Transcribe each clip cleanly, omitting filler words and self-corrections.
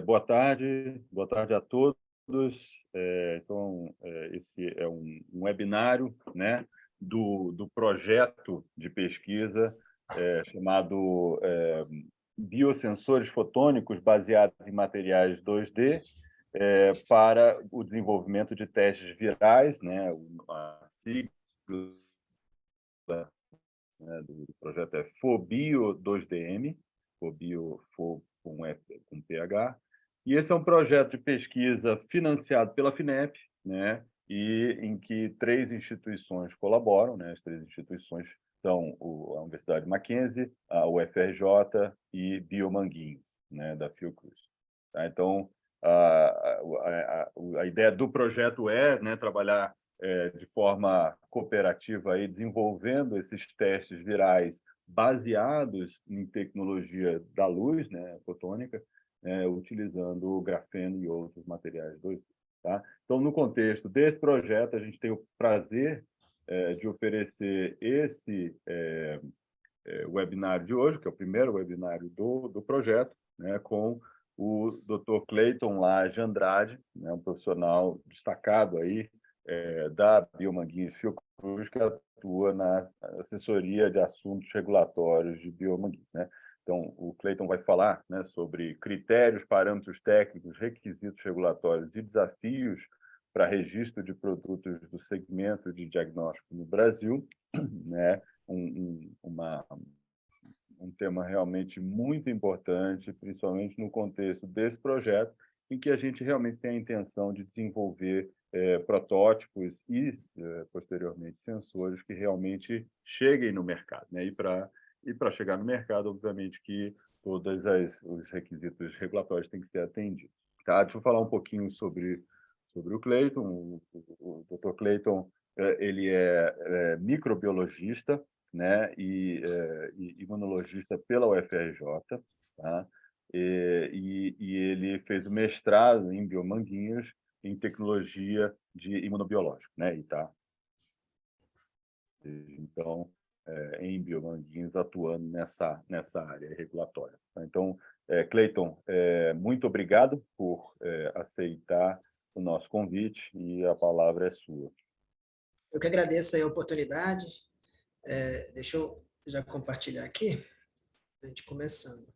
Boa tarde a todos. Esse é um webinário, né, do projeto de pesquisa chamado Biosensores Fotônicos baseados em materiais 2D para o desenvolvimento de testes virais, né, a sigla, né, do projeto é FOBIO 2DM, FOBIO com PH, e esse é um projeto de pesquisa financiado pela FINEP, né, e em que 3 instituições colaboram, né, as 3 instituições são a Universidade Mackenzie, a UFRJ e Biomanguinhos, né, da Fiocruz. Tá? Então, a ideia do projeto é, né, trabalhar de forma cooperativa, aí, desenvolvendo esses testes virais baseados em tecnologia da luz, né, fotônica, utilizando o grafeno e outros materiais 2D. Tá? Então, no contexto desse projeto, a gente tem o prazer de oferecer esse webinário de hoje, que é o primeiro webinário do projeto, né, com o Dr. Cleiton Lage Andrade, né, um profissional destacado aí, da Biomanguinhos Fiocruz, que atua na assessoria de assuntos regulatórios de Biomanguinhos, né? Então, o Cleiton vai falar, né, sobre critérios, parâmetros técnicos, requisitos regulatórios e desafios para registro de produtos do segmento de diagnóstico no Brasil, né? Um tema realmente muito importante, principalmente no contexto desse projeto, em que a gente realmente tem a intenção de desenvolver protótipos e, posteriormente, sensores que realmente cheguem no mercado, né? E para chegar no mercado, obviamente, que todos os requisitos regulatórios têm que ser atendidos. Tá? Deixa eu falar um pouquinho sobre o Cleiton. O Dr. Cleiton, ele é microbiologista, né, e imunologista pela UFRJ, tá? E ele fez o mestrado em Biomanguinhos em tecnologia de imunobiológico, né? Então, em Biomanguinhos, atuando nessa área regulatória. Então, Cleiton, muito obrigado por aceitar o nosso convite e a palavra é sua. Eu que agradeço a oportunidade. Deixa eu já compartilhar aqui, para a gente começando.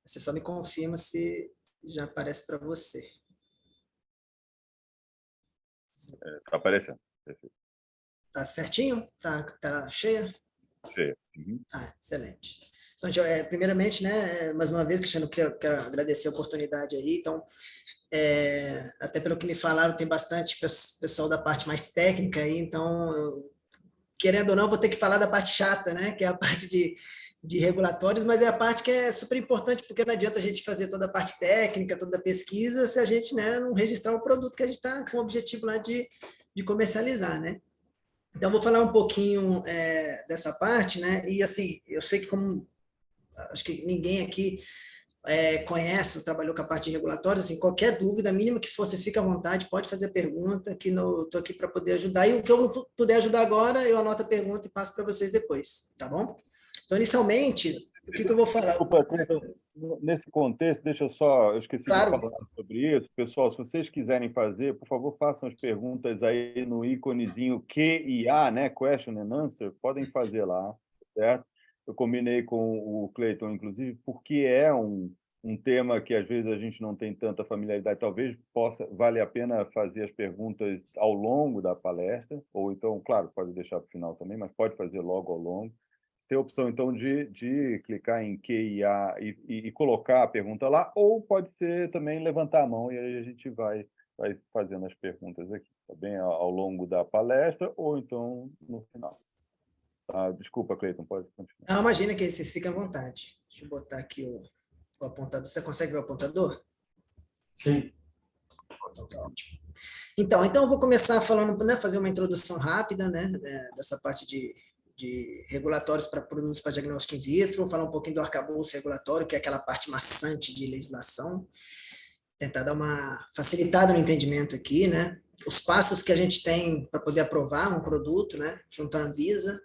Você só me confirma se já aparece para você. Está aparecendo. Perfeito. Tá certinho? Tá cheia? Cheia. Uhum. Excelente. Então, primeiramente, né, mais uma vez, Cristiano, quero agradecer a oportunidade aí. Então, até pelo que me falaram, tem bastante pessoal da parte mais técnica aí, então, querendo ou não, vou ter que falar da parte chata, né, que é a parte de regulatórios, mas é a parte que é super importante, porque não adianta a gente fazer toda a parte técnica, toda a pesquisa, se a gente, né, não registrar o produto que a gente está com o objetivo lá de comercializar, né. Então, vou falar um pouquinho dessa parte, né, e assim, eu sei que acho que ninguém aqui conhece ou trabalhou com a parte de regulatórios, assim, qualquer dúvida, mínima que for, vocês fiquem à vontade, pode fazer a pergunta, que estou aqui para poder ajudar, e o que eu não puder ajudar agora, eu anoto a pergunta e passo para vocês depois, tá bom? Então, inicialmente, o que eu vou falar? Desculpa, nesse contexto, eu esqueci de falar sobre isso. Pessoal, se vocês quiserem fazer, por favor, façam as perguntas aí no íconezinho Q&A, né? Question and Answer, podem fazer lá, certo? Eu combinei com o Cleiton, inclusive, porque é um tema que às vezes a gente não tem tanta familiaridade, talvez vale a pena fazer as perguntas ao longo da palestra, ou então, claro, pode deixar para o final também, mas pode fazer logo ao longo. Tem a opção, então, de clicar em Q&A e colocar a pergunta lá, ou pode ser também levantar a mão e aí a gente vai fazendo as perguntas aqui, tá bem? Ao longo da palestra ou então no final. Tá? Desculpa, Cleiton, pode continuar. Não, imagina que vocês fiquem à vontade. Deixa eu botar aqui o apontador. Você consegue ver o apontador? Sim. Ótimo. Então eu vou começar falando, né, fazer uma introdução rápida, né, dessa parte de regulatórios para produtos para diagnóstico in vitro, vou falar um pouquinho do arcabouço regulatório, que é aquela parte maçante de legislação, tentar dar uma facilitada no entendimento aqui, né, os passos que a gente tem para poder aprovar um produto, né, junto à Anvisa,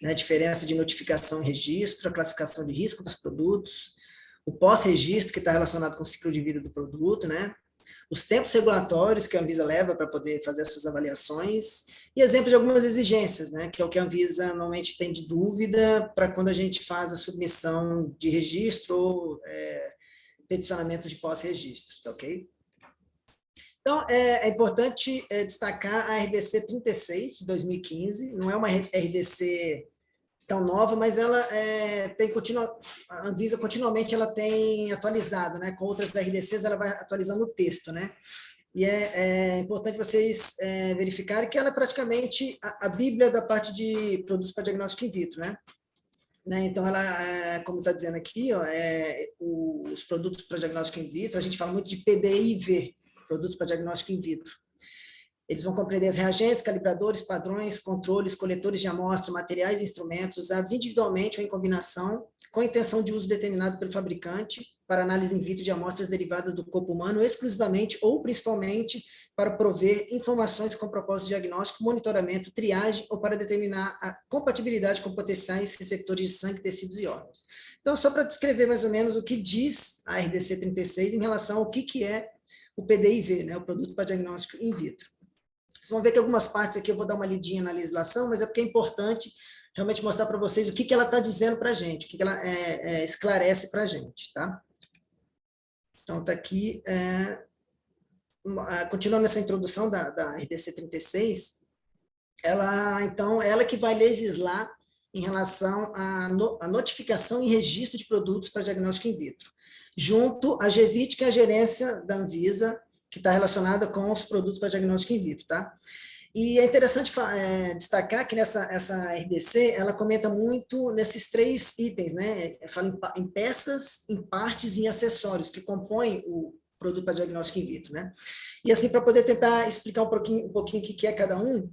né, a diferença de notificação e registro, a classificação de risco dos produtos, o pós-registro, que está relacionado com o ciclo de vida do produto, né? Os tempos regulatórios que a Anvisa leva para poder fazer essas avaliações, e exemplo de algumas exigências, né, que é o que a Anvisa normalmente tem de dúvida para quando a gente faz a submissão de registro ou peticionamentos de pós-registro, tá ok? Então, é importante destacar a RDC 36, de 2015, não é uma RDC tão nova, mas ela a Anvisa continuamente ela tem atualizado, né? Com outras RDCs ela vai atualizando o texto, né? E é importante vocês verificarem que ela é praticamente a bíblia da parte de produtos para diagnóstico in vitro, né? Então, ela, como está dizendo aqui, ó, os produtos para diagnóstico in vitro, a gente fala muito de PDI-V, produtos para diagnóstico in vitro. Eles vão compreender os reagentes, calibradores, padrões, controles, coletores de amostra, materiais e instrumentos usados individualmente ou em combinação, com a intenção de uso determinado pelo fabricante para análise in vitro de amostras derivadas do corpo humano, exclusivamente ou principalmente para prover informações com propósito de diagnóstico, monitoramento, triagem ou para determinar a compatibilidade com potenciais receptores de sangue, tecidos e órgãos. Então, só para descrever mais ou menos o que diz a RDC 36 em relação ao que é o PDI-V, né, o produto para diagnóstico in vitro. Vocês vão ver que algumas partes aqui eu vou dar uma lidinha na legislação, mas é porque é importante realmente mostrar para vocês o que ela está dizendo para a gente, o que ela esclarece para a gente, tá? Então, está aqui, continuando essa introdução da RDC 36, ela que vai legislar em relação à notificação e registro de produtos para diagnóstico in vitro, junto à GVIT, que é a gerência da Anvisa, que está relacionada com os produtos para diagnóstico in vitro, tá? E é interessante destacar que essa RDC, ela comenta muito nesses 3 itens, né? Fala em peças, em partes e em acessórios que compõem o produto para diagnóstico in vitro, né? E assim, para poder tentar explicar um pouquinho o que é cada um,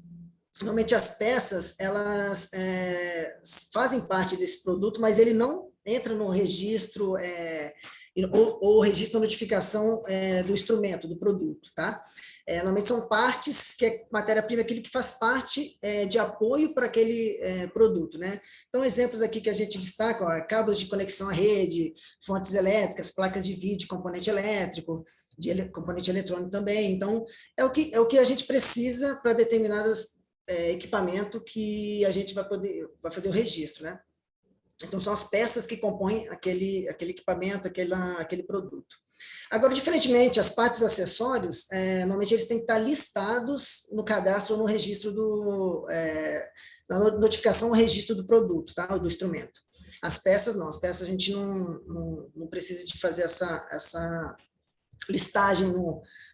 normalmente as peças, elas fazem parte desse produto, mas ele não entra no registro ou registro de notificação do instrumento, do produto, tá? Normalmente são partes, que é matéria-prima, aquilo que faz parte de apoio para aquele produto, né? Então, exemplos aqui que a gente destaca, ó, cabos de conexão à rede, fontes elétricas, placas de vídeo, componente elétrico, componente eletrônico também. Então, é o que a gente precisa para determinados equipamento que a gente vai fazer o registro, né? Então, são as peças que compõem aquele equipamento, aquele produto. Agora, diferentemente, as partes e acessórios, normalmente eles têm que estar listados no cadastro ou no registro na notificação ou registro do produto, tá? Do instrumento. As peças, não. As peças a gente não precisa de fazer essa listagem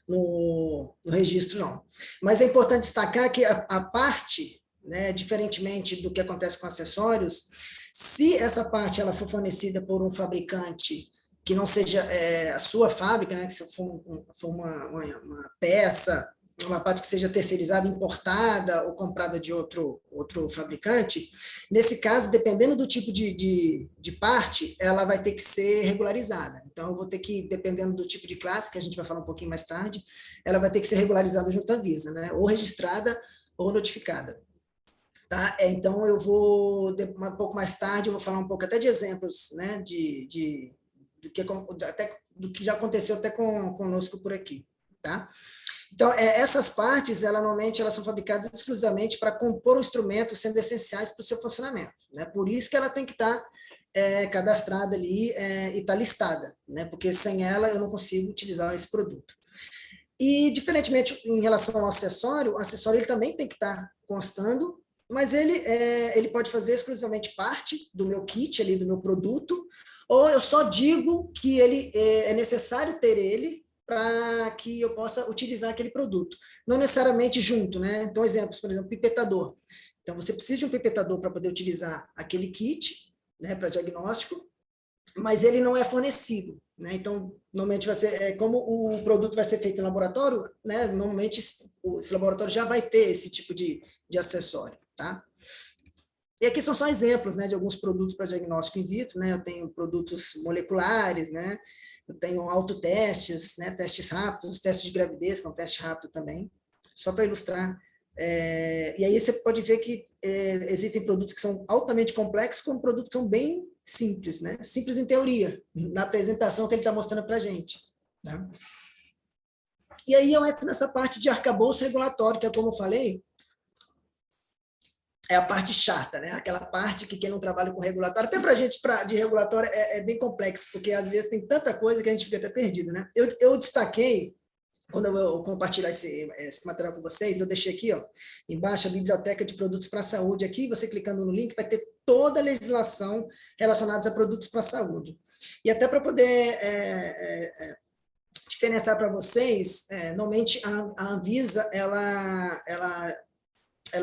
no registro, não. Mas é importante destacar que a parte, né, diferentemente do que acontece com acessórios, se essa parte ela for fornecida por um fabricante que não seja a sua fábrica, né, que se for uma peça, uma parte que seja terceirizada, importada ou comprada de outro fabricante, nesse caso, dependendo do tipo de parte, ela vai ter que ser regularizada. Então, eu vou ter que, dependendo do tipo de classe, que a gente vai falar um pouquinho mais tarde, ela vai ter que ser regularizada junto à Anvisa, né, ou registrada ou notificada. Tá? Então, eu vou, um pouco mais tarde, eu vou falar um pouco até de exemplos, né, do que já aconteceu até conosco por aqui, tá? Então, essas partes, normalmente, elas são fabricadas exclusivamente para compor o instrumento, sendo essenciais para o seu funcionamento, né? Por isso que ela tem que estar cadastrada ali e estar listada, né? Porque sem ela eu não consigo utilizar esse produto. E, diferentemente em relação ao acessório, o acessório ele também tem que estar constando, mas ele pode fazer exclusivamente parte do meu kit, ali, do meu produto, ou eu só digo que ele é necessário ter ele para que eu possa utilizar aquele produto. Não necessariamente junto, né? Então, exemplos, por exemplo, pipetador. Então, você precisa de um pipetador para poder utilizar aquele kit, né, para diagnóstico, mas ele não é fornecido, né? Então, normalmente vai ser, como o produto vai ser feito em laboratório, né? Normalmente esse laboratório já vai ter esse tipo de acessório, tá? E aqui são só exemplos, né, de alguns produtos para diagnóstico in vitro, né? Eu tenho produtos moleculares, né? Eu tenho autotestes, né? Testes rápidos, testes de gravidez, que é um teste rápido também, só para ilustrar E aí você pode ver que existem produtos que são altamente complexos, como produtos que são bem simples, né? Simples em teoria, na apresentação que ele está mostrando para a gente. Tá? E aí eu entro nessa parte de arcabouço regulatório, que é como eu falei, é a parte chata, né? Aquela parte que quem não trabalha com regulatório, até para a gente de regulatório é bem complexo, porque às vezes tem tanta coisa que a gente fica até perdido, né? Eu destaquei, quando eu compartilhar esse material com vocês, eu deixei aqui, ó, embaixo a biblioteca de produtos para a saúde. Aqui, você clicando no link, vai ter toda a legislação relacionada a produtos para a saúde. E até para poder diferenciar para vocês, normalmente a Anvisa, ela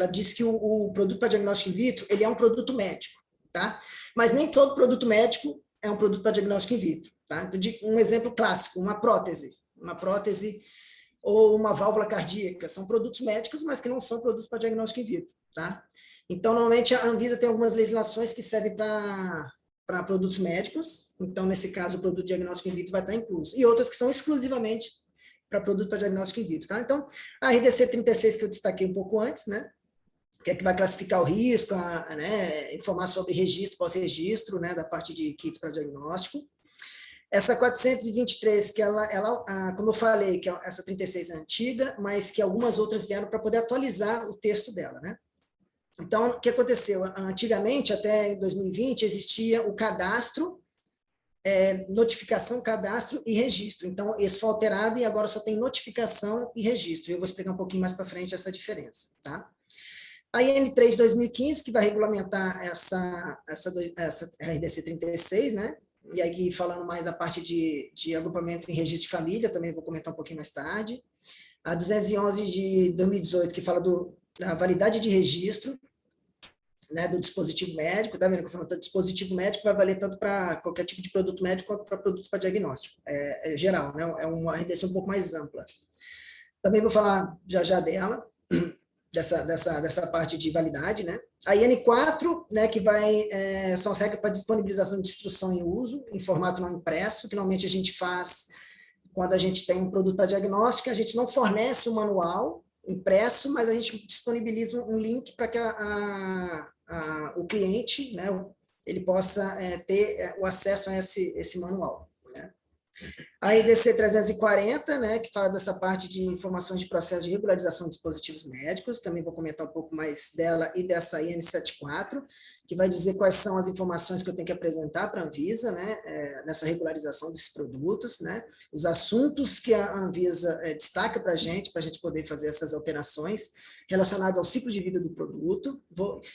diz que o produto para diagnóstico in vitro, ele é um produto médico, tá? Mas nem todo produto médico é um produto para diagnóstico in vitro, tá? Um exemplo clássico, uma prótese ou uma válvula cardíaca, são produtos médicos, mas que não são produtos para diagnóstico in vitro, tá? Então, normalmente, a Anvisa tem algumas legislações que servem para produtos médicos, então, nesse caso, o produto diagnóstico in vitro vai estar incluso, e outras que são exclusivamente para produto para diagnóstico in vitro, tá? Então, a RDC 36, que eu destaquei um pouco antes, né? Que é que vai classificar o risco, né? Informar sobre registro, pós-registro, né? Da parte de kits para diagnóstico. Essa 423, que como eu falei, que essa 36 é antiga, mas que algumas outras vieram para poder atualizar o texto dela, né? Então, o que aconteceu? Antigamente, até 2020, existia o cadastro, notificação, cadastro e registro. Então, esse foi alterado e agora só tem notificação e registro. Eu vou explicar um pouquinho mais para frente essa diferença, tá? A IN3 2015, que vai regulamentar essa RDC 36, né? E aí, falando mais da parte de agrupamento em registro de família, também vou comentar um pouquinho mais tarde. A 211 de 2018, que fala da validade de registro, né, do dispositivo médico, tá vendo que eu falo, dispositivo médico vai valer tanto para qualquer tipo de produto médico quanto para produtos para diagnóstico. É geral, né? É uma RDC um pouco mais ampla. Também vou falar já dela, dessa parte de validade, né? A IN4, né, que são as regras para disponibilização de instrução em uso, em formato não impresso, que normalmente a gente faz quando a gente tem um produto para diagnóstico, a gente não fornece um manual impresso, mas a gente disponibiliza um link para que o cliente, né, ele possa ter o acesso a esse manual. Né? A IDC 340, né, que fala dessa parte de informações de processo de regularização de dispositivos médicos, também vou comentar um pouco mais dela, e dessa IN 74, que vai dizer quais são as informações que eu tenho que apresentar para a Anvisa, né, nessa regularização desses produtos, né, os assuntos que a Anvisa destaca para a gente poder fazer essas alterações relacionadas ao ciclo de vida do produto.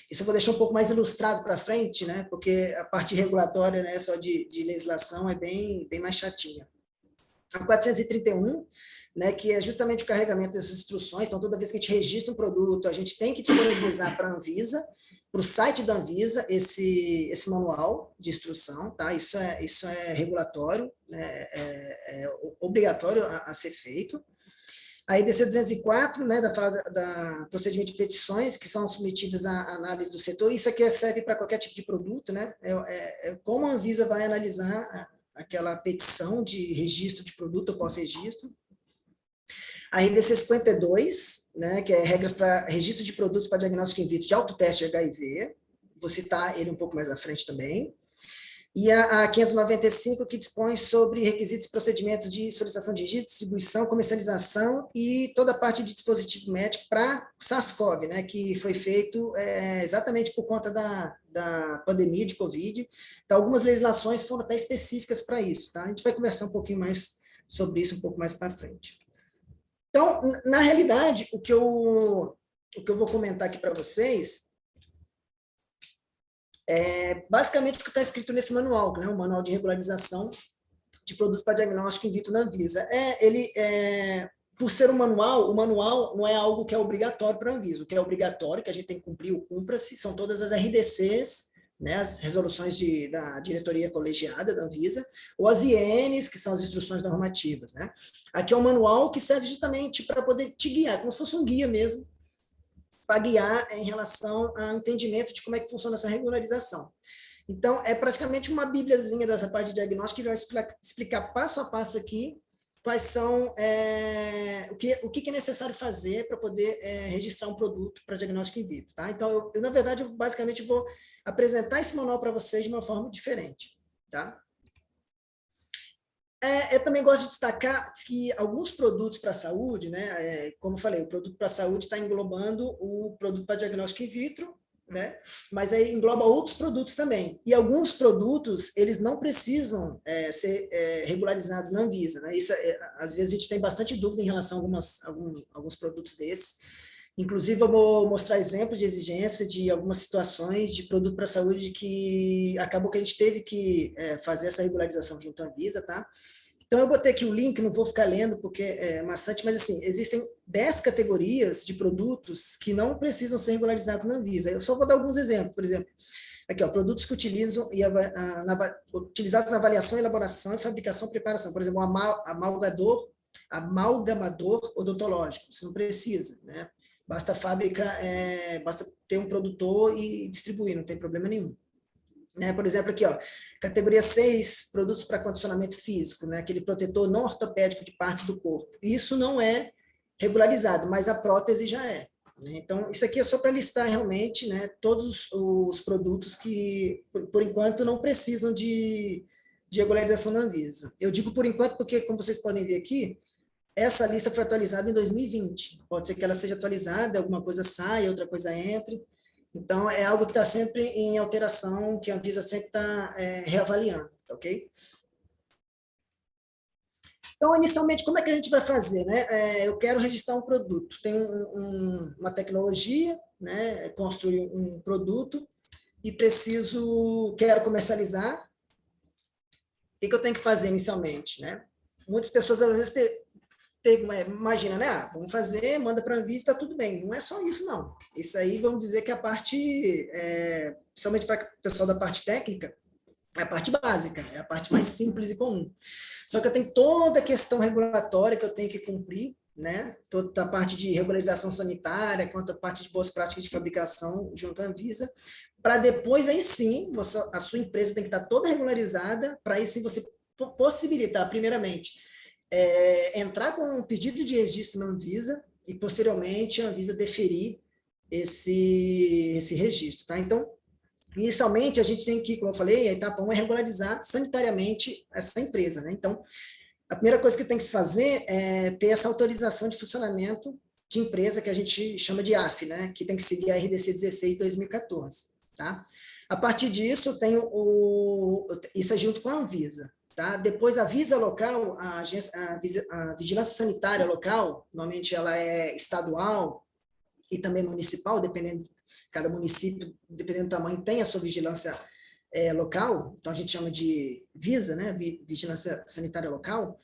Isso eu vou deixar um pouco mais ilustrado para frente, né, porque a parte regulatória, né, só de legislação é bem mais chatinha. A 431, né, que é justamente o carregamento dessas instruções. Então, toda vez que a gente registra um produto, a gente tem que disponibilizar para a Anvisa, para o site da Anvisa, esse manual de instrução, tá? Isso é regulatório, né? É obrigatório a ser feito. A IDC 204, né, da procedimento de petições que são submetidas à análise do setor. Isso aqui serve para qualquer tipo de produto, né? Como a Anvisa vai analisar aquela petição de registro de produto ou pós-registro. A RDC 52, né, que é regras para registro de produto para diagnóstico in vitro de autoteste de HIV, vou citar ele um pouco mais à frente também. E a 595, que dispõe sobre requisitos e procedimentos de solicitação de registro, distribuição, comercialização e toda a parte de dispositivo médico para SARS-CoV, né, que foi feito exatamente por conta da pandemia de Covid. Então, algumas legislações foram até específicas para isso, tá? A gente vai conversar um pouquinho mais sobre isso um pouco mais para frente. Então, na realidade, o que eu vou comentar aqui para vocês basicamente o que está escrito nesse manual, né? O manual de regularização de produtos para diagnóstico in vitro na Anvisa. Por ser um manual, o manual não é algo que é obrigatório para a Anvisa. O que é obrigatório, que a gente tem que cumprir, o cumpra-se, são todas as RDCs, né, as resoluções da diretoria colegiada da Anvisa, ou as INs, que são as instruções normativas. Né? Aqui é um manual que serve justamente para poder te guiar, como se fosse um guia mesmo, para guiar em relação ao entendimento de como é que funciona essa regularização. Então, é praticamente uma bibliazinha dessa parte de diagnóstico que vai explicar passo a passo aqui quais são, o que é necessário fazer para poder registrar um produto para diagnóstico in vitro. Tá? Então, na verdade, basicamente vou apresentar esse manual para vocês de uma forma diferente. Tá? Eu também gosto de destacar que alguns produtos para a saúde, né, como eu falei, o produto para a saúde está englobando o produto para diagnóstico in vitro, né, mas aí engloba outros produtos também. E alguns produtos, eles não precisam ser regularizados na Anvisa. Né? Isso, às vezes a gente tem bastante dúvida em relação a alguns produtos desses. Inclusive, eu vou mostrar exemplos de exigência de algumas situações de produto para a saúde que acabou que a gente teve que fazer essa regularização junto à Anvisa, tá? Então, eu botei aqui o link, não vou ficar lendo porque é maçante, mas assim, existem 10 categorias de produtos que não precisam ser regularizados na Anvisa. Eu só vou dar alguns exemplos, por exemplo, aqui, ó, produtos que utilizam utilizados na avaliação, elaboração e fabricação e preparação. Por exemplo, amalgamador odontológico, isso não precisa, né? Basta a fábrica, basta ter um produtor e distribuir, não tem problema nenhum. Né? Por exemplo, aqui, ó, categoria 6, produtos para condicionamento físico, né? Aquele protetor não ortopédico de partes do corpo. Isso não é regularizado, mas a prótese já é. Né? Então, isso aqui é só para listar realmente, né, todos os produtos que, por enquanto, não precisam de regularização na Anvisa. Eu digo por enquanto porque, como vocês podem ver aqui, essa lista foi atualizada em 2020. Pode ser que ela seja atualizada, alguma coisa saia, outra coisa entre. Então, é algo que está sempre em alteração, que a Anvisa sempre está reavaliando, tá ok? Então, inicialmente, como é que a gente vai fazer? Né? Eu quero registrar um produto. Tem uma tecnologia, né? Construir um produto e quero comercializar. O que eu tenho que fazer inicialmente? Né? Muitas pessoas, às vezes, imagina, né? Vamos fazer, manda para a Anvisa, está tudo bem. Não é só isso, não. Isso aí, vamos dizer que a parte, principalmente para o pessoal da parte técnica, é a parte básica, é a parte mais simples e comum. Só que eu tenho toda a questão regulatória que eu tenho que cumprir, né? Toda a parte de regularização sanitária, quanto a parte de boas práticas de fabricação junto à Anvisa, para depois, aí sim, a sua empresa tem que estar toda regularizada, para aí sim você possibilitar, primeiramente, entrar com um pedido de registro na Anvisa e, posteriormente, a Anvisa deferir esse registro. Tá? Então, inicialmente, a gente tem que, como eu falei, a etapa 1 é regularizar sanitariamente essa empresa. Né? Então, a primeira coisa que tem que se fazer é ter essa autorização de funcionamento de empresa que a gente chama de AF, né? Que tem que seguir a RDC 16 de 2014. Tá? A partir disso, tem isso é junto com a Anvisa. Tá? Depois, a Visa local, a Vigilância Sanitária local, normalmente ela é estadual e também municipal, dependendo, cada município, dependendo do tamanho, tem a sua vigilância local, então a gente chama de Visa, né? Vigilância Sanitária Local.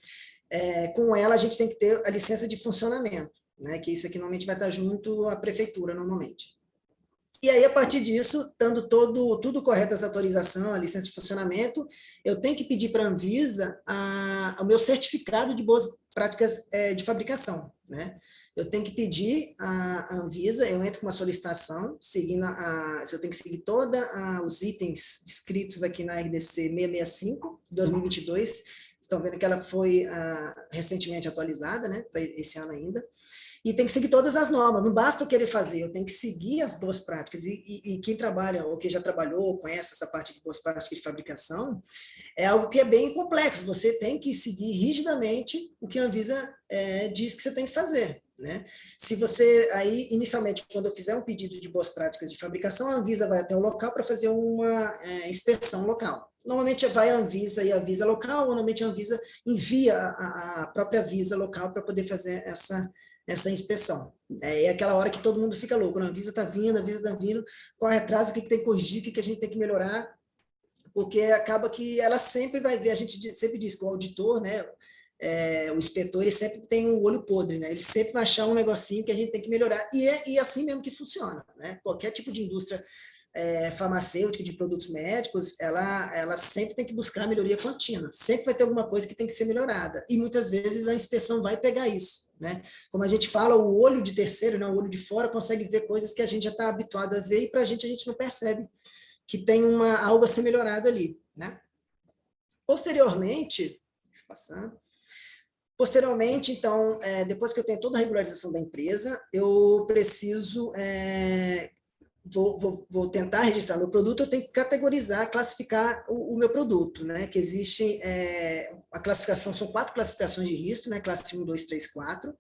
Com ela, a gente tem que ter a licença de funcionamento, né? Que isso aqui normalmente vai estar junto à prefeitura, normalmente. E aí, a partir disso, estando tudo correto, essa autorização, a licença de funcionamento, eu tenho que pedir para a Anvisa o meu certificado de boas práticas de fabricação, né? Eu tenho que pedir à Anvisa, eu entro com uma solicitação, eu tenho que seguir todos os itens descritos aqui na RDC 665, de 2022, estão vendo que ela foi recentemente atualizada, né, para esse ano ainda, e tem que seguir todas as normas, não basta eu querer fazer, eu tenho que seguir as boas práticas, e quem trabalha, ou quem já trabalhou, conhece essa parte de boas práticas de fabricação, é algo que é bem complexo, você tem que seguir rigidamente o que a Anvisa diz que você tem que fazer. Né? Se você, aí, inicialmente, quando eu fizer um pedido de boas práticas de fabricação, a Anvisa vai até o local para fazer uma inspeção local. Normalmente vai a Anvisa e a Visa local, ou normalmente a Anvisa envia a própria Visa local para poder fazer essa inspeção. É aquela hora que todo mundo fica louco, a Anvisa está vindo, corre atrás, o que tem que corrigir, o que a gente tem que melhorar, porque acaba que ela sempre vai ver, a gente sempre diz que o auditor, né, o inspetor, ele sempre tem um olho podre, né? Ele sempre vai achar um negocinho que a gente tem que melhorar, e é assim mesmo que funciona, né? Qualquer tipo de indústria farmacêutica, de produtos médicos, ela sempre tem que buscar a melhoria contínua, sempre vai ter alguma coisa que tem que ser melhorada, e muitas vezes a inspeção vai pegar isso, né? Como a gente fala, o olho de terceiro, né, o olho de fora, consegue ver coisas que a gente já está habituado a ver, e para a gente não percebe que tem algo a ser melhorado ali, né? Posteriormente, passando, Posteriormente, então, depois que eu tenho toda a regularização da empresa, eu preciso, vou tentar registrar meu produto, eu tenho que categorizar, classificar o meu produto, né? Que existe, a classificação, são 4 classificações de risco, né? Classe 1, 2, 3, 4.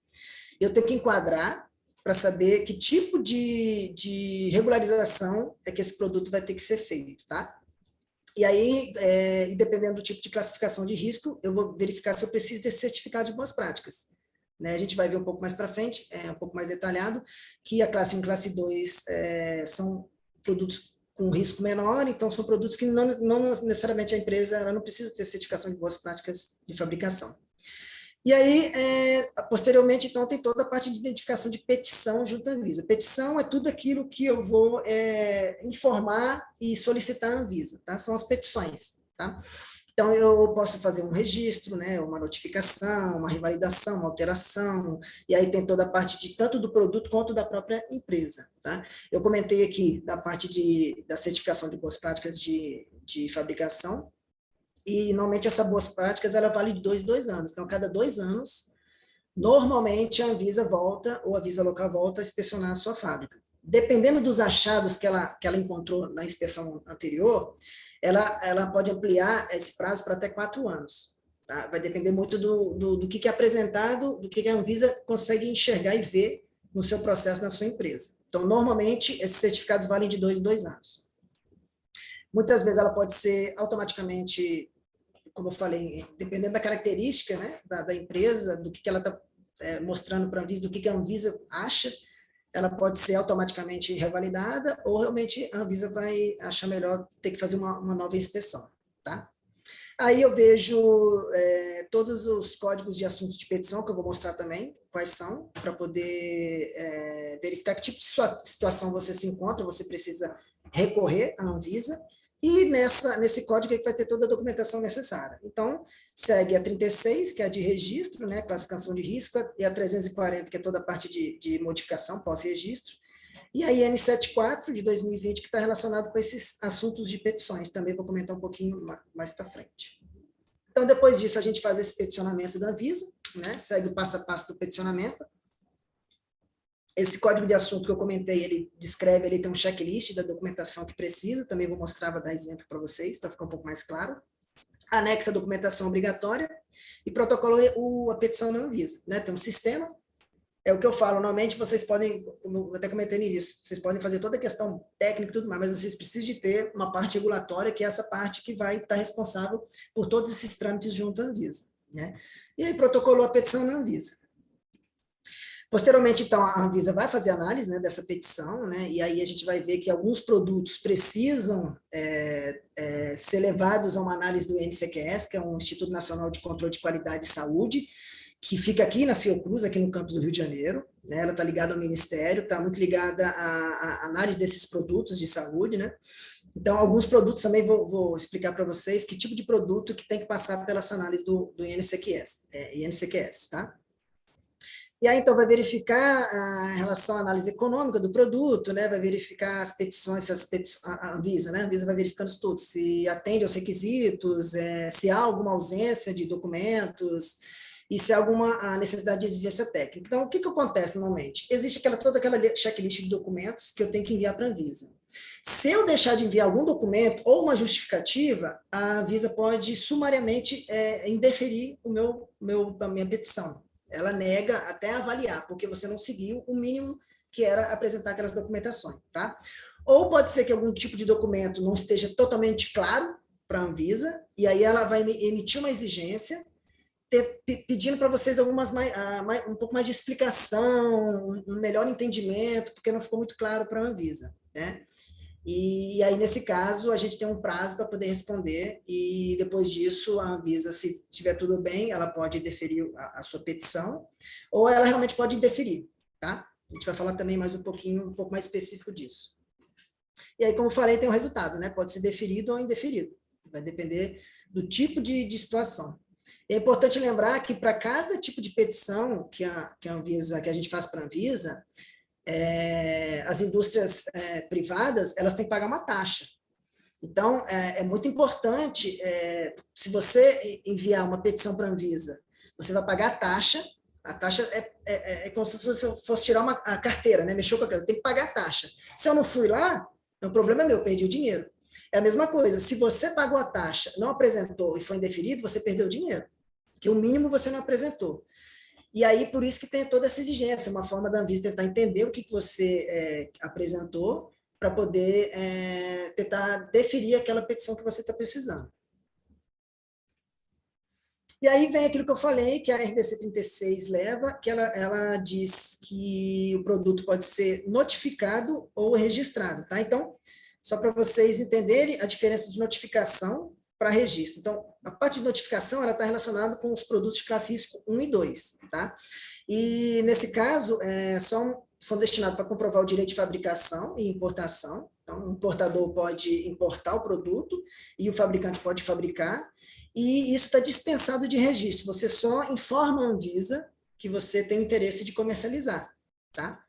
Eu tenho que enquadrar para saber que tipo de regularização é que esse produto vai ter que ser feito, tá? E aí, dependendo do tipo de classificação de risco, eu vou verificar se eu preciso desse certificado de boas práticas. Né? A gente vai ver um pouco mais para frente, um pouco mais detalhado, que a classe 1 e classe 2 são produtos com risco menor, então são produtos que não necessariamente a empresa ela não precisa ter certificação de boas práticas de fabricação. E aí, posteriormente, então, tem toda a parte de identificação de petição junto à Anvisa. Petição é tudo aquilo que eu vou informar e solicitar à Anvisa, tá? São as petições, tá? Então, eu posso fazer um registro, né, uma notificação, uma revalidação, uma alteração, e aí tem toda a parte de tanto do produto quanto da própria empresa, tá? Eu comentei aqui da parte da certificação de boas práticas de fabricação, e normalmente essa boas práticas ela vale de 2 em 2 anos. Então, a cada 2 anos, normalmente a Anvisa volta, ou a Anvisa local volta a inspecionar a sua fábrica. Dependendo dos achados que ela encontrou na inspeção anterior, ela pode ampliar esse prazo para até 4 anos. Tá? Vai depender muito do que é apresentado, do que a Anvisa consegue enxergar e ver no seu processo, na sua empresa. Então, normalmente, esses certificados valem de 2 em 2 anos. Muitas vezes ela pode ser automaticamente, como eu falei, dependendo da característica, né, da empresa, do que ela está mostrando para a Anvisa, do que a Anvisa acha, ela pode ser automaticamente revalidada ou realmente a Anvisa vai achar melhor ter que fazer uma nova inspeção, tá? Aí eu vejo todos os códigos de assuntos de petição, que eu vou mostrar também, quais são, para poder verificar que tipo de situação você se encontra, você precisa recorrer à Anvisa, e nesse código aí vai ter toda a documentação necessária. Então, segue a 36, que é a de registro, né, classificação de risco, e a 340, que é toda a parte de modificação, pós-registro, e a IN 74, de 2020, que está relacionado com esses assuntos de petições. Também vou comentar um pouquinho mais para frente. Então, depois disso, a gente faz esse peticionamento da Anvisa, né, segue o passo a passo do peticionamento. Esse código de assunto que eu comentei, ele descreve, ele tem um checklist da documentação que precisa, também vou mostrar, vou dar exemplo para vocês, para ficar um pouco mais claro. Anexa a documentação obrigatória e protocola a petição na Anvisa. Né? Tem um sistema, é o que eu falo, normalmente vocês podem, como eu até comentei nisso, vocês podem fazer toda a questão técnica e tudo mais, mas vocês precisam de ter uma parte regulatória, que é essa parte que vai estar responsável por todos esses trâmites junto à Anvisa. Né? E aí protocolou a petição na Anvisa. Posteriormente, então, a Anvisa vai fazer análise, né, dessa petição, né, e aí a gente vai ver que alguns produtos precisam ser levados a uma análise do INCQS, que é um Instituto Nacional de Controle de Qualidade e Saúde, que fica aqui na Fiocruz, aqui no campus do Rio de Janeiro, né, ela está ligada ao Ministério, está muito ligada à análise desses produtos de saúde, né. Então, alguns produtos também vou explicar para vocês que tipo de produto que tem que passar pela essa análise do INCQS, tá? E aí, então, vai verificar em relação à análise econômica do produto, né? Vai verificar as petições, a Anvisa, né? A Anvisa vai verificando isso tudo, se atende aos requisitos, se há alguma ausência de documentos e se há alguma necessidade de exigência técnica. Então, o que acontece normalmente? Existe toda aquela checklist de documentos que eu tenho que enviar para a Anvisa. Se eu deixar de enviar algum documento ou uma justificativa, a Anvisa pode sumariamente indeferir a minha petição. Ela nega até avaliar, porque você não seguiu o mínimo que era apresentar aquelas documentações, tá? Ou pode ser que algum tipo de documento não esteja totalmente claro para a Anvisa, e aí ela vai emitir uma exigência, pedindo para vocês um pouco mais de explicação, um melhor entendimento, porque não ficou muito claro para a Anvisa, né? E aí, nesse caso, a gente tem um prazo para poder responder, e depois disso, a Anvisa, se tiver tudo bem, ela pode deferir a sua petição, ou ela realmente pode indeferir, tá? A gente vai falar também mais um pouco mais específico disso. E aí, como eu falei, tem o resultado, né? Pode ser deferido ou indeferido. Vai depender do tipo de situação. É importante lembrar que para cada tipo de petição que a gente faz para a Anvisa, as indústrias privadas, elas têm que pagar uma taxa. Então, é muito importante, se você enviar uma petição para a Anvisa você vai pagar a taxa é como se você fosse tirar a carteira, né? Mexeu com a carteira, tem que pagar a taxa. Se eu não fui lá, o problema é meu, perdi o dinheiro. É a mesma coisa, se você pagou a taxa, não apresentou e foi indeferido, você perdeu o dinheiro, que o mínimo você não apresentou. E aí, por isso que tem toda essa exigência, uma forma da Anvisa tentar entender o que você apresentou para poder tentar deferir aquela petição que você está precisando. E aí vem aquilo que eu falei, que a RDC 36 leva, que ela diz que o produto pode ser notificado ou registrado, tá? Então, só para vocês entenderem a diferença de notificação para registro. Então, a parte de notificação, ela está relacionada com os produtos de classe risco 1 e 2, tá? E, nesse caso, são destinados para comprovar o direito de fabricação e importação. Então, o importador pode importar o produto e o fabricante pode fabricar, e isso está dispensado de registro. Você só informa a Anvisa que você tem interesse de comercializar, tá?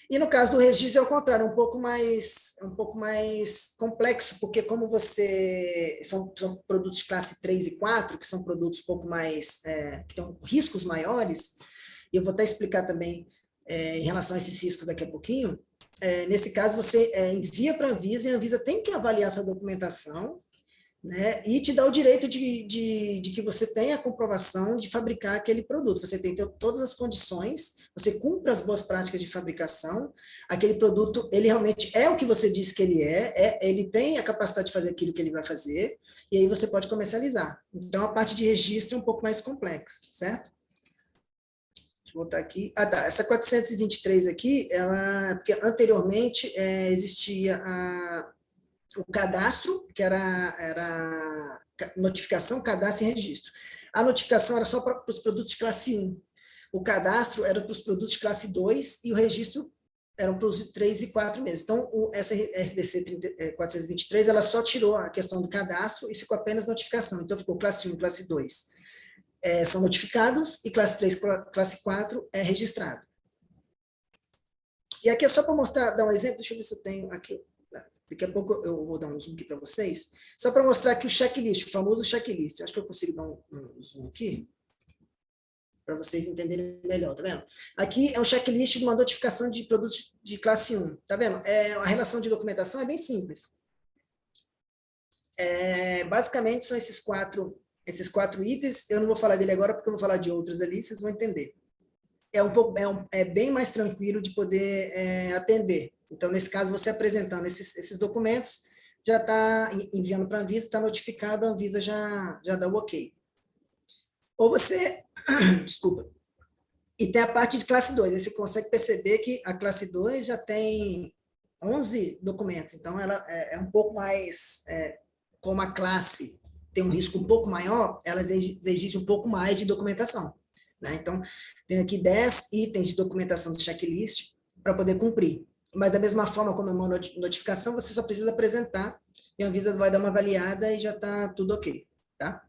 E no caso do registro é o contrário, um pouco mais complexo, porque como são produtos de classe 3 e 4, que são produtos um pouco mais, que têm riscos maiores, e eu vou até explicar também em relação a esses riscos daqui a pouquinho. Nesse caso, você envia para a Anvisa, e a Anvisa tem que avaliar essa documentação, né, e te dá o direito de que você tenha a comprovação de fabricar aquele produto. Você tem todas as condições, você cumpre as boas práticas de fabricação, aquele produto, ele realmente é o que você disse que ele ele tem a capacidade de fazer aquilo que ele vai fazer, e aí você pode comercializar. Então, a parte de registro é um pouco mais complexa, certo? Deixa eu voltar aqui. Ah, tá. Essa 423 aqui, porque anteriormente existia o cadastro, que era notificação, cadastro e registro. A notificação era só para os produtos de classe 1. O cadastro era para os produtos de classe 2 e o registro eram para os 3 e 4 meses. Então, essa RDC 423, ela só tirou a questão do cadastro e ficou apenas notificação. Então, ficou classe 1 e classe 2 são notificados, e classe 3 e classe 4 é registrado. E aqui é só para mostrar, dar um exemplo, deixa eu ver se eu tenho aqui. Daqui a pouco eu vou dar um zoom aqui para vocês, só para mostrar aqui o checklist, o famoso checklist. Eu acho que eu consigo dar um zoom aqui, para vocês entenderem melhor, tá vendo? Aqui é um checklist de uma notificação de produtos de classe 1, tá vendo? A relação de documentação é bem simples. Basicamente são esses quatro itens. Eu não vou falar dele agora, porque eu vou falar de outros ali, vocês vão entender. É bem mais tranquilo de poder atender. Então, nesse caso, você apresentando esses documentos, já está enviando para a Anvisa, está notificado, a Anvisa já dá o ok. Ou você, desculpa, e tem a parte de classe 2, aí você consegue perceber que a classe 2 já tem 11 documentos, então ela é um pouco mais, como a classe tem um risco um pouco maior, ela exige um pouco mais de documentação, né? Então, tem aqui 10 itens de documentação do checklist para poder cumprir. Mas da mesma forma como é uma notificação, você só precisa apresentar, e a Anvisa vai dar uma avaliada e já está tudo ok, tá?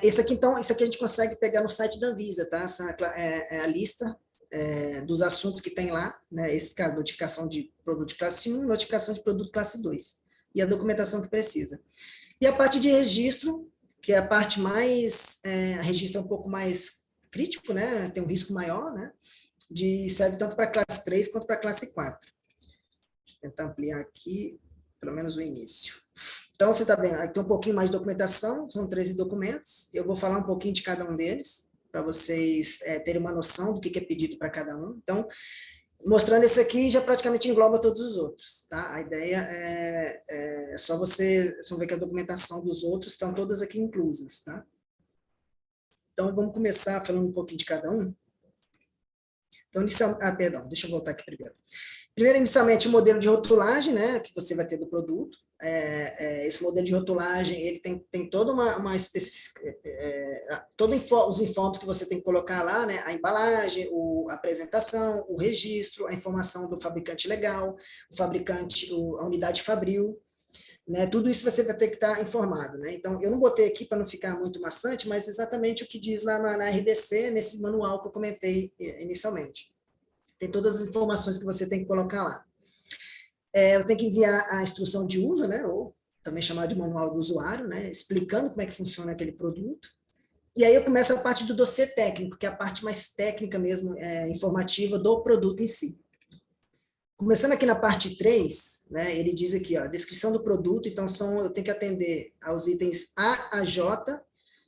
Isso aqui a gente consegue pegar no site da Anvisa, tá? Essa é a lista dos assuntos que tem lá, né? Esse caso, notificação de produto de classe 1, notificação de produto classe 2, e a documentação que precisa. E a parte de registro, que é a parte mais, registro é um pouco mais crítico, né? Tem um risco maior, né? Serve tanto para a classe 3 quanto para a classe 4. Deixa eu tentar ampliar aqui, pelo menos o início. Então, você está vendo, aqui tem um pouquinho mais de documentação, são 13 documentos, eu vou falar um pouquinho de cada um deles, para vocês terem uma noção do que é pedido para cada um. Então, mostrando esse aqui, já praticamente engloba todos os outros, tá? A ideia é só vocês ver que a documentação dos outros estão todas aqui inclusas, tá? Então, vamos começar falando um pouquinho de cada um. Então, perdão, deixa eu voltar aqui primeiro. Primeiro, inicialmente, o modelo de rotulagem, né, que você vai ter do produto. Esse modelo de rotulagem, ele tem toda uma especificidade, todos os informes que você tem que colocar lá, né, a embalagem, a apresentação, o registro, a informação do fabricante legal, o fabricante, a unidade fabril, né, tudo isso você vai ter que estar informado, né? Então, eu não botei aqui para não ficar muito maçante, mas exatamente o que diz lá na RDC, nesse manual que eu comentei inicialmente. Tem todas as informações que você tem que colocar lá. Você tem que enviar a instrução de uso, né, ou também chamado de manual do usuário, né, explicando como é que funciona aquele produto. E aí eu começo a parte do dossiê técnico, que é a parte mais técnica mesmo, informativa do produto em si. Começando aqui na parte 3, né, ele diz aqui, ó, descrição do produto, então eu tenho que atender aos itens A a J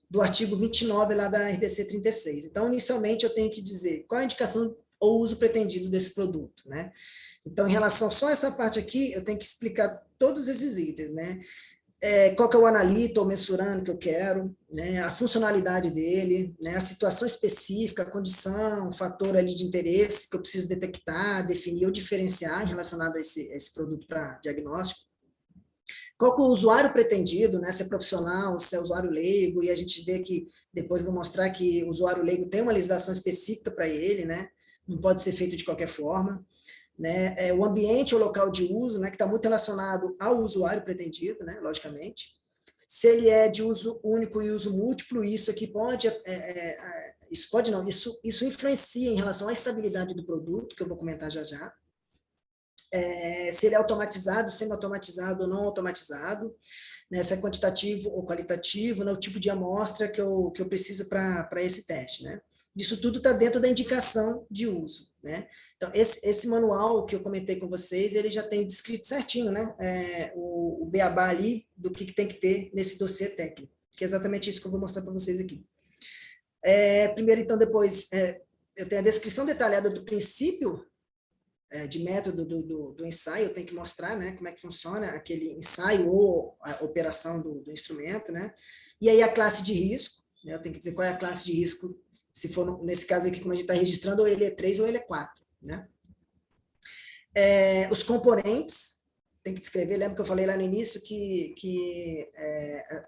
do artigo 29 lá da RDC 36. Então, inicialmente, eu tenho que dizer qual a indicação ou uso pretendido desse produto, né? Então, em relação só a essa parte aqui, eu tenho que explicar todos esses itens, né? Qual que é o analito ou mensurando que eu quero, né? A funcionalidade dele, né? A situação específica, a condição, o fator ali de interesse que eu preciso detectar, definir ou diferenciar relacionado a esse produto para diagnóstico. Qual que é o usuário pretendido, né? Se é profissional, se é usuário leigo, e a gente vê que, depois vou mostrar que o usuário leigo tem uma legislação específica para ele, né? Não pode ser feito de qualquer forma. Né? O ambiente ou local de uso, né? Que está muito relacionado ao usuário pretendido, né? Logicamente. Se ele é de uso único e uso múltiplo, isso aqui pode, isso pode não, isso influencia em relação à estabilidade do produto, que eu vou comentar já já. Se ele é automatizado, semi-automatizado ou não automatizado, né, se é quantitativo ou qualitativo, né, o tipo de amostra que eu preciso para esse teste. Né? Isso tudo está dentro da indicação de uso. Né? Então, esse manual que eu comentei com vocês, ele já tem descrito certinho, né, o beabá ali do que tem que ter nesse dossiê técnico, que é exatamente isso que eu vou mostrar para vocês aqui. Primeiro, então, depois, eu tenho a descrição detalhada do princípio de método do ensaio, eu tenho que mostrar, né, como é que funciona aquele ensaio ou a operação do instrumento, né, e aí a classe de risco, né, eu tenho que dizer qual é a classe de risco, se for, nesse caso aqui, como a gente está registrando, ou ele é 3 ou ele é 4, né. Os componentes, tem que descrever, lembra que eu falei lá no início que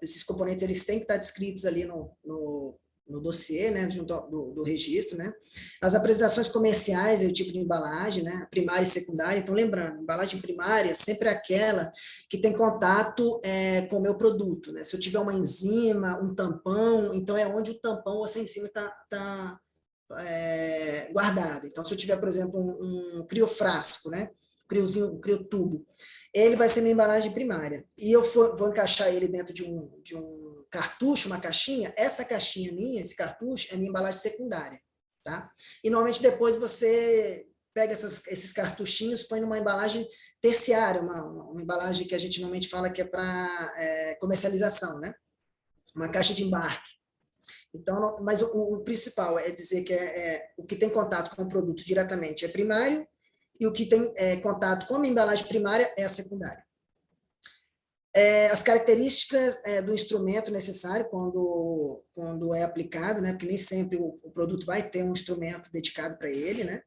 esses componentes, eles têm que estar descritos ali no dossiê, né, junto do registro, né? As apresentações comerciais é o tipo de embalagem, né, primária e secundária. Então, lembrando, embalagem primária sempre é aquela que tem contato com o meu produto, né? Se eu tiver uma enzima, um tampão, então é onde o tampão ou essa enzima está guardada. Então, se eu tiver, por exemplo, um criofrasco, né, um criotubo, ele vai ser minha embalagem primária. E eu vou encaixar ele dentro de um cartucho, uma caixinha, essa caixinha minha, esse cartucho, é minha embalagem secundária, tá? E normalmente depois você pega esses cartuchinhos, põe numa embalagem terciária, uma embalagem que a gente normalmente fala que é para comercialização, né? Uma caixa de embarque. Então, mas o principal é dizer que o que tem contato com o produto diretamente é primário e o que tem contato com a embalagem primária é a secundária. As características do instrumento necessário quando é aplicado, né? Porque nem sempre o produto vai ter um instrumento dedicado para ele, né?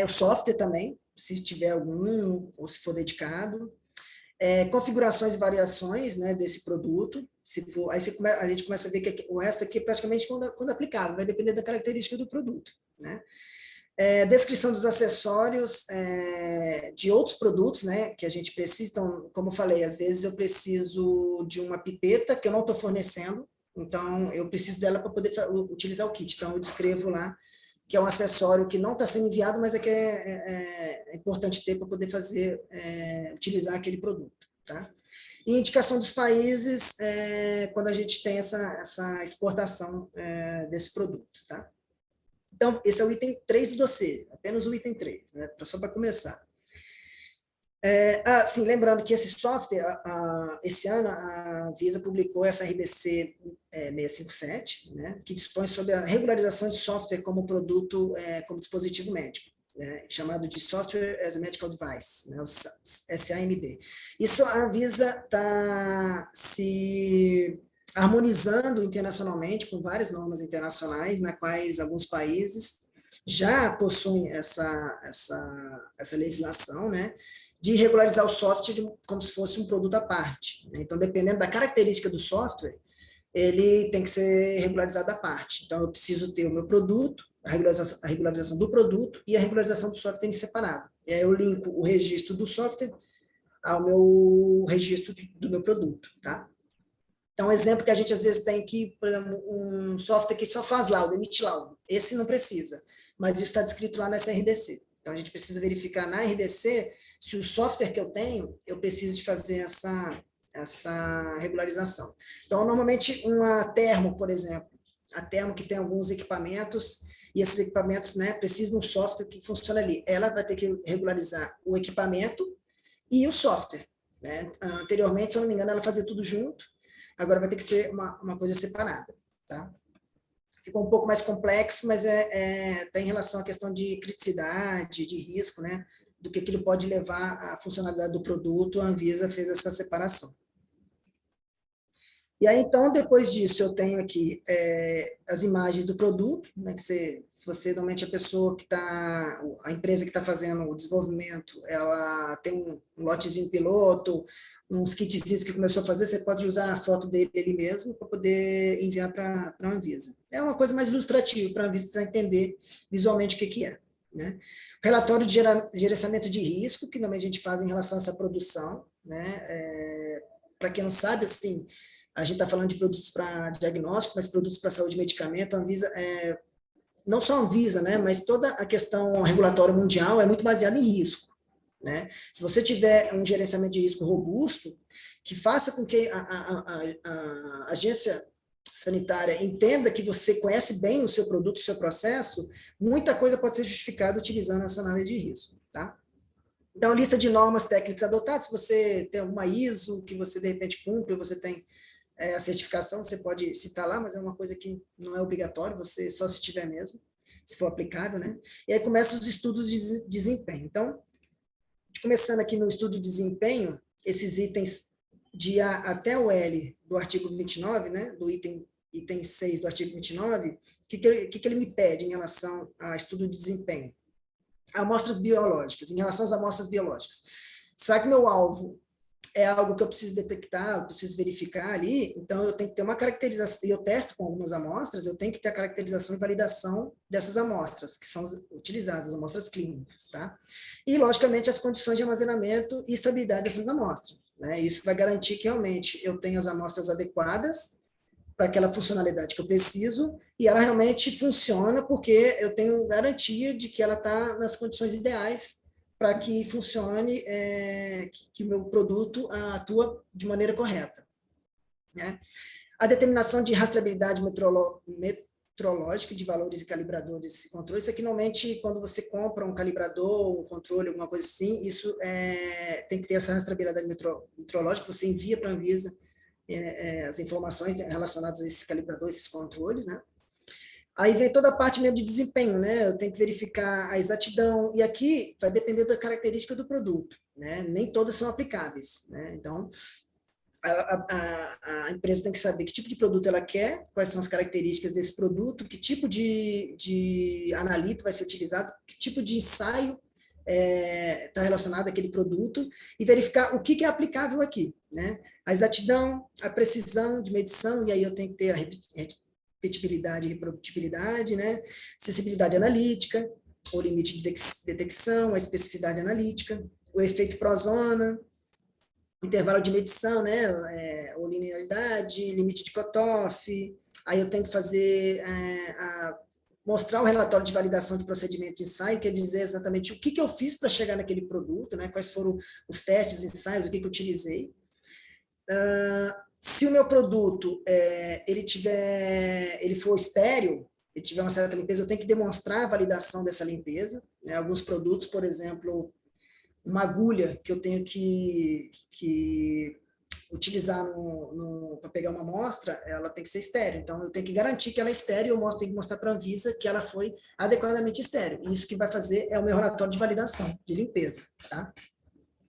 O software também, se tiver algum ou se for dedicado. Configurações e variações, né, desse produto. Se for, aí a gente começa a ver que o resto aqui é praticamente quando aplicável, vai depender da característica do produto. Né? Descrição dos acessórios de outros produtos, né, que a gente precisa. Então, como eu falei, às vezes eu preciso de uma pipeta que eu não estou fornecendo, então eu preciso dela para poder utilizar o kit. Então, eu descrevo lá que é um acessório que não está sendo enviado, mas que é importante ter para poder utilizar aquele produto. Tá? E indicação dos países quando a gente tem essa exportação desse produto. Tá? Então, esse é o item 3 do dossiê, apenas o item 3, né? Só para começar. Sim, lembrando que esse software, esse ano, a Anvisa publicou essa RDC 657, né, que dispõe sobre a regularização de software como produto, como dispositivo médico, né, chamado de Software as a Medical Device, né, o SAMD. Isso a Anvisa está se harmonizando internacionalmente com várias normas internacionais, na quais alguns países já possuem essa legislação, né, de regularizar o software como se fosse um produto à parte. Né? Então, dependendo da característica do software, ele tem que ser regularizado à parte. Então, eu preciso ter o meu produto, a regularização do produto e a regularização do software em separado. E aí eu linko o registro do software ao meu registro do meu produto. Tá? Então, um exemplo que a gente às vezes tem aqui, por exemplo, um software que só faz laudo, emite laudo. Esse não precisa, mas isso está descrito lá nessa RDC. Então, a gente precisa verificar na RDC se o software que eu tenho, eu preciso de fazer essa regularização. Então, normalmente, uma termo, por exemplo, a termo que tem alguns equipamentos, e esses equipamentos, né, precisam de um software que funcione ali. Ela vai ter que regularizar o equipamento e o software, né? Anteriormente, se eu não me engano, ela fazia tudo junto, agora vai ter que ser uma coisa separada, tá? Ficou um pouco mais complexo, mas tem relação à questão de criticidade, de risco, né? Do que aquilo pode levar à funcionalidade do produto, a Anvisa fez essa separação. E aí, então, depois disso, eu tenho aqui as imagens do produto, né, que se você, normalmente, a empresa que está fazendo o desenvolvimento, ela tem um lotezinho piloto, uns kitzinhos que começou a fazer, você pode usar a foto dele ali mesmo para poder enviar para a Anvisa. É uma coisa mais ilustrativa para a Anvisa entender visualmente o que é. Né? Relatório de gerenciamento de risco, que normalmente a gente faz em relação a essa produção. Né? Para quem não sabe, assim, a gente está falando de produtos para diagnóstico, mas produtos para saúde e medicamento, a Anvisa, não só a Anvisa, né, mas toda a questão regulatória mundial é muito baseada em risco. Né? Se você tiver um gerenciamento de risco robusto, que faça com que a agência sanitária entenda que você conhece bem o seu produto, o seu processo, muita coisa pode ser justificada utilizando essa análise de risco. Tá? Então, lista de normas técnicas adotadas, se você tem alguma ISO que você, de repente, cumpre, você tem a certificação, você pode citar lá, mas é uma coisa que não é obrigatório, você só se tiver mesmo, se for aplicável, né? E aí começam os estudos de desempenho. Então, começando aqui no estudo de desempenho, esses itens de A até o L do artigo 29, né? Do item 6 do artigo 29, o que ele me pede em relação a estudo de desempenho? Amostras biológicas, em relação às amostras biológicas. Será que meu alvo é algo que eu preciso detectar, eu preciso verificar ali, então eu tenho que ter uma caracterização, e eu testo com algumas amostras, eu tenho que ter a caracterização e validação dessas amostras, que são utilizadas, as amostras clínicas, tá? E, logicamente, as condições de armazenamento e estabilidade dessas amostras, né? Isso vai garantir que, realmente, eu tenho as amostras adequadas para aquela funcionalidade que eu preciso, e ela realmente funciona porque eu tenho garantia de que ela está nas condições ideais para que funcione, que o meu produto atua de maneira correta. Né? A determinação de rastreabilidade metrológica de valores e calibradores e controles, isso aqui, normalmente, quando você compra um calibrador, um controle, alguma coisa assim, isso tem que ter essa rastreabilidade metrológica, você envia para a Anvisa as informações relacionadas a esses calibradores, esses controles, né? Aí vem toda a parte mesmo de desempenho, né? Eu tenho que verificar a exatidão, e aqui vai depender da característica do produto, né? Nem todas são aplicáveis, né? Então, a empresa tem que saber que tipo de produto ela quer, quais são as características desse produto, que tipo de analito vai ser utilizado, que tipo de ensaio está relacionado àquele produto, e verificar o que é aplicável aqui, né? A exatidão, a precisão de medição, e aí eu tenho que ter a repetibilidade e reprodutibilidade, né? Acessibilidade analítica, o limite de detecção, a especificidade analítica, o efeito prozona, intervalo de medição, né? Ou linearidade, limite de cutoff, aí eu tenho que fazer mostrar o relatório de validação de procedimento de ensaio, quer dizer exatamente o que eu fiz para chegar naquele produto, né? Quais foram os testes, ensaios, o que eu utilizei. Se o meu produto ele for estéril, ele tiver uma certa limpeza, eu tenho que demonstrar a validação dessa limpeza. Né? Alguns produtos, por exemplo, uma agulha que eu tenho que utilizar para pegar uma amostra, ela tem que ser estéril. Então, eu tenho que garantir que ela é estéril, eu tenho que mostrar para a Anvisa que ela foi adequadamente estéril. Isso que vai fazer é o meu relatório de validação, de limpeza. Tá?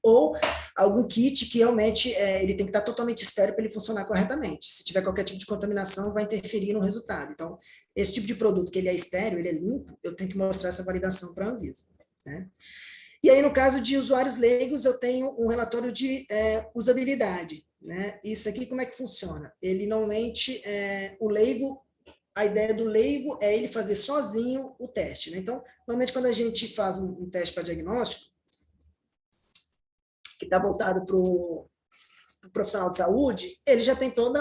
Ou algum kit que realmente ele tem que estar totalmente estéril para ele funcionar corretamente. Se tiver qualquer tipo de contaminação, vai interferir no resultado. Então, esse tipo de produto que ele é estéril, ele é limpo, eu tenho que mostrar essa validação para a Anvisa. Né? E aí, no caso de usuários leigos, eu tenho um relatório de usabilidade. Né? Isso aqui, como é que funciona? Ele, normalmente, o leigo, a ideia do leigo é ele fazer sozinho o teste. Né? Então, normalmente, quando a gente faz um teste para diagnóstico, que está voltado para o profissional de saúde, ele já tem todo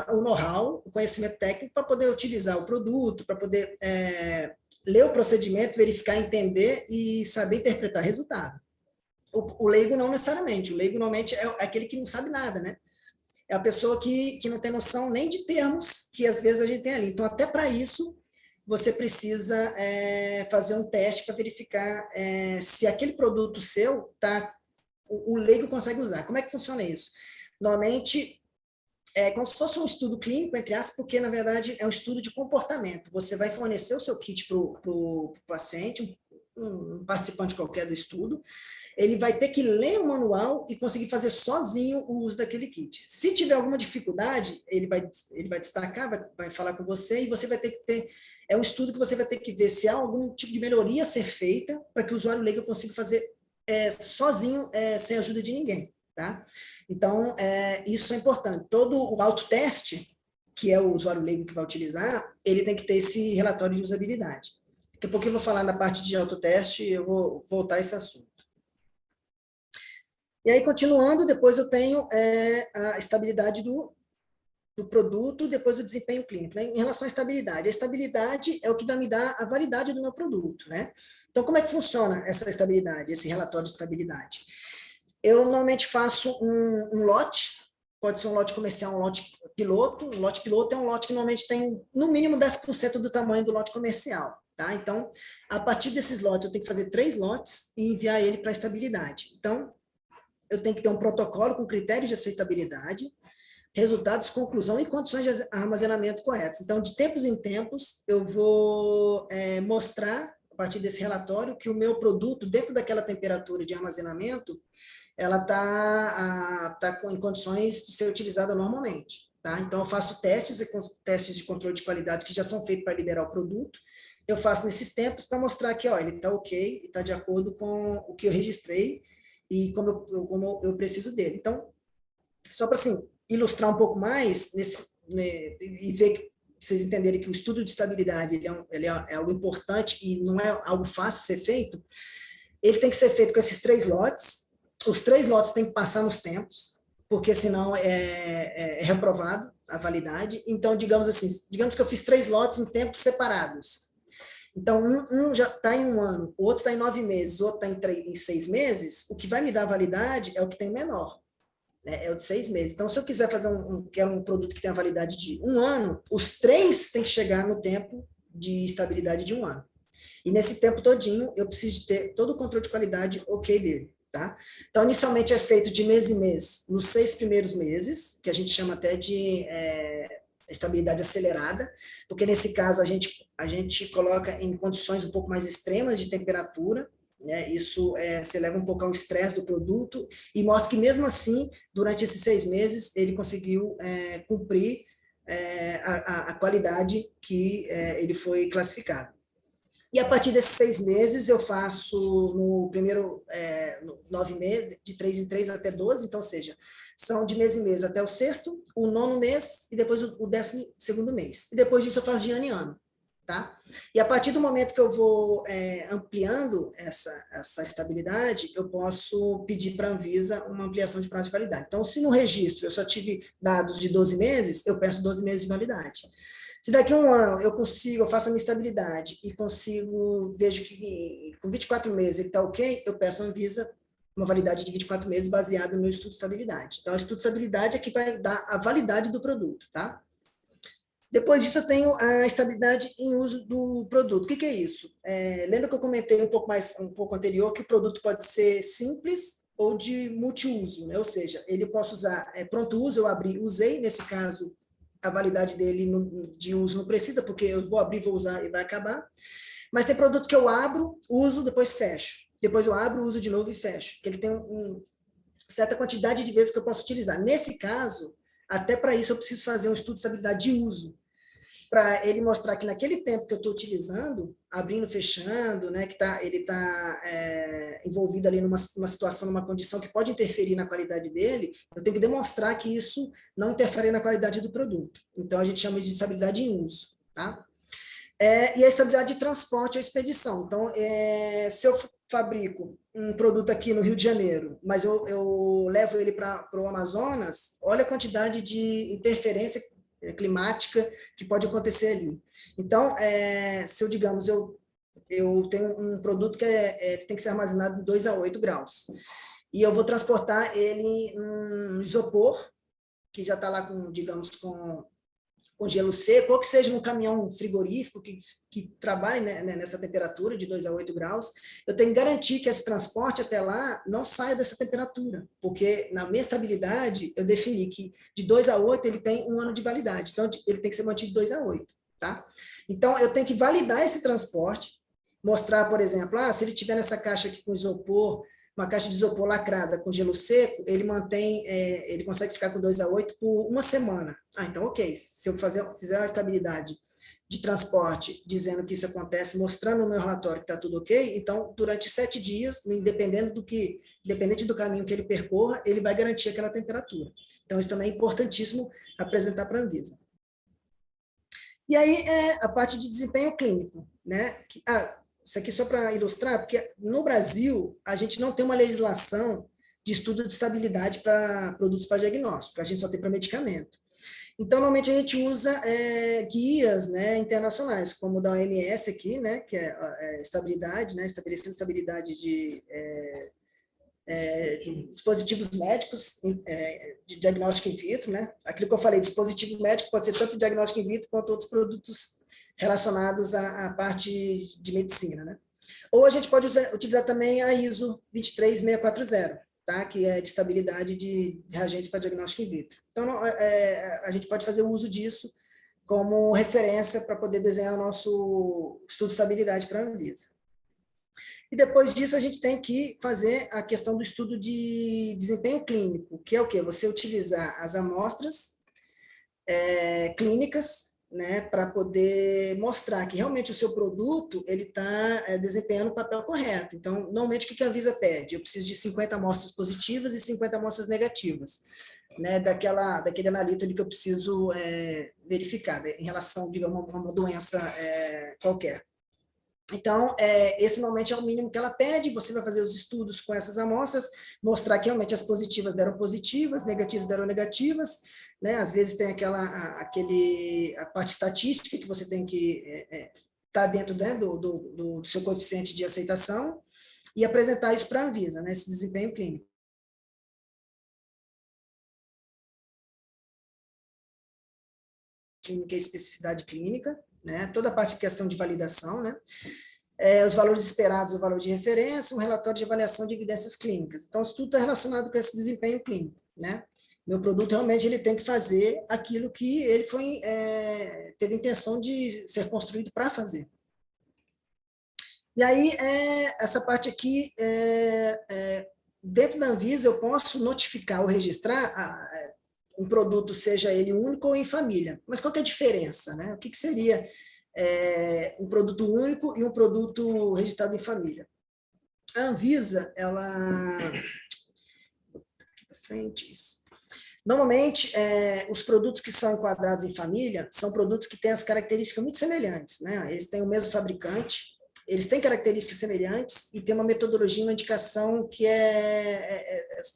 o know-how, o conhecimento técnico para poder utilizar o produto, para poder ler o procedimento, verificar, entender e saber interpretar resultado. O leigo não necessariamente, o leigo normalmente é aquele que não sabe nada, né? é a pessoa que não tem noção nem de termos que às vezes a gente tem ali. Então, até para isso, você precisa fazer um teste para verificar se aquele produto seu o leigo consegue usar. Como é que funciona isso? Normalmente, é como se fosse um estudo clínico, entre aspas, porque, na verdade, é um estudo de comportamento. Você vai fornecer o seu kit para o paciente, um participante qualquer do estudo, ele vai ter que ler o manual e conseguir fazer sozinho o uso daquele kit. Se tiver alguma dificuldade, ele vai destacar, vai falar com você, e você vai ter que ter... É um estudo que você vai ter que ver se há algum tipo de melhoria a ser feita para que o usuário leigo consiga fazer sozinho, sem ajuda de ninguém, tá? Então, isso é importante. Todo o autoteste, que é o usuário leigo que vai utilizar, ele tem que ter esse relatório de usabilidade. Daqui a pouco eu vou falar na parte de autoteste, eu vou voltar a esse assunto. E aí, continuando, depois eu tenho a estabilidade do produto, depois o desempenho clínico. Né? Em relação à estabilidade, a estabilidade é o que vai me dar a validade do meu produto. Né? Então, como é que funciona essa estabilidade, esse relatório de estabilidade? Eu normalmente faço um lote, pode ser um lote comercial, um lote piloto. Um lote piloto é um lote que normalmente tem, no mínimo, 10% do tamanho do lote comercial. Tá? Então, a partir desses lotes, eu tenho que fazer 3 lotes e enviar ele para a estabilidade. Então, eu tenho que ter um protocolo com critérios de aceitabilidade, resultados, conclusão e condições de armazenamento corretas. Então, de tempos em tempos, eu vou mostrar, a partir desse relatório, que o meu produto, dentro daquela temperatura de armazenamento, ela tá em condições de ser utilizada normalmente. Tá? Então, eu faço testes de controle de qualidade que já são feitos para liberar o produto. Eu faço nesses tempos para mostrar que ele está ok, está de acordo com o que eu registrei e como eu preciso dele. Então, só para assim, ilustrar um pouco mais e ver que vocês entenderem que o estudo de estabilidade ele é algo importante e não é algo fácil de ser feito, ele tem que ser feito com esses 3 lotes. Os 3 lotes têm que passar nos tempos, porque senão é reprovado a validade. Então, digamos que eu fiz 3 lotes em tempos separados. Então, um já está em 1 ano, o outro está em 9 meses, o outro está em 6 meses, o que vai me dar validade é o que tem menor. É o de 6 meses. Então, se eu quiser fazer um produto que tenha validade de 1 ano, os 3 têm que chegar no tempo de estabilidade de 1 ano. E nesse tempo todinho, eu preciso de ter todo o controle de qualidade ok dele. Tá? Então, inicialmente é feito de mês em mês, nos 6 primeiros meses, que a gente chama até de estabilidade acelerada, porque nesse caso a gente coloca em condições um pouco mais extremas de temperatura, né? Isso se leva um pouco ao estresse do produto e mostra que mesmo assim, durante esses 6 meses, ele conseguiu cumprir a qualidade que ele foi classificado. E a partir desses 6 meses, eu faço no primeiro 9 meses, de 3 em 3 até 12, então, ou seja, são de mês em mês até o 6º, o 9º mês e depois o 12º mês. E depois disso eu faço de ano em ano. Tá? E a partir do momento que eu vou ampliando essa estabilidade, eu posso pedir para a Anvisa uma ampliação de prazo de validade. Então, se no registro eu só tive dados de 12 meses, eu peço 12 meses de validade. Se daqui a 1 ano eu faço a minha estabilidade e vejo que com 24 meses ele está ok, eu peço à Anvisa uma validade de 24 meses baseada no meu estudo de estabilidade. Então, o estudo de estabilidade é que vai dar a validade do produto, tá? Depois disso, eu tenho a estabilidade em uso do produto. O que é isso? Lembra que eu comentei um pouco anterior que o produto pode ser simples ou de multiuso, né? Ou seja, ele posso usar pronto uso, eu abri, usei, nesse caso, a validade dele de uso não precisa, porque eu vou abrir, vou usar e vai acabar. Mas tem produto que eu abro, uso, depois fecho. Depois eu abro, uso de novo e fecho. Porque ele tem certa quantidade de vezes que eu posso utilizar. Nesse caso, até para isso eu preciso fazer um estudo de estabilidade de uso, para ele mostrar que naquele tempo que eu estou utilizando, abrindo, fechando, né, que ele está envolvido ali numa situação, numa condição que pode interferir na qualidade dele, eu tenho que demonstrar que isso não interfere na qualidade do produto. Então, a gente chama isso de estabilidade em uso. Tá? E a estabilidade de transporte ou expedição. Então, se eu fabrico um produto aqui no Rio de Janeiro, mas eu levo ele para o Amazonas, olha a quantidade de interferência climática que pode acontecer ali. Então, se digamos, eu tenho um produto que tem que ser armazenado em 2 a 8 graus, e eu vou transportar ele em isopor, que já está lá com, digamos, com gelo seco, ou que seja num caminhão frigorífico que trabalhe, né, nessa temperatura de 2 a 8 graus, eu tenho que garantir que esse transporte até lá não saia dessa temperatura, porque na minha estabilidade eu defini que de 2 a 8 ele tem 1 ano de validade, então ele tem que ser mantido de 2 a 8, tá? Então eu tenho que validar esse transporte, mostrar, por exemplo, se ele tiver nessa caixa aqui com isopor, uma caixa de isopor lacrada com gelo seco, ele mantém, ele consegue ficar com 2 a 8 por 1 semana. Então, ok, se eu fizer uma estabilidade de transporte dizendo que isso acontece, mostrando no meu relatório que está tudo ok, então, durante 7 dias, independente do caminho que ele percorra, ele vai garantir aquela temperatura. Então, isso também é importantíssimo apresentar para a Anvisa. E aí, a parte de desempenho clínico, né? Isso aqui só para ilustrar, porque no Brasil, a gente não tem uma legislação de estudo de estabilidade para produtos para diagnóstico, a gente só tem para medicamento. Então, normalmente a gente usa guias, né, internacionais, como o da OMS aqui, né, que é estabilidade, né, estabelecendo estabilidade de dispositivos médicos de diagnóstico in vitro, né? Aquilo que eu falei, dispositivo médico pode ser tanto diagnóstico in vitro quanto outros produtos relacionados à parte de medicina, né? Ou a gente pode utilizar também a ISO 23640, tá? Que é de estabilidade de reagentes para diagnóstico in vitro. Então, a gente pode fazer o uso disso como referência para poder desenhar o nosso estudo de estabilidade para a Anvisa. E depois disso, a gente tem que fazer a questão do estudo de desempenho clínico, que é o quê? Você utilizar as amostras clínicas, né, para poder mostrar que realmente o seu produto ele está desempenhando o papel correto. Então, normalmente, o que a Anvisa pede? Eu preciso de 50 amostras positivas e 50 amostras negativas, né, daquele analito ali que eu preciso verificar, né, em relação, digamos, a uma doença qualquer. Então, esse normalmente é o mínimo que ela pede, você vai fazer os estudos com essas amostras, mostrar que realmente as positivas deram positivas, negativas deram negativas, né? Às vezes tem a parte estatística que você tem que estar dentro, né, do seu coeficiente de aceitação e apresentar isso para a Anvisa, né, esse desempenho clínico. Clínica e especificidade clínica, né? Toda a parte de questão de validação, né? Os valores esperados, o valor de referência, um relatório de avaliação de evidências clínicas. Então, isso tudo está relacionado com esse desempenho clínico, né? Meu produto realmente ele tem que fazer aquilo que ele teve intenção de ser construído para fazer. E aí, essa parte aqui, dentro da Anvisa, eu posso notificar ou registrar um produto, seja ele único ou em família. Mas qual que é a diferença, né? O que seria um produto único e um produto registrado em família? A Anvisa, ela... Normalmente, os produtos que são enquadrados em família são produtos que têm as características muito semelhantes, né? Eles têm o mesmo fabricante, eles têm características semelhantes e tem uma metodologia, uma indicação que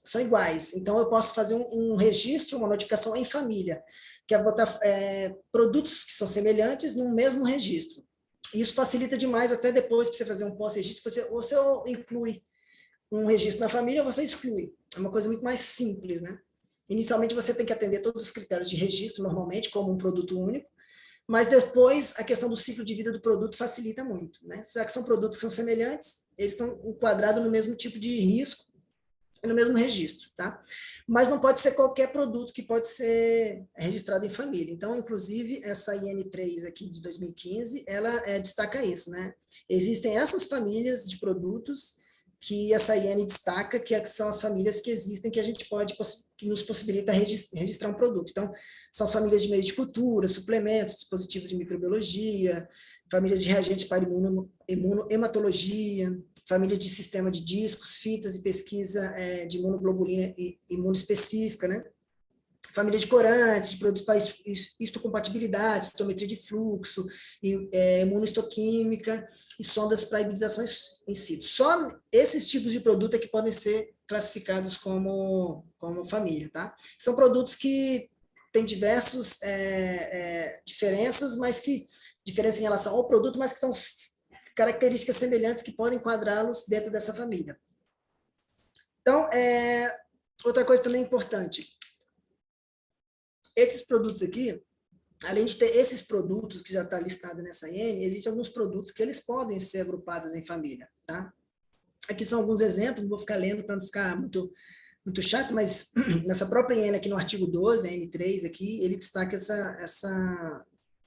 são iguais. Então, eu posso fazer um registro, uma notificação em família, que é botar produtos que são semelhantes no mesmo registro. Isso facilita demais, até depois, para você fazer um pós-registro, você inclui um registro na família, ou você exclui. É uma coisa muito mais simples, né? Inicialmente, você tem que atender todos os critérios de registro, normalmente, como um produto único, mas depois a questão do ciclo de vida do produto facilita muito, né? Já que são produtos que são semelhantes, eles estão enquadrados no mesmo tipo de risco e no mesmo registro, tá? Mas não pode ser qualquer produto que pode ser registrado em família. Então, inclusive, essa IN3 aqui de 2015, ela destaca isso, né? Existem essas famílias de produtos que essa IN destaca, que são as famílias que existem, que a gente que nos possibilita registrar um produto. Então, são as famílias de meios de cultura, suplementos, dispositivos de microbiologia, famílias de reagentes para imunohematologia, família de sistema de discos, fitas e pesquisa de imunoglobulina imunoespecífica, né? Família de corantes, de produtos para histocompatibilidade, citometria de fluxo, imunohistoquímica e sondas para hibridização in situ. Só esses tipos de produto é que podem ser classificados como família, tá? São produtos que têm diversas diferenças, mas que diferença em relação ao produto, mas que são características semelhantes que podem enquadrá-los dentro dessa família. Então, outra coisa também importante, esses produtos aqui, além de ter esses produtos que já está listado nessa IN, existem alguns produtos que eles podem ser agrupados em família, tá? Aqui são alguns exemplos, não vou ficar lendo para não ficar muito chato, mas nessa própria IN aqui no artigo 12, a N3 aqui, ele destaca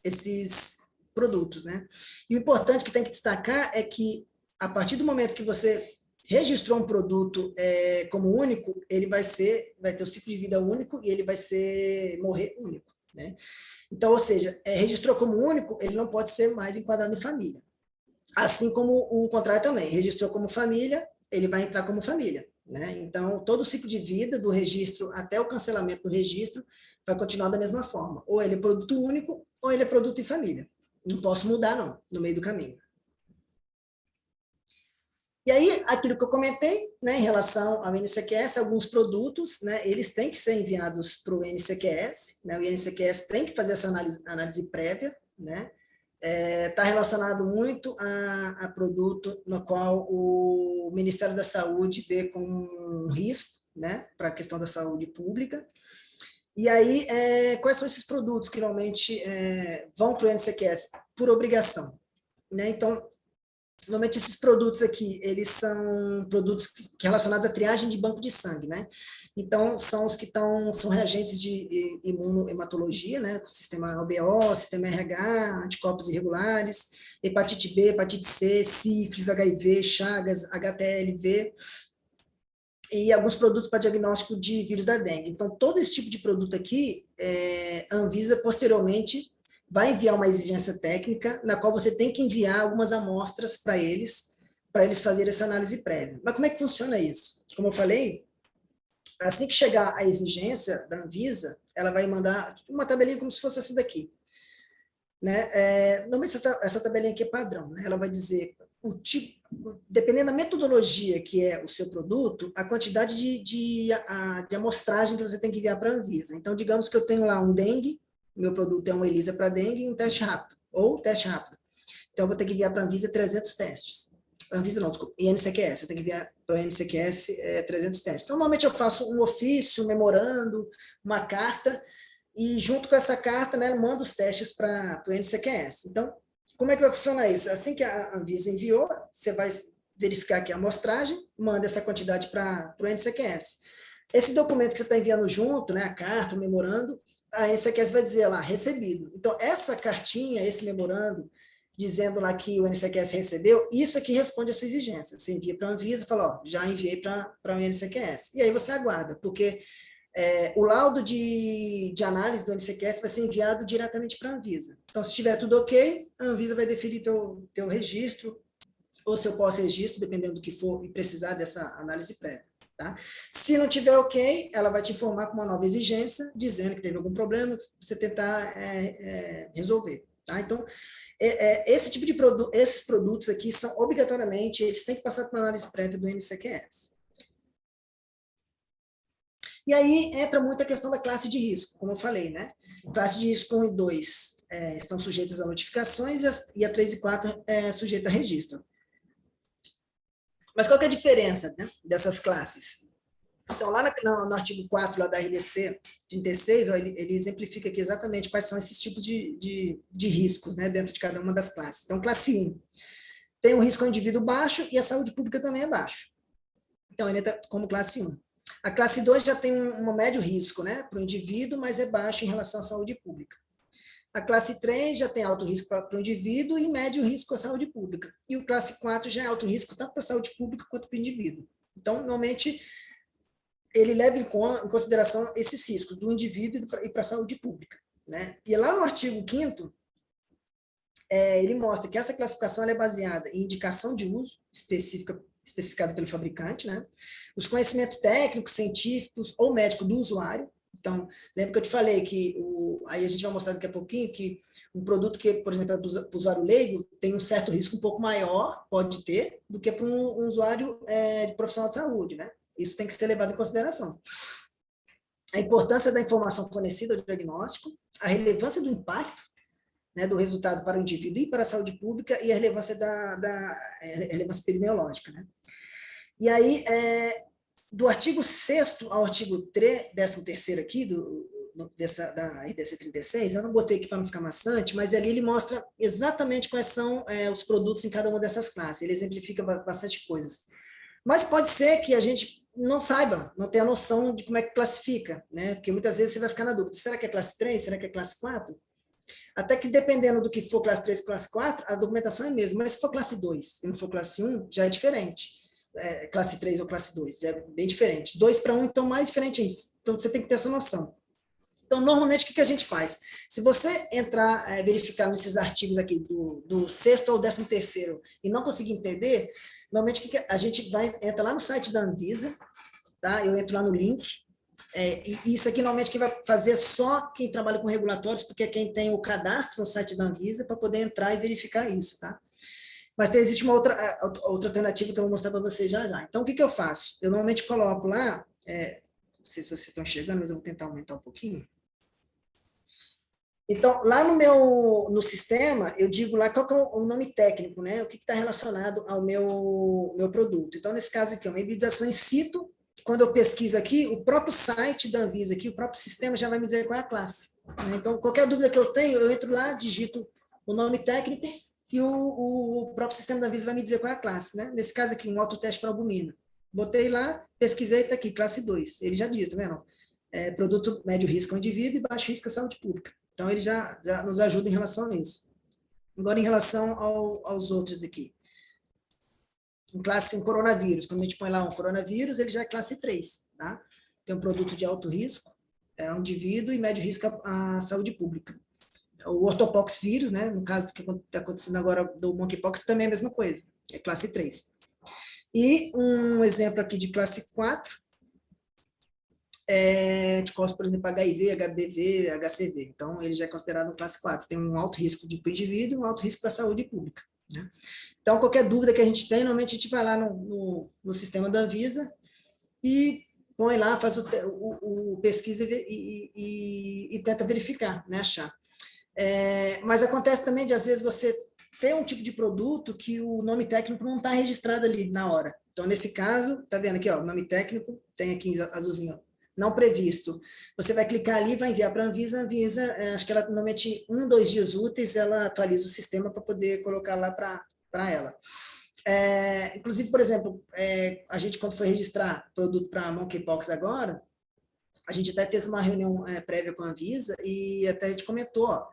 esses produtos, né? E o importante que tem que destacar é que a partir do momento que você registrou um produto como único, ele vai ter o ciclo de vida único e ele vai morrer único, né? Então, ou seja, registrou como único, ele não pode ser mais enquadrado em família. Assim como o contrário também, registrou como família, ele vai entrar como família, né? Então, todo o ciclo de vida do registro até o cancelamento do registro vai continuar da mesma forma. Ou ele é produto único, ou ele é produto em família. Não posso mudar, não, no meio do caminho. E aí, aquilo que eu comentei, né, em relação ao NCQS, alguns produtos, né, eles têm que ser enviados para o NCQS, né, o NCQS tem que fazer essa análise prévia, né, está relacionado muito a produto no qual o Ministério da Saúde vê como um risco, né, para a questão da saúde pública. E aí, quais são esses produtos que normalmente vão para o NCQS? Por obrigação, né? Então, normalmente esses produtos aqui, eles são produtos relacionados à triagem de banco de sangue, né? Então, são os que são reagentes de imunohematologia, né? Sistema OBO, sistema RH, anticorpos irregulares, hepatite B, hepatite C, sífilis, HIV, Chagas, HTLV, e alguns produtos para diagnóstico de vírus da dengue. Então, todo esse tipo de produto aqui, a Anvisa, posteriormente, vai enviar uma exigência técnica, na qual você tem que enviar algumas amostras para eles fazerem essa análise prévia. Mas como é que funciona isso? Como eu falei, assim que chegar a exigência da Anvisa, ela vai mandar uma tabelinha como se fosse essa daqui. Né? Normalmente essa tabelinha aqui é padrão, né? Ela vai dizer o tipo, dependendo da metodologia que é o seu produto, a quantidade de amostragem que você tem que enviar para a Anvisa. Então, digamos que eu tenho lá um dengue, meu produto é um ELISA para dengue e um teste rápido, ou teste rápido. Então, eu vou ter que enviar para a Anvisa 300 testes. Anvisa não, desculpa, INCQS, eu tenho que enviar para o INCQS 300 testes. Então, normalmente eu faço um ofício, um memorando, uma carta, e junto com essa carta, né, mando os testes para o INCQS. Então, como é que vai funcionar isso? Assim que a Anvisa enviou, você vai verificar aqui a amostragem, manda essa quantidade para o INCQS. Esse documento que você está enviando junto, né, a carta, o memorando, a INCQS vai dizer lá, recebido. Então, essa cartinha, esse memorando, dizendo lá que o INCQS recebeu, isso aqui responde a sua exigência. Você envia para a Anvisa e fala, ó, já enviei para o INCQS. E aí você aguarda, porque o laudo de análise do NCQS vai ser enviado diretamente para a Anvisa. Então, se estiver tudo ok, a Anvisa vai deferir teu registro, ou seu pós-registro, dependendo do que for e precisar dessa análise prévia. Tá? Se não tiver ok, ela vai te informar com uma nova exigência, dizendo que teve algum problema, que você tentar resolver. Tá? Então, esse tipo de esses produtos aqui são obrigatoriamente, eles têm que passar por uma análise prévia do NCQS. E aí entra muito a questão da classe de risco, como eu falei, né? Classe de risco 1 e 2 estão sujeitas a notificações e a 3 e 4 é sujeita a registro. Mas qual que é a diferença, né, dessas classes? Então, lá no artigo 4 lá da RDC 36, ó, ele exemplifica aqui exatamente quais são esses tipos de riscos, né, dentro de cada uma das classes. Então, classe 1 tem um risco ao indivíduo baixo e a saúde pública também é baixo. Então, ele entra como classe 1. A classe 2 já tem um médio risco, né, para o indivíduo, mas é baixo em relação à saúde pública. A classe 3 já tem alto risco para o indivíduo e médio risco à saúde pública. E o classe 4 já é alto risco tanto para a saúde pública quanto para o indivíduo. Então, normalmente, ele leva em consideração esses riscos do indivíduo e para a saúde pública. Né? E lá no artigo 5º, ele mostra que essa classificação é baseada em indicação de uso especificada pelo fabricante, né? Os conhecimentos técnicos, científicos ou médicos do usuário. Então, lembra que eu te falei que, aí a gente vai mostrar daqui a pouquinho, que um produto que, por exemplo, é para o usuário leigo, tem um certo risco um pouco maior, pode ter, do que para um usuário de profissional de saúde, né? Isso tem que ser levado em consideração. A importância da informação fornecida ao diagnóstico, a relevância do impacto, né, do resultado para o indivíduo e para a saúde pública e a relevância relevância epidemiológica. Né? E aí, do artigo 6º ao artigo 13º aqui, da RDC 36, eu não botei aqui para não ficar maçante, mas ali ele mostra exatamente quais são os produtos em cada uma dessas classes, ele exemplifica bastante coisas. Mas pode ser que a gente não saiba, não tenha noção de como é que classifica, né? Porque muitas vezes você vai ficar na dúvida, será que é classe 3, será que é classe 4? Até que dependendo do que for classe 3, classe 4, a documentação é a mesma, mas se for classe 2 e não for classe 1, já é diferente. Classe 3 ou classe 2, já é bem diferente. 2 para 1, então mais diferente ainda. Então você tem que ter essa noção. Então, normalmente, o que a gente faz? Se você entrar, verificar nesses artigos aqui, do sexto ao 13º, e não conseguir entender, normalmente a gente entra lá no site da Anvisa, tá? Eu entro lá no link, e isso aqui, normalmente, quem vai fazer é só quem trabalha com regulatórios, porque é quem tem o cadastro no site da Anvisa para poder entrar e verificar isso, tá? Mas existe uma outra alternativa que eu vou mostrar para vocês já já. Então, o que eu faço? Eu normalmente coloco lá, não sei se vocês estão chegando, mas eu vou tentar aumentar um pouquinho. Então, lá no sistema, eu digo lá qual que é o nome técnico, né? O que está relacionado ao meu produto. Então, nesse caso aqui, uma hibridização in situ. Quando eu pesquiso aqui, o próprio site da Anvisa, aqui, o próprio sistema já vai me dizer qual é a classe. Então, qualquer dúvida que eu tenho, eu entro lá, digito o nome técnico e o próprio sistema da Anvisa vai me dizer qual é a classe, né? Nesse caso aqui, um autoteste para albumina. Botei lá, pesquisei, está aqui, classe 2. Ele já diz, tá vendo? Produto médio risco ao indivíduo e baixo risco à saúde pública. Então, ele já nos ajuda em relação a isso. Agora, em relação aos outros aqui. Em classe um coronavírus, quando a gente põe lá um coronavírus, ele já é classe 3, tá? Tem um produto de alto risco, ao indivíduo, e médio risco à saúde pública. O ortopox vírus, né, no caso que está acontecendo agora do monkeypox, também é a mesma coisa, é classe 3. E um exemplo aqui de classe 4, por exemplo, HIV, HBV, HCV. Então, ele já é considerado classe 4. Tem um alto risco para o indivíduo e um alto risco para a saúde pública, né? Então, qualquer dúvida que a gente tem, normalmente a gente vai lá no sistema da Anvisa e põe lá, faz o pesquisa e tenta verificar, né, achar. Mas acontece também de, às vezes, você ter um tipo de produto que o nome técnico não está registrado ali na hora. Então, nesse caso, tá vendo aqui, ó, o nome técnico, tem aqui azulzinho, não previsto. Você vai clicar ali, vai enviar para a Anvisa, acho que ela, normalmente, 1, 2 dias úteis, ela atualiza o sistema para poder colocar lá para ela. Inclusive, por exemplo, a gente, quando foi registrar produto para monkeypox agora, a gente até fez uma reunião prévia com a Anvisa e até a gente comentou, ó,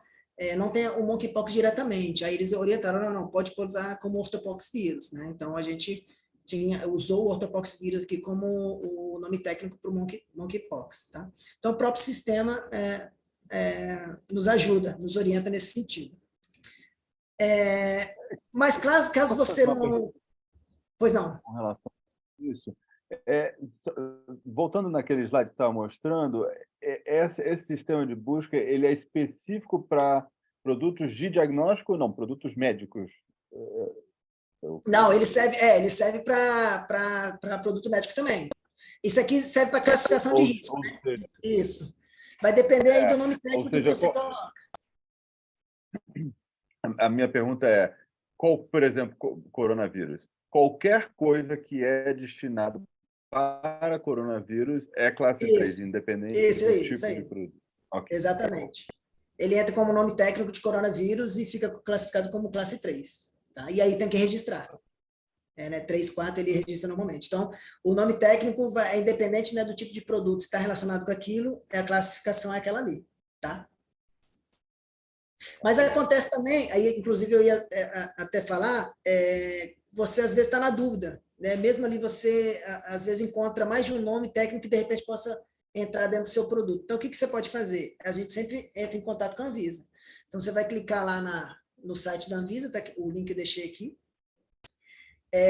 não tem o monkeypox diretamente. Aí eles orientaram, não, pode botar como ortopox vírus, né? Então, a gente usou o ortopox vírus aqui como o nome técnico para o monkeypox, tá? Então, o próprio sistema nos ajuda, nos orienta nesse sentido. Mas, caso você não... Pois não. Com relação a isso, voltando naquele slide que estava mostrando, esse sistema de busca, ele é específico para produtos de diagnóstico ou não? Produtos médicos? Não, ele serve para produto médico também. Isso aqui serve para classificação de risco, né? Isso. Vai depender aí do nome técnico que você coloca. A minha pergunta é, por exemplo, coronavírus, qualquer coisa que é destinado para coronavírus é classe 3, independente do tipo de produto. Okay. Exatamente. Ele entra como nome técnico de coronavírus e fica classificado como classe 3. Tá? E aí tem que registrar. 3, 4 ele registra normalmente. Então, o nome técnico é independente, né, do tipo de produto, se está relacionado com aquilo, a classificação é aquela ali. Tá? Mas acontece também, aí inclusive eu ia até falar, você às vezes está na dúvida, né? Mesmo ali você às vezes encontra mais de um nome técnico que de repente possa entrar dentro do seu produto. Então, o que você pode fazer? A gente sempre entra em contato com a Anvisa. Então, você vai clicar lá no site da Anvisa, tá? O link eu deixei aqui.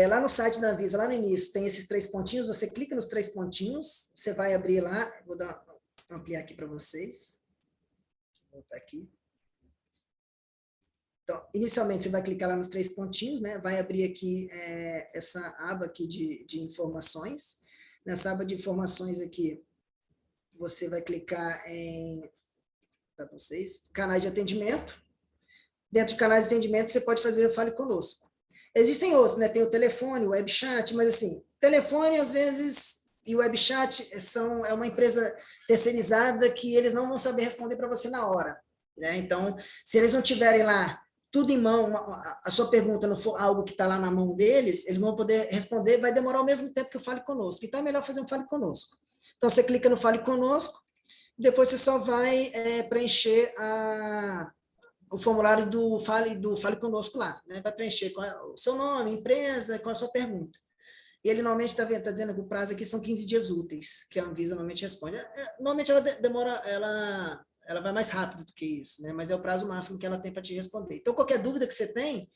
Lá no site da Anvisa, lá no início, tem esses 3 pontinhos, você clica nos 3 pontinhos, você vai abrir lá, vou ampliar aqui para vocês. Vou voltar aqui. Então, inicialmente, você vai clicar lá nos 3 pontinhos, né? Vai abrir aqui essa aba aqui de informações. Nessa aba de informações aqui, você vai clicar para vocês, canais de atendimento. Dentro de canais de atendimento, você pode fazer o Fale Conosco. Existem outros, né? Tem o telefone, o web chat, mas assim, telefone, às vezes, e o WebChat é uma empresa terceirizada que eles não vão saber responder para você na hora, né? Então, se eles não tiverem lá tudo em mão, a sua pergunta não for algo que está lá na mão deles, eles não vão poder responder, vai demorar o mesmo tempo que o Fale Conosco. Então, é melhor fazer um Fale Conosco. Então, você clica no Fale Conosco, depois você só vai preencher o formulário do Fale Conosco lá, né? Vai preencher com o seu nome, empresa, com a sua pergunta. E ele normalmente está dizendo que o prazo aqui são 15 dias úteis, que a Anvisa normalmente responde. Normalmente ela demora, ela vai mais rápido do que isso, né? Mas é o prazo máximo que ela tem para te responder. Então, qualquer dúvida que você tem,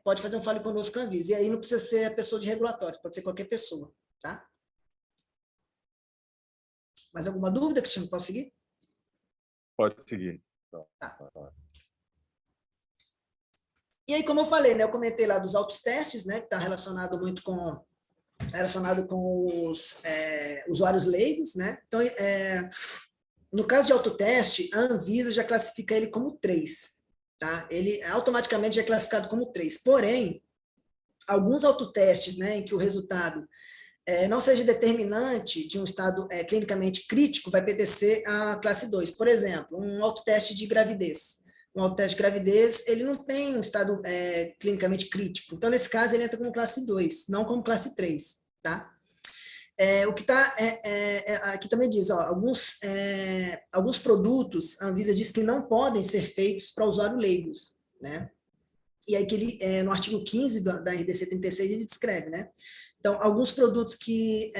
pode fazer um Fale Conosco com a Anvisa. E aí não precisa ser a pessoa de regulatório, pode ser qualquer pessoa, tá? Mais alguma dúvida, Cristiano? Posso seguir? Pode seguir. Tá. E aí, como eu falei, né, eu comentei lá dos autotestes, né, que está relacionado com os usuários leigos, né? Então, no caso de autoteste, a Anvisa já classifica ele como 3, tá? Ele automaticamente já é classificado como 3. Porém, alguns autotestes, né, em que o resultado não seja determinante de um estado clinicamente crítico, vai pertencer à classe 2. Por exemplo, um autoteste de gravidez. Um autoteste de gravidez, ele não tem um estado clinicamente crítico. Então, nesse caso, ele entra como classe 2, não como classe 3, tá? O que está aqui também diz, ó, alguns produtos, a Anvisa diz que não podem ser feitos para usuário leigos, né? E aí que ele, no artigo 15 da RDC 36, ele descreve, né? Então, alguns produtos que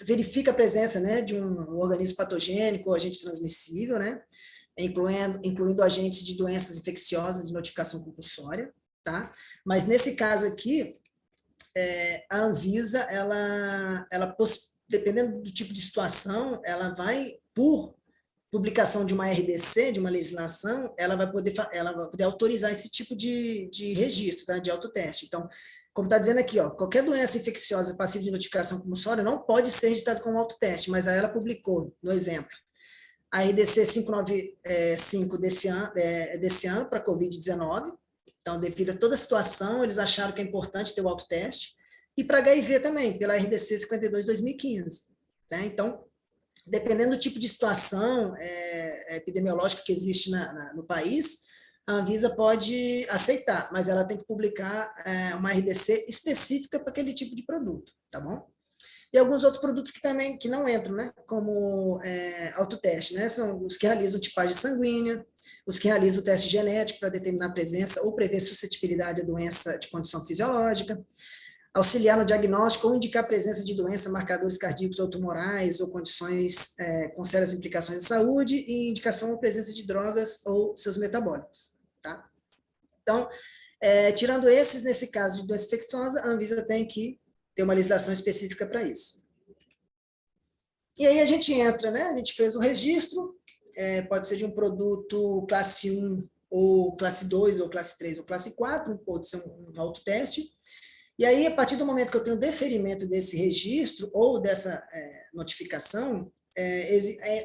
verifica a presença, né, de um organismo patogênico ou agente transmissível, né? Incluindo agentes de doenças infecciosas de notificação compulsória, tá? Mas nesse caso aqui, a Anvisa, dependendo do tipo de situação, ela vai, por publicação de uma RDC, de uma legislação, ela vai poder autorizar esse tipo de registro, tá? De autoteste. Então, como está dizendo aqui, ó, qualquer doença infecciosa passiva de notificação compulsória não pode ser registrada como autoteste, mas aí ela publicou, no exemplo, a RDC 595 desse ano para a Covid-19. Então, devido a toda a situação, eles acharam que é importante ter o autoteste. E para HIV também, pela RDC 52/2015. Né? Então, dependendo do tipo de situação epidemiológica que existe no país, a Anvisa pode aceitar, mas ela tem que publicar uma RDC específica para aquele tipo de produto, tá bom? E alguns outros produtos que não entram, né? Como autoteste, né? São os que realizam tipagem sanguínea, os que realizam o teste genético para determinar a presença ou prever suscetibilidade à doença de condição fisiológica, auxiliar no diagnóstico ou indicar a presença de doença, marcadores cardíacos ou tumorais ou condições com sérias implicações de saúde e indicação ou presença de drogas ou seus metabólicos, tá? Então, tirando esses, nesse caso de doença infecciosa, a Anvisa tem que ter uma legislação específica para isso. E aí a gente entra, né? A gente fez o registro, pode ser de um produto classe 1, ou classe 2, ou classe 3, ou classe 4, pode ser um autoteste. E aí, a partir do momento que eu tenho deferimento desse registro, ou dessa notificação,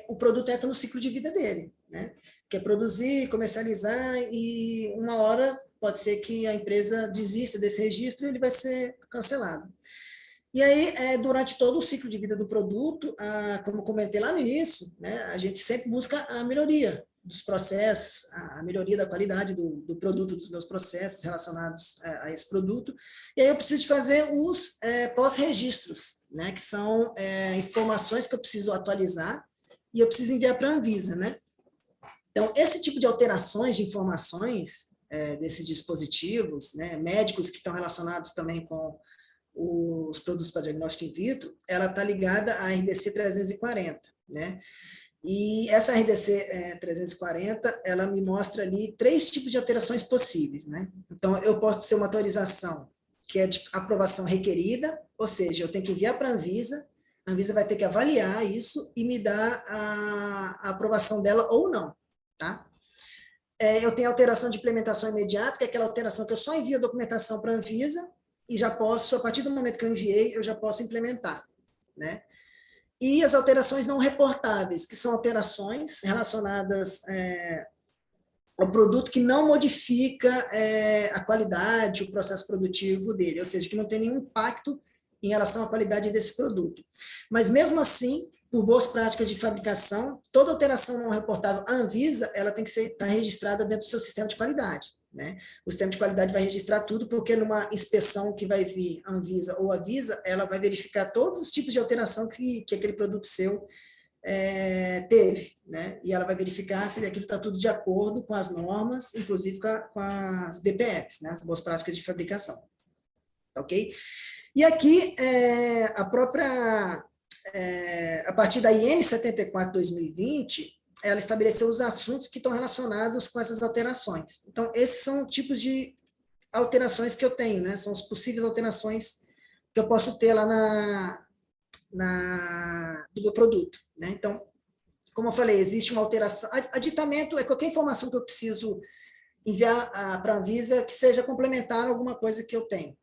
o produto entra no ciclo de vida dele, né? Que é produzir, comercializar, e uma hora pode ser que a empresa desista desse registro e ele vai ser cancelado. E aí, durante todo o ciclo de vida do produto, como comentei lá no início, né, a gente sempre busca a melhoria dos processos, a melhoria da qualidade do produto, dos meus processos relacionados a esse produto. E aí eu preciso de fazer os pós-registros, né, que são informações que eu preciso atualizar e eu preciso enviar para a Anvisa, né? Então, esse tipo de alterações de informações desses dispositivos, né, médicos que estão relacionados também com os produtos para diagnóstico in vitro, ela está ligada à RDC 340, né? E essa RDC 340, ela me mostra ali 3 tipos de alterações possíveis, né? Então, eu posso ter uma autorização que é de aprovação requerida, ou seja, eu tenho que enviar para a Anvisa vai ter que avaliar isso e me dar a aprovação dela ou não, tá? Eu tenho alteração de implementação imediata, que é aquela alteração que eu só envio a documentação para a Anvisa, e já posso, a partir do momento que eu enviei, eu já posso implementar, né? E as alterações não reportáveis, que são alterações relacionadas ao produto que não modifica a qualidade, o processo produtivo dele, ou seja, que não tem nenhum impacto em relação à qualidade desse produto. Mas, mesmo assim, por boas práticas de fabricação, toda alteração não reportável à Anvisa, ela tem que estar registrada dentro do seu sistema de qualidade, né? O sistema de qualidade vai registrar tudo, porque numa inspeção que vai vir a Anvisa ou a Visa, ela vai verificar todos os tipos de alteração que aquele produto seu teve, né? E ela vai verificar se aquilo está tudo de acordo com as normas, inclusive com as BPFs, né? As boas práticas de fabricação. Ok? E aqui, a partir da IN 74/2020, ela estabeleceu os assuntos que estão relacionados com essas alterações. Então, esses são tipos de alterações que eu tenho, né? São as possíveis alterações que eu posso ter lá do meu produto, né? Então, como eu falei, existe uma alteração. Aditamento é qualquer informação que eu preciso enviar para a Anvisa que seja complementar a alguma coisa que eu tenho.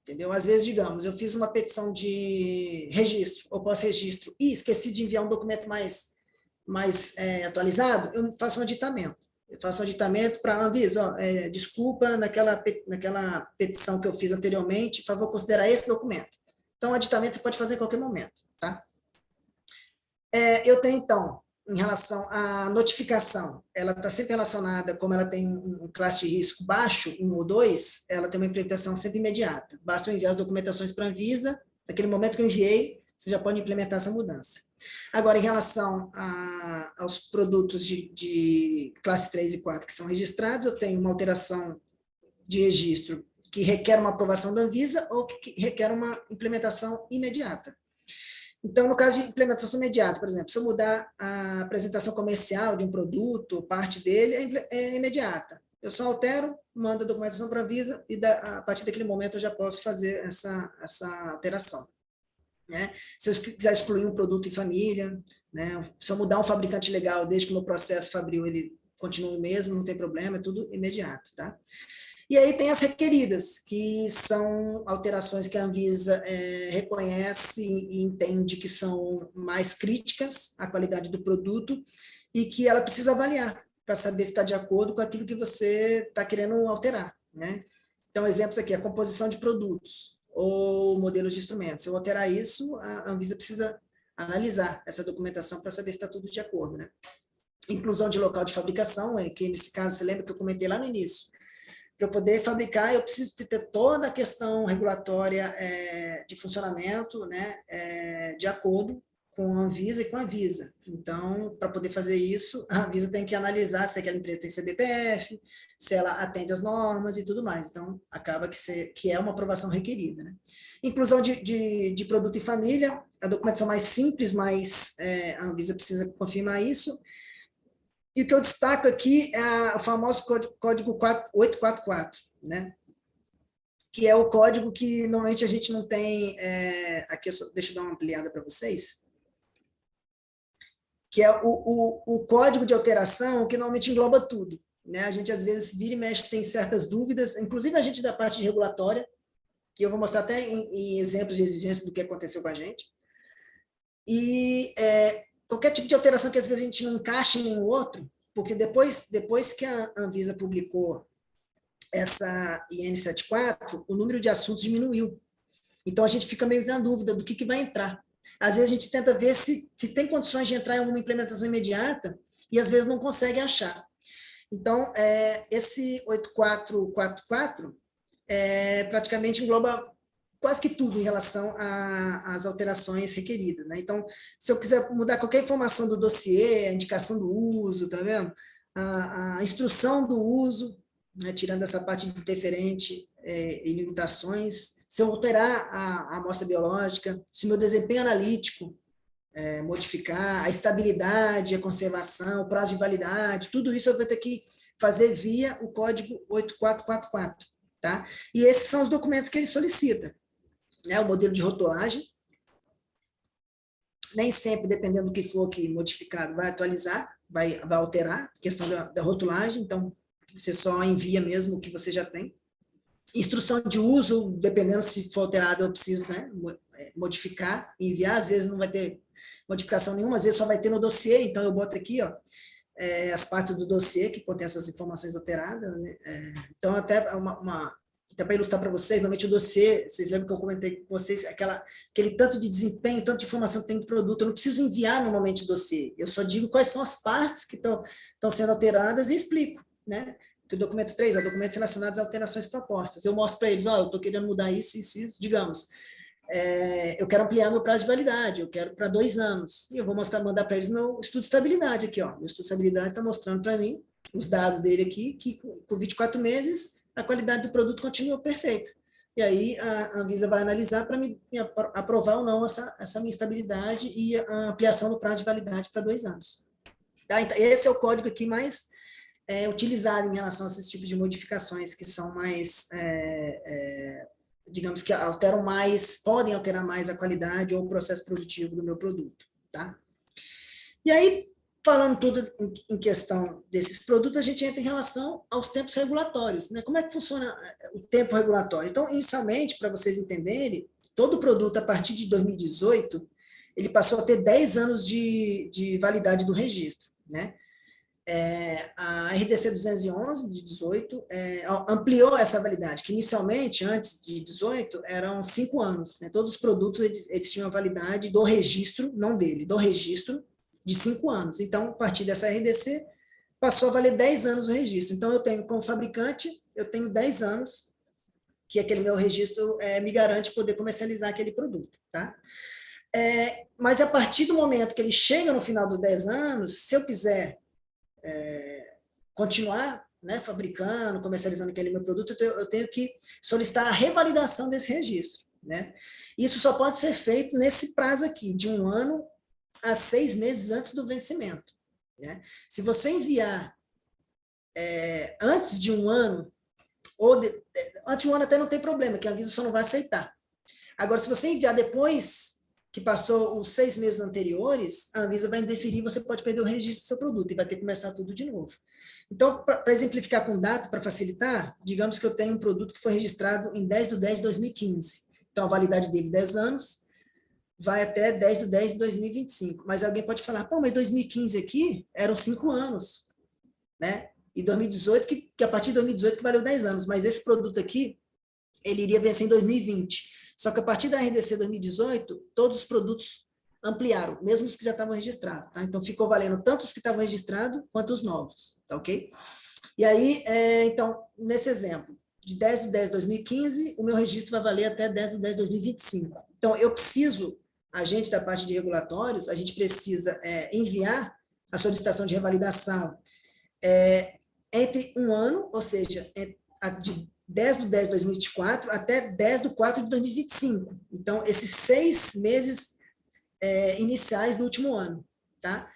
Entendeu? Às vezes, digamos, eu fiz uma petição de registro, ou pós-registro, e esqueci de enviar um documento mais atualizado, eu faço um aditamento. Eu faço um aditamento para a Anvisa, desculpa, naquela petição que eu fiz anteriormente, por favor, considerar esse documento. Então, o aditamento você pode fazer em qualquer momento, tá? Eu tenho, então, em relação à notificação, ela está sempre relacionada, como ela tem um classe de risco baixo, 1 ou 2, ela tem uma implementação sempre imediata. Basta eu enviar as documentações para a Anvisa, naquele momento que eu enviei, você já pode implementar essa mudança. Agora, em relação aos produtos de classe 3 e 4 que são registrados, eu tenho uma alteração de registro que requer uma aprovação da Anvisa ou que requer uma implementação imediata. Então, no caso de implementação imediata, por exemplo, se eu mudar a apresentação comercial de um produto, parte dele é imediata. Eu só altero, mando a documentação para a Anvisa e a partir daquele momento eu já posso fazer essa alteração. Né? Se eu quiser excluir um produto em família, né? Se eu mudar um fabricante legal, desde que o meu processo fabril ele continue o mesmo, não tem problema, é tudo imediato. Tá? E aí tem as requeridas, que são alterações que a Anvisa reconhece e entende que são mais críticas à qualidade do produto e que ela precisa avaliar para saber se está de acordo com aquilo que você está querendo alterar. Né? Então, exemplos aqui, a composição de produtos ou modelos de instrumentos. Se eu alterar isso, a Anvisa precisa analisar essa documentação para saber se está tudo de acordo. Né? Inclusão de local de fabricação, que nesse caso, você lembra que eu comentei lá no início, para eu poder fabricar, eu preciso ter toda a questão regulatória de funcionamento, né, de acordo com a Anvisa e com a Visa. Então, para poder fazer isso, a Anvisa tem que analisar se aquela empresa tem CBPF, se ela atende às normas e tudo mais. Então, acaba que é uma aprovação requerida. Né? Inclusão de produto e família, a documentação mais simples, mas a Anvisa precisa confirmar isso. E o que eu destaco aqui é o famoso código 844, né? Que é o código que normalmente a gente não tem... aqui deixa eu dar uma ampliada para vocês. Que é o código de alteração que normalmente engloba tudo. Né? A gente, às vezes, vira e mexe, tem certas dúvidas, inclusive a gente da parte de regulatória, que eu vou mostrar até em exemplos de exigência do que aconteceu com a gente. E... qualquer tipo de alteração que às vezes a gente não encaixa em nenhum outro, porque depois que a Anvisa publicou essa IN 74, o número de assuntos diminuiu. Então, a gente fica meio na dúvida do que vai entrar. Às vezes, a gente tenta ver se tem condições de entrar em uma implementação imediata e, às vezes, não consegue achar. Então, esse 8444 praticamente engloba quase que tudo em relação às alterações requeridas. Né? Então, se eu quiser mudar qualquer informação do dossiê, a indicação do uso, tá vendo? A instrução do uso, né? Tirando essa parte de interferente e limitações, se eu alterar a amostra biológica, se o meu desempenho analítico modificar, a estabilidade, a conservação, o prazo de validade, tudo isso eu vou ter que fazer via o código 8444. Tá? E esses são os documentos que ele solicita. Né, o modelo de rotulagem, nem sempre, dependendo do que for aqui modificado, vai atualizar, vai alterar a questão da rotulagem, então você só envia mesmo o que você já tem. Instrução de uso, dependendo se for alterado, eu preciso, né, modificar, enviar, às vezes não vai ter modificação nenhuma, às vezes só vai ter no dossiê, então eu boto aqui, ó, as partes do dossiê que contém essas informações alteradas. Né, então, até Então, para ilustrar para vocês, normalmente o dossiê, vocês lembram que eu comentei com vocês, aquele tanto de desempenho, tanto de informação que tem no produto, eu não preciso enviar normalmente o dossiê, eu só digo quais são as partes que estão sendo alteradas e explico, né? Que o documento 3 é documentos relacionados a alterações propostas. Eu mostro para eles, eu estou querendo mudar isso, digamos, eu quero ampliar meu prazo de validade, eu quero para 2 anos, e eu vou mandar para eles meu estudo de estabilidade aqui, meu estudo de estabilidade está mostrando para mim, os dados dele aqui, que com 24 meses, a qualidade do produto continua perfeita. E aí a Anvisa vai analisar para me aprovar ou não essa minha estabilidade e a ampliação do prazo de validade para 2 anos. Tá? Então, esse é o código aqui mais utilizado em relação a esses tipos de modificações que são mais, digamos que alteram mais, podem alterar mais a qualidade ou o processo produtivo do meu produto. Tá? E aí, falando tudo em questão desses produtos, a gente entra em relação aos tempos regulatórios. Né? Como é que funciona o tempo regulatório? Então, inicialmente, para vocês entenderem, todo produto, a partir de 2018, ele passou a ter 10 anos de validade do registro. Né? A RDC 211, de 18, ampliou essa validade, que inicialmente, antes de 18, eram 5 anos. Né? Todos os produtos eles tinham a validade do registro, não dele, do registro, de 5 anos. Então, a partir dessa RDC, passou a valer 10 anos o registro. Então, eu tenho, como fabricante, eu tenho 10 anos que aquele meu registro me garante poder comercializar aquele produto. Tá? Mas, a partir do momento que ele chega no final dos 10 anos, se eu quiser continuar, né, fabricando, comercializando aquele meu produto, eu tenho que solicitar a revalidação desse registro. Né? Isso só pode ser feito nesse prazo aqui, de 1 ano a 6 meses antes do vencimento. Né? Se você enviar antes de 1 ano, antes de 1 ano até não tem problema, que a Anvisa só não vai aceitar. Agora, se você enviar depois que passou os 6 meses anteriores, a Anvisa vai indeferir, você pode perder o registro do seu produto e vai ter que começar tudo de novo. Então, para exemplificar com data, para facilitar, digamos que eu tenho um produto que foi registrado em 10/10/2015. Então, a validade dele 10 anos, vai até 10/10/2025. Mas alguém pode falar, pô, mas 2015 aqui eram 5 anos, né? E 2018, que a partir de 2018 que valeu 10 anos, mas esse produto aqui, ele iria vencer em 2020. Só que a partir da RDC 2018, todos os produtos ampliaram, mesmo os que já estavam registrados, tá? Então, ficou valendo tanto os que estavam registrados, quanto os novos, tá ok? E aí, então, nesse exemplo, de 10/10/2015, o meu registro vai valer até 10/10/2025. Então, eu preciso, a gente da parte de regulatórios, a gente precisa enviar a solicitação de revalidação entre 1 ano, ou seja, de 10/10/2024 até 10/4/2025. Então, esses 6 meses iniciais do último ano, tá?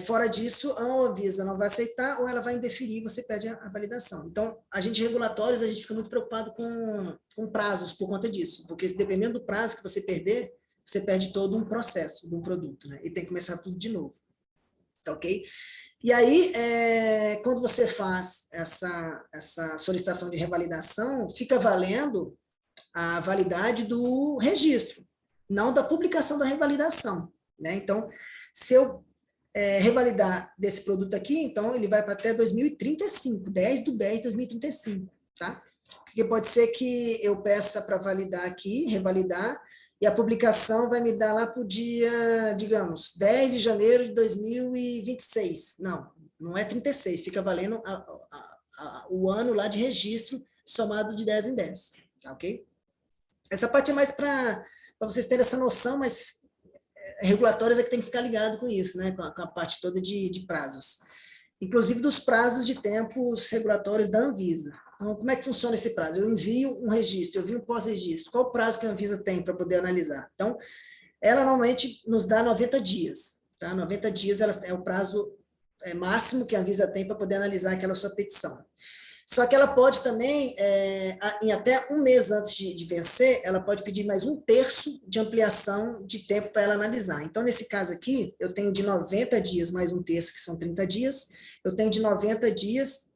Fora disso, a Anvisa não vai aceitar ou ela vai indeferir, você pede a validação. Então, a gente regulatórios, a gente fica muito preocupado com prazos por conta disso, porque dependendo do prazo que você perder, você perde todo um processo de um produto, né? E tem que começar tudo de novo, tá ok? E aí, quando você faz essa solicitação de revalidação, fica valendo a validade do registro, não da publicação da revalidação, né? Então, se eu revalidar desse produto aqui, então ele vai para até 2035, 10/10/2035, tá? Porque pode ser que eu peça para validar aqui, revalidar, e a publicação vai me dar lá para o dia, digamos, 10 de janeiro de 2026. Não é 36, fica valendo o ano lá de registro somado de 10 em 10, tá ok? Essa parte é mais para vocês terem essa noção, mas regulatórios é que tem que ficar ligado com isso, né? Com a parte toda de prazos. Inclusive dos prazos de tempos regulatórios da Anvisa. Então, como é que funciona esse prazo? Eu envio um registro, eu envio um pós-registro. Qual o prazo que a Anvisa tem para poder analisar? Então, ela normalmente nos dá 90 dias. Tá? 90 dias é o prazo máximo que a Anvisa tem para poder analisar aquela sua petição. Só que ela pode também, em até 1 mês antes de vencer, ela pode pedir mais 1/3 de ampliação de tempo para ela analisar. Então, nesse caso aqui, eu tenho de 90 dias mais 1/3, que são 30 dias, eu tenho de 90 dias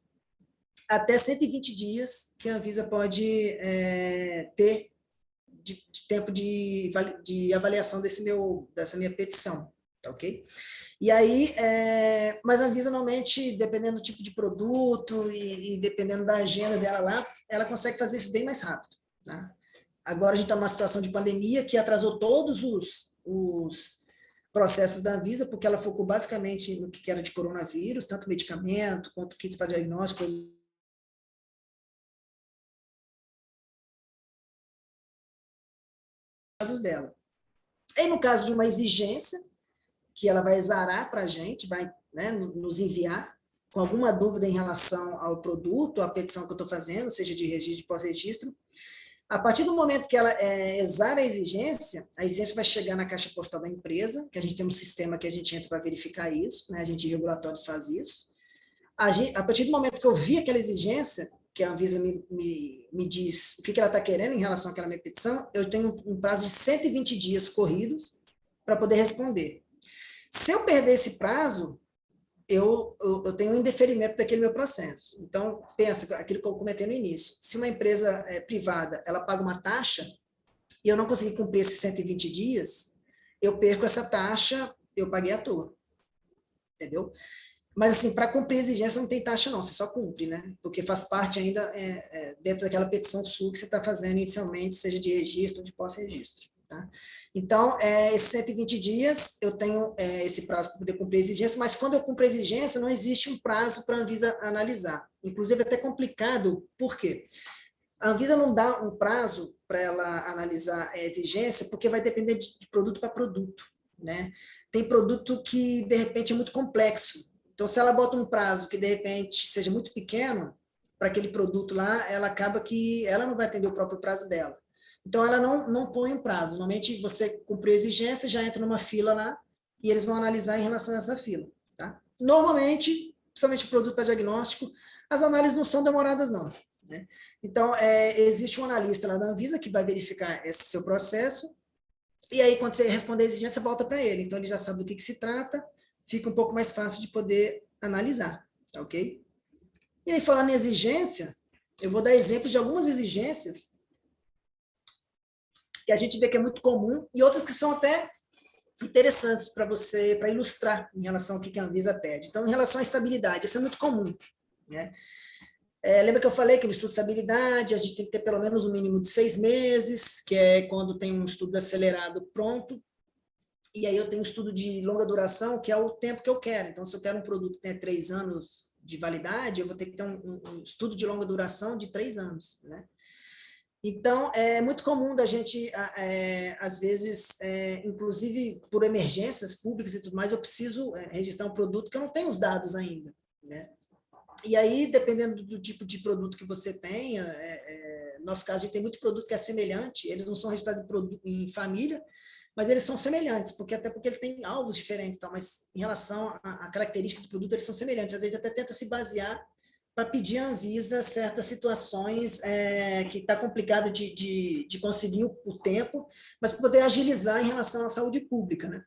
até 120 dias que a Anvisa pode ter de tempo de avaliação dessa minha petição. tá ok? E aí, mas a Anvisa, normalmente, dependendo do tipo de produto e dependendo da agenda dela lá, ela consegue fazer isso bem mais rápido, tá? Agora a gente está numa situação de pandemia que atrasou todos os processos da Anvisa, porque ela focou basicamente no que era de coronavírus, tanto medicamento quanto kits para diagnóstico, casos dela. E no caso de uma exigência, que ela vai exarar para a gente, vai, né, nos enviar com alguma dúvida em relação ao produto, à petição que eu estou fazendo, seja de registro, de pós-registro, a partir do momento que ela exara a exigência vai chegar na caixa postal da empresa, que a gente tem um sistema que a gente entra para verificar isso, né, a gente regulatórios faz isso. A partir do momento que eu vi aquela exigência, que a Anvisa me diz o que ela está querendo em relação àquela minha petição, eu tenho um prazo de 120 dias corridos para poder responder. Se eu perder esse prazo, eu tenho um indeferimento daquele meu processo. Então, pensa, aquilo que eu comentei no início, se uma empresa privada, ela paga uma taxa, e eu não consegui cumprir esses 120 dias, eu perco essa taxa, eu paguei à toa. Entendeu? Mas, assim, para cumprir a exigência não tem taxa, não, você só cumpre, né? Porque faz parte ainda dentro daquela petição sua que você está fazendo inicialmente, seja de registro ou de pós-registro. Tá? Então, esses 120 dias, eu tenho esse prazo para poder cumprir a exigência, mas quando eu cumpro a exigência, não existe um prazo para a Anvisa analisar. Inclusive, é até complicado, por quê? A Anvisa não dá um prazo para ela analisar a exigência, porque vai depender de produto para produto. Né? Tem produto que, de repente, é muito complexo. Então, se ela bota um prazo que, de repente, seja muito pequeno para aquele produto lá, ela acaba que ela não vai atender o próprio prazo dela. Então, ela não põe um prazo. Normalmente, você cumpriu a exigência, já entra numa fila lá e eles vão analisar em relação a essa fila. Tá? Normalmente, principalmente produto para diagnóstico, as análises não são demoradas, não. Né? Então, existe um analista lá da Anvisa que vai verificar esse seu processo e aí, quando você responder a exigência, volta para ele. Então, ele já sabe do que se trata, fica um pouco mais fácil de poder analisar. Tá ok? E aí, falando em exigência, eu vou dar exemplos de algumas exigências que a gente vê que é muito comum e outras que são até interessantes para você, para ilustrar em relação ao que a Anvisa pede. Então, em relação à estabilidade, isso é muito comum. Né? Lembra que eu falei que no estudo de estabilidade a gente tem que ter pelo menos um mínimo de 6 meses, que é quando tem um estudo acelerado pronto, e aí eu tenho um estudo de longa duração, que é o tempo que eu quero. Então, se eu quero um produto que tenha 3 anos de validade, eu vou ter que ter um estudo de longa duração de 3 anos. Né? Então, é muito comum da gente, às vezes, inclusive por emergências públicas e tudo mais, eu preciso registrar um produto que eu não tenho os dados ainda. Né? E aí, dependendo do tipo de produto que você tenha, no nosso caso, a gente tem muito produto que é semelhante, eles não são registrados em família, mas eles são semelhantes, até porque ele tem alvos diferentes, tal, mas em relação à característica do produto, eles são semelhantes. Às vezes, até tenta se basear para pedir à Anvisa certas situações que está complicado de conseguir o tempo, mas para poder agilizar em relação à saúde pública, né?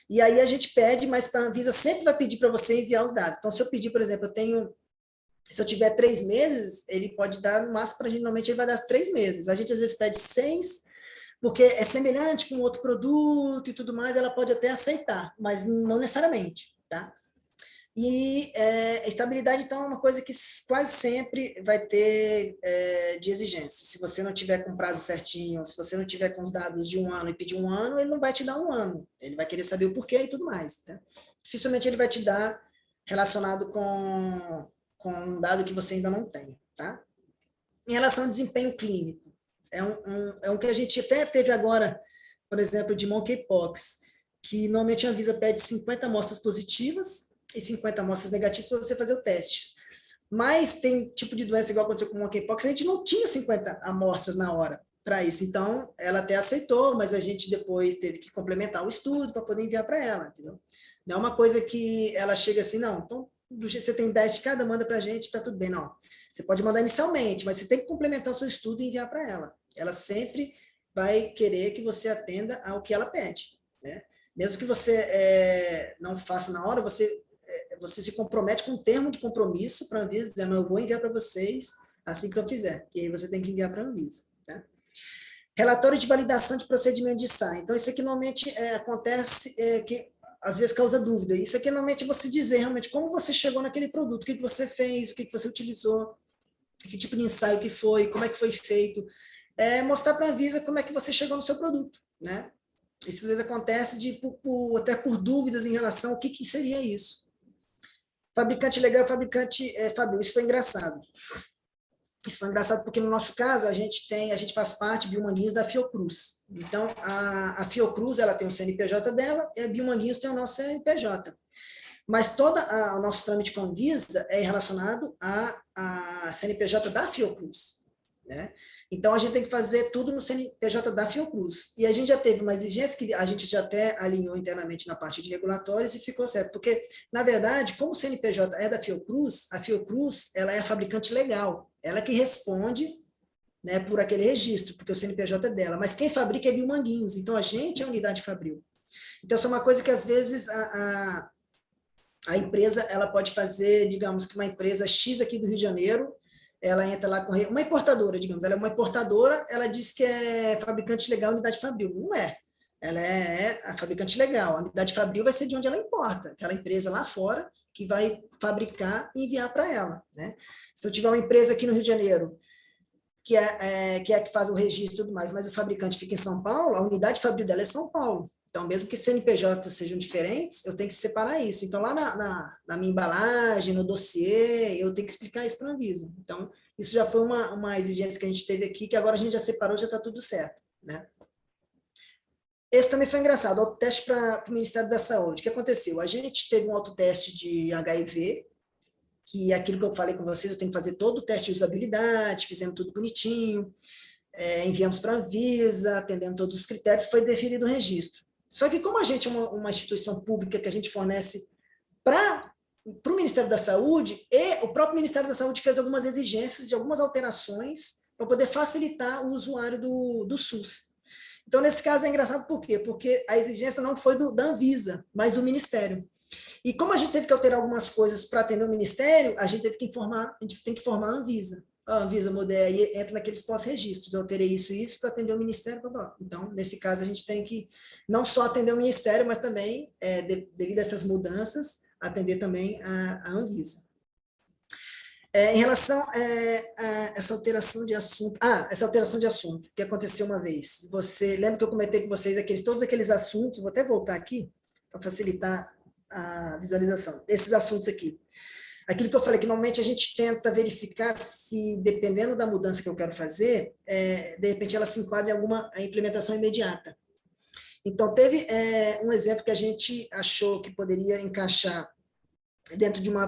E aí a gente pede, mas a Anvisa sempre vai pedir para você enviar os dados. Então, se eu pedir, por exemplo, se eu tiver 3 meses, ele pode dar, no máximo, para a gente, normalmente ele vai dar 3 meses. A gente às vezes pede 6, porque é semelhante com outro produto e tudo mais, ela pode até aceitar, mas não necessariamente, tá? E estabilidade, então, é uma coisa que quase sempre vai ter de exigência. Se você não tiver com prazo certinho, se você não tiver com os dados de 1 ano e pedir 1 ano, ele não vai te dar 1 ano. Ele vai querer saber o porquê e tudo mais. Tá? Dificilmente ele vai te dar relacionado com um dado que você ainda não tem. Tá? Em relação ao desempenho clínico, é um que a gente até teve agora, por exemplo, de monkeypox, que normalmente a Anvisa pede 50 amostras positivas e 50 amostras negativas para você fazer o teste. Mas tem tipo de doença igual aconteceu com o monkeypox, a gente não tinha 50 amostras na hora para isso. Então, ela até aceitou, mas a gente depois teve que complementar o estudo para poder enviar para ela, entendeu? Não é uma coisa que ela chega assim, não, então você tem 10 de cada, manda para a gente, está tudo bem. Não, você pode mandar inicialmente, mas você tem que complementar o seu estudo e enviar para ela. Ela sempre vai querer que você atenda ao que ela pede, né? Mesmo que você não faça na hora, você se compromete com um termo de compromisso para a Anvisa, dizendo, eu vou enviar para vocês assim que eu fizer. E aí você tem que enviar para a Anvisa. Tá? Relatório de validação de procedimento de SAI. Então, isso aqui normalmente acontece que às vezes causa dúvida. Isso aqui normalmente é você dizer realmente como você chegou naquele produto, o que você fez, o que você utilizou, que tipo de ensaio que foi, como é que foi feito. Mostrar para a Anvisa como é que você chegou no seu produto, né? Isso às vezes acontece até por dúvidas em relação ao que seria isso. Fabricante legal, fabricante Fabio, isso foi engraçado. Isso foi engraçado porque no nosso caso a gente faz parte Biomanguinhos da Fiocruz. Então a Fiocruz ela tem o CNPJ dela e a Biomanguinhos tem o nosso CNPJ. Mas todo o nosso trâmite com a Anvisa é relacionado a CNPJ da Fiocruz, né? Então, a gente tem que fazer tudo no CNPJ da Fiocruz. E a gente já teve uma exigência que a gente já até alinhou internamente na parte de regulatórios e ficou certo. Porque, na verdade, como o CNPJ é da Fiocruz, a Fiocruz ela é a fabricante legal. Ela que responde, né, por aquele registro, porque o CNPJ é dela. Mas quem fabrica é Biomanguinhos. Então, a gente é a unidade fabril. Então, isso é uma coisa que, às vezes, a empresa ela pode fazer, digamos que uma empresa X aqui do Rio de Janeiro, ela entra lá com uma importadora, digamos, ela é uma importadora, ela diz que é fabricante legal, unidade fabril. Não é. Ela é a fabricante legal. A unidade fabril vai ser de onde ela importa, aquela empresa lá fora que vai fabricar e enviar para ela, né? Se eu tiver uma empresa aqui no Rio de Janeiro que que faz o registro e tudo mais, mas o fabricante fica em São Paulo, a unidade fabril dela é São Paulo. Então, mesmo que CNPJ sejam diferentes, eu tenho que separar isso. Então, lá na minha embalagem, no dossiê, eu tenho que explicar isso para a Anvisa. Então, isso já foi uma exigência que a gente teve aqui, que agora a gente já separou, já está tudo certo, né? Esse também foi engraçado, autoteste para o Ministério da Saúde. O que aconteceu? A gente teve um autoteste de HIV, que é aquilo que eu falei com vocês, eu tenho que fazer todo o teste de usabilidade, fizemos tudo bonitinho, enviamos para a Anvisa, atendendo todos os critérios, foi definido o registro. Só que como a gente é uma instituição pública que a gente fornece para o Ministério da Saúde, e o próprio Ministério da Saúde fez algumas exigências de algumas alterações para poder facilitar o usuário do SUS. Então, nesse caso, é engraçado por quê? Porque a exigência não foi da Anvisa, mas do Ministério. E como a gente teve que alterar algumas coisas para atender o Ministério, a gente tem que informar a Anvisa. A Anvisa aí entra naqueles pós-registros. Eu alterei isso e isso para atender o Ministério. Então, nesse caso, a gente tem que não só atender o Ministério, mas também, devido a essas mudanças, atender também a Anvisa. Em relação a essa alteração de assunto... essa alteração de assunto, que aconteceu uma vez. Você lembra que eu comentei com vocês todos aqueles assuntos, vou até voltar aqui, para facilitar a visualização. Esses assuntos aqui. Aquilo que eu falei, que normalmente a gente tenta verificar se, dependendo da mudança que eu quero fazer, de repente ela se enquadra em alguma implementação imediata. Então, teve um exemplo que a gente achou que poderia encaixar dentro de uma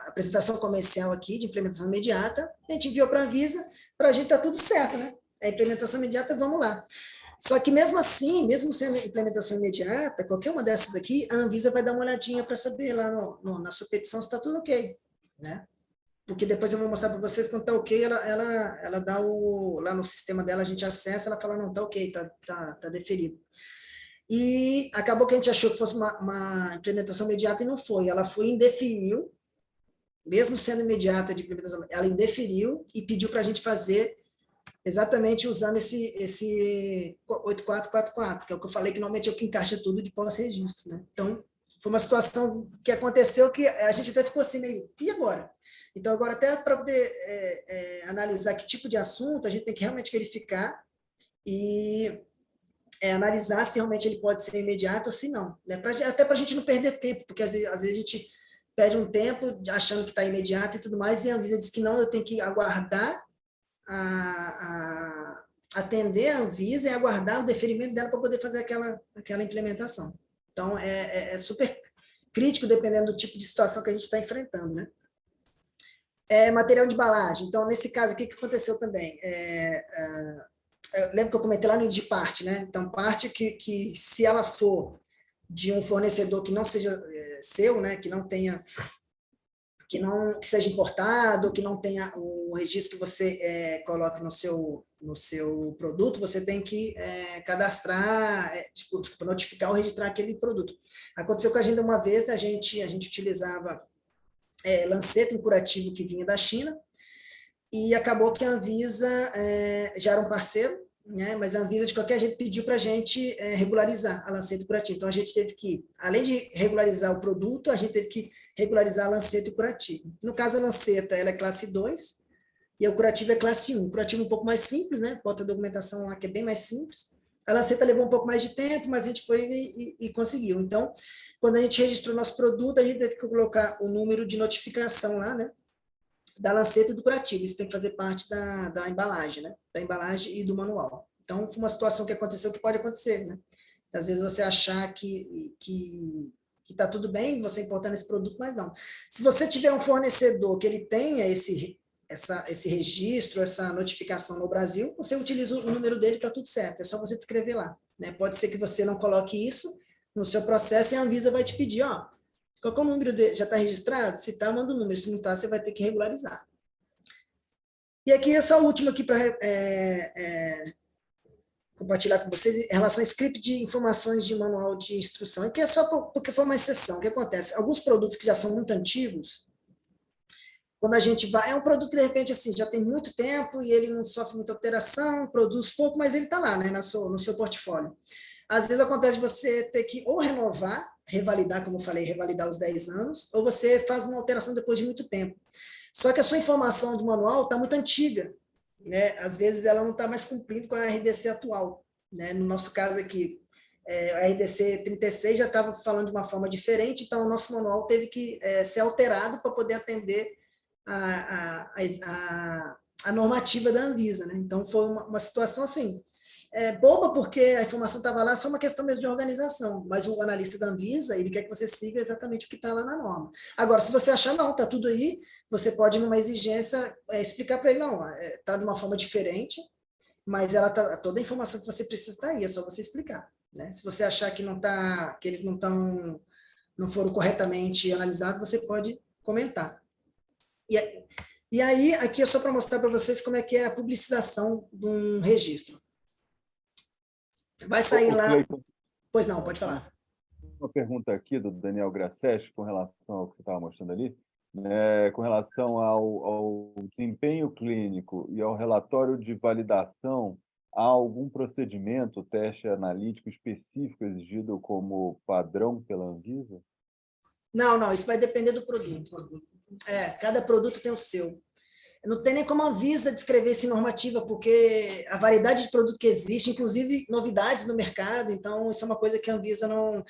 apresentação comercial aqui, de implementação imediata, a gente enviou para a Anvisa, para a gente tá tudo certo, né? A implementação imediata, vamos lá. Só que mesmo assim, mesmo sendo implementação imediata, qualquer uma dessas aqui, a Anvisa vai dar uma olhadinha para saber lá na sua petição se está tudo ok, né? Porque depois eu vou mostrar para vocês quando está ok, ela dá lá no sistema dela, a gente acessa, ela fala, não, está ok, tá deferido. E acabou que a gente achou que fosse uma implementação imediata e não foi. Ela foi indeferiu, mesmo sendo imediata de implementação, ela indeferiu e pediu para a gente fazer exatamente usando esse 8444, que é o que eu falei, que normalmente é o que encaixa tudo de pós-registro, né? Então, foi uma situação que aconteceu que a gente até ficou assim meio, e agora? Então, agora até para poder analisar que tipo de assunto, a gente tem que realmente verificar e analisar se realmente ele pode ser imediato ou se não, né? Até para a gente não perder tempo, porque às vezes a gente perde um tempo achando que está imediato e tudo mais, e a Anvisa diz que não, eu tenho que aguardar atender a Anvisa e aguardar o deferimento dela para poder fazer aquela implementação. Então, é super crítico, dependendo do tipo de situação que a gente está enfrentando, né? Material de embalagem. Então, nesse caso aqui, o que aconteceu também? Eu lembro que eu comentei lá no de parte, né? Então, parte que se ela for de um fornecedor que não seja seu, né? Que não tenha... que seja importado, que não tenha o registro que você coloque no seu produto, você tem que cadastrar, notificar ou registrar aquele produto. Aconteceu com a gente uma vez, a gente utilizava lanceta em curativo que vinha da China, e acabou que a Anvisa já era um parceiro, né? Mas a Anvisa, de qualquer jeito, pediu para a gente regularizar a lanceta e o curativo. Então, a gente teve que, além de regularizar o produto, a gente teve que regularizar a lanceta e o curativo. No caso, a lanceta, ela é classe 2, e o curativo é classe 1. O curativo é um pouco mais simples, né? Bota a documentação lá que é bem mais simples. A lanceta levou um pouco mais de tempo, mas a gente foi e conseguiu. Então, quando a gente registrou nosso produto, a gente teve que colocar o número de notificação lá, né? Da lanceta e do curativo. Isso tem que fazer parte da embalagem, né? Da embalagem e do manual. Então, foi uma situação que aconteceu que pode acontecer, né? Às vezes você achar que está tudo bem, você importando esse produto, mas não. Se você tiver um fornecedor que ele tenha esse registro, essa notificação no Brasil, você utiliza o número dele, está tudo certo. É só você descrever lá, né? Pode ser que você não coloque isso no seu processo e a Anvisa vai te pedir, ó, qual é o número dele? Já está registrado? Se está, manda o número. Se não está, você vai ter que regularizar. E aqui é só o último aqui para compartilhar com vocês em relação ao script de informações de manual de instrução. Aqui é só porque foi uma exceção. O que acontece? Alguns produtos que já são muito antigos, quando a gente vai... É um produto que, de repente, assim, já tem muito tempo e ele não sofre muita alteração, produz pouco, mas ele está lá, né, no seu portfólio. Às vezes acontece de você ter que ou renovar, revalidar, como eu falei, revalidar os 10 anos, ou você faz uma alteração depois de muito tempo. Só que a sua informação de manual está muito antiga, né? Às vezes ela não está mais cumprindo com a RDC atual, né? No nosso caso aqui, a RDC 36 já estava falando de uma forma diferente, então o nosso manual teve que ser alterado para poder atender a normativa da Anvisa, né? Então foi uma situação assim, boba, porque a informação estava lá, só uma questão mesmo de organização, mas o analista da Anvisa, ele quer que você siga exatamente o que está lá na norma. Agora, se você achar, não, está tudo aí, você pode, numa exigência, explicar para ele, não, está de uma forma diferente, mas toda a informação que você precisa está aí, é só você explicar, né? Se você achar que que eles não foram corretamente analisados, você pode comentar. E aí, aqui é só para mostrar para vocês como é que é a publicização de um registro. Vai sair lá... Pois não, pode falar. Uma pergunta aqui do Daniel Grassetti, com relação ao que você estava mostrando ali, né, com relação ao desempenho clínico e ao relatório de validação, há algum procedimento, teste analítico específico exigido como padrão pela Anvisa? Não, isso vai depender do produto. Cada produto tem o seu. Não tem nem como a Anvisa descrever essa normativa, porque a variedade de produto que existe, inclusive novidades no mercado, então isso é uma coisa que a Anvisa não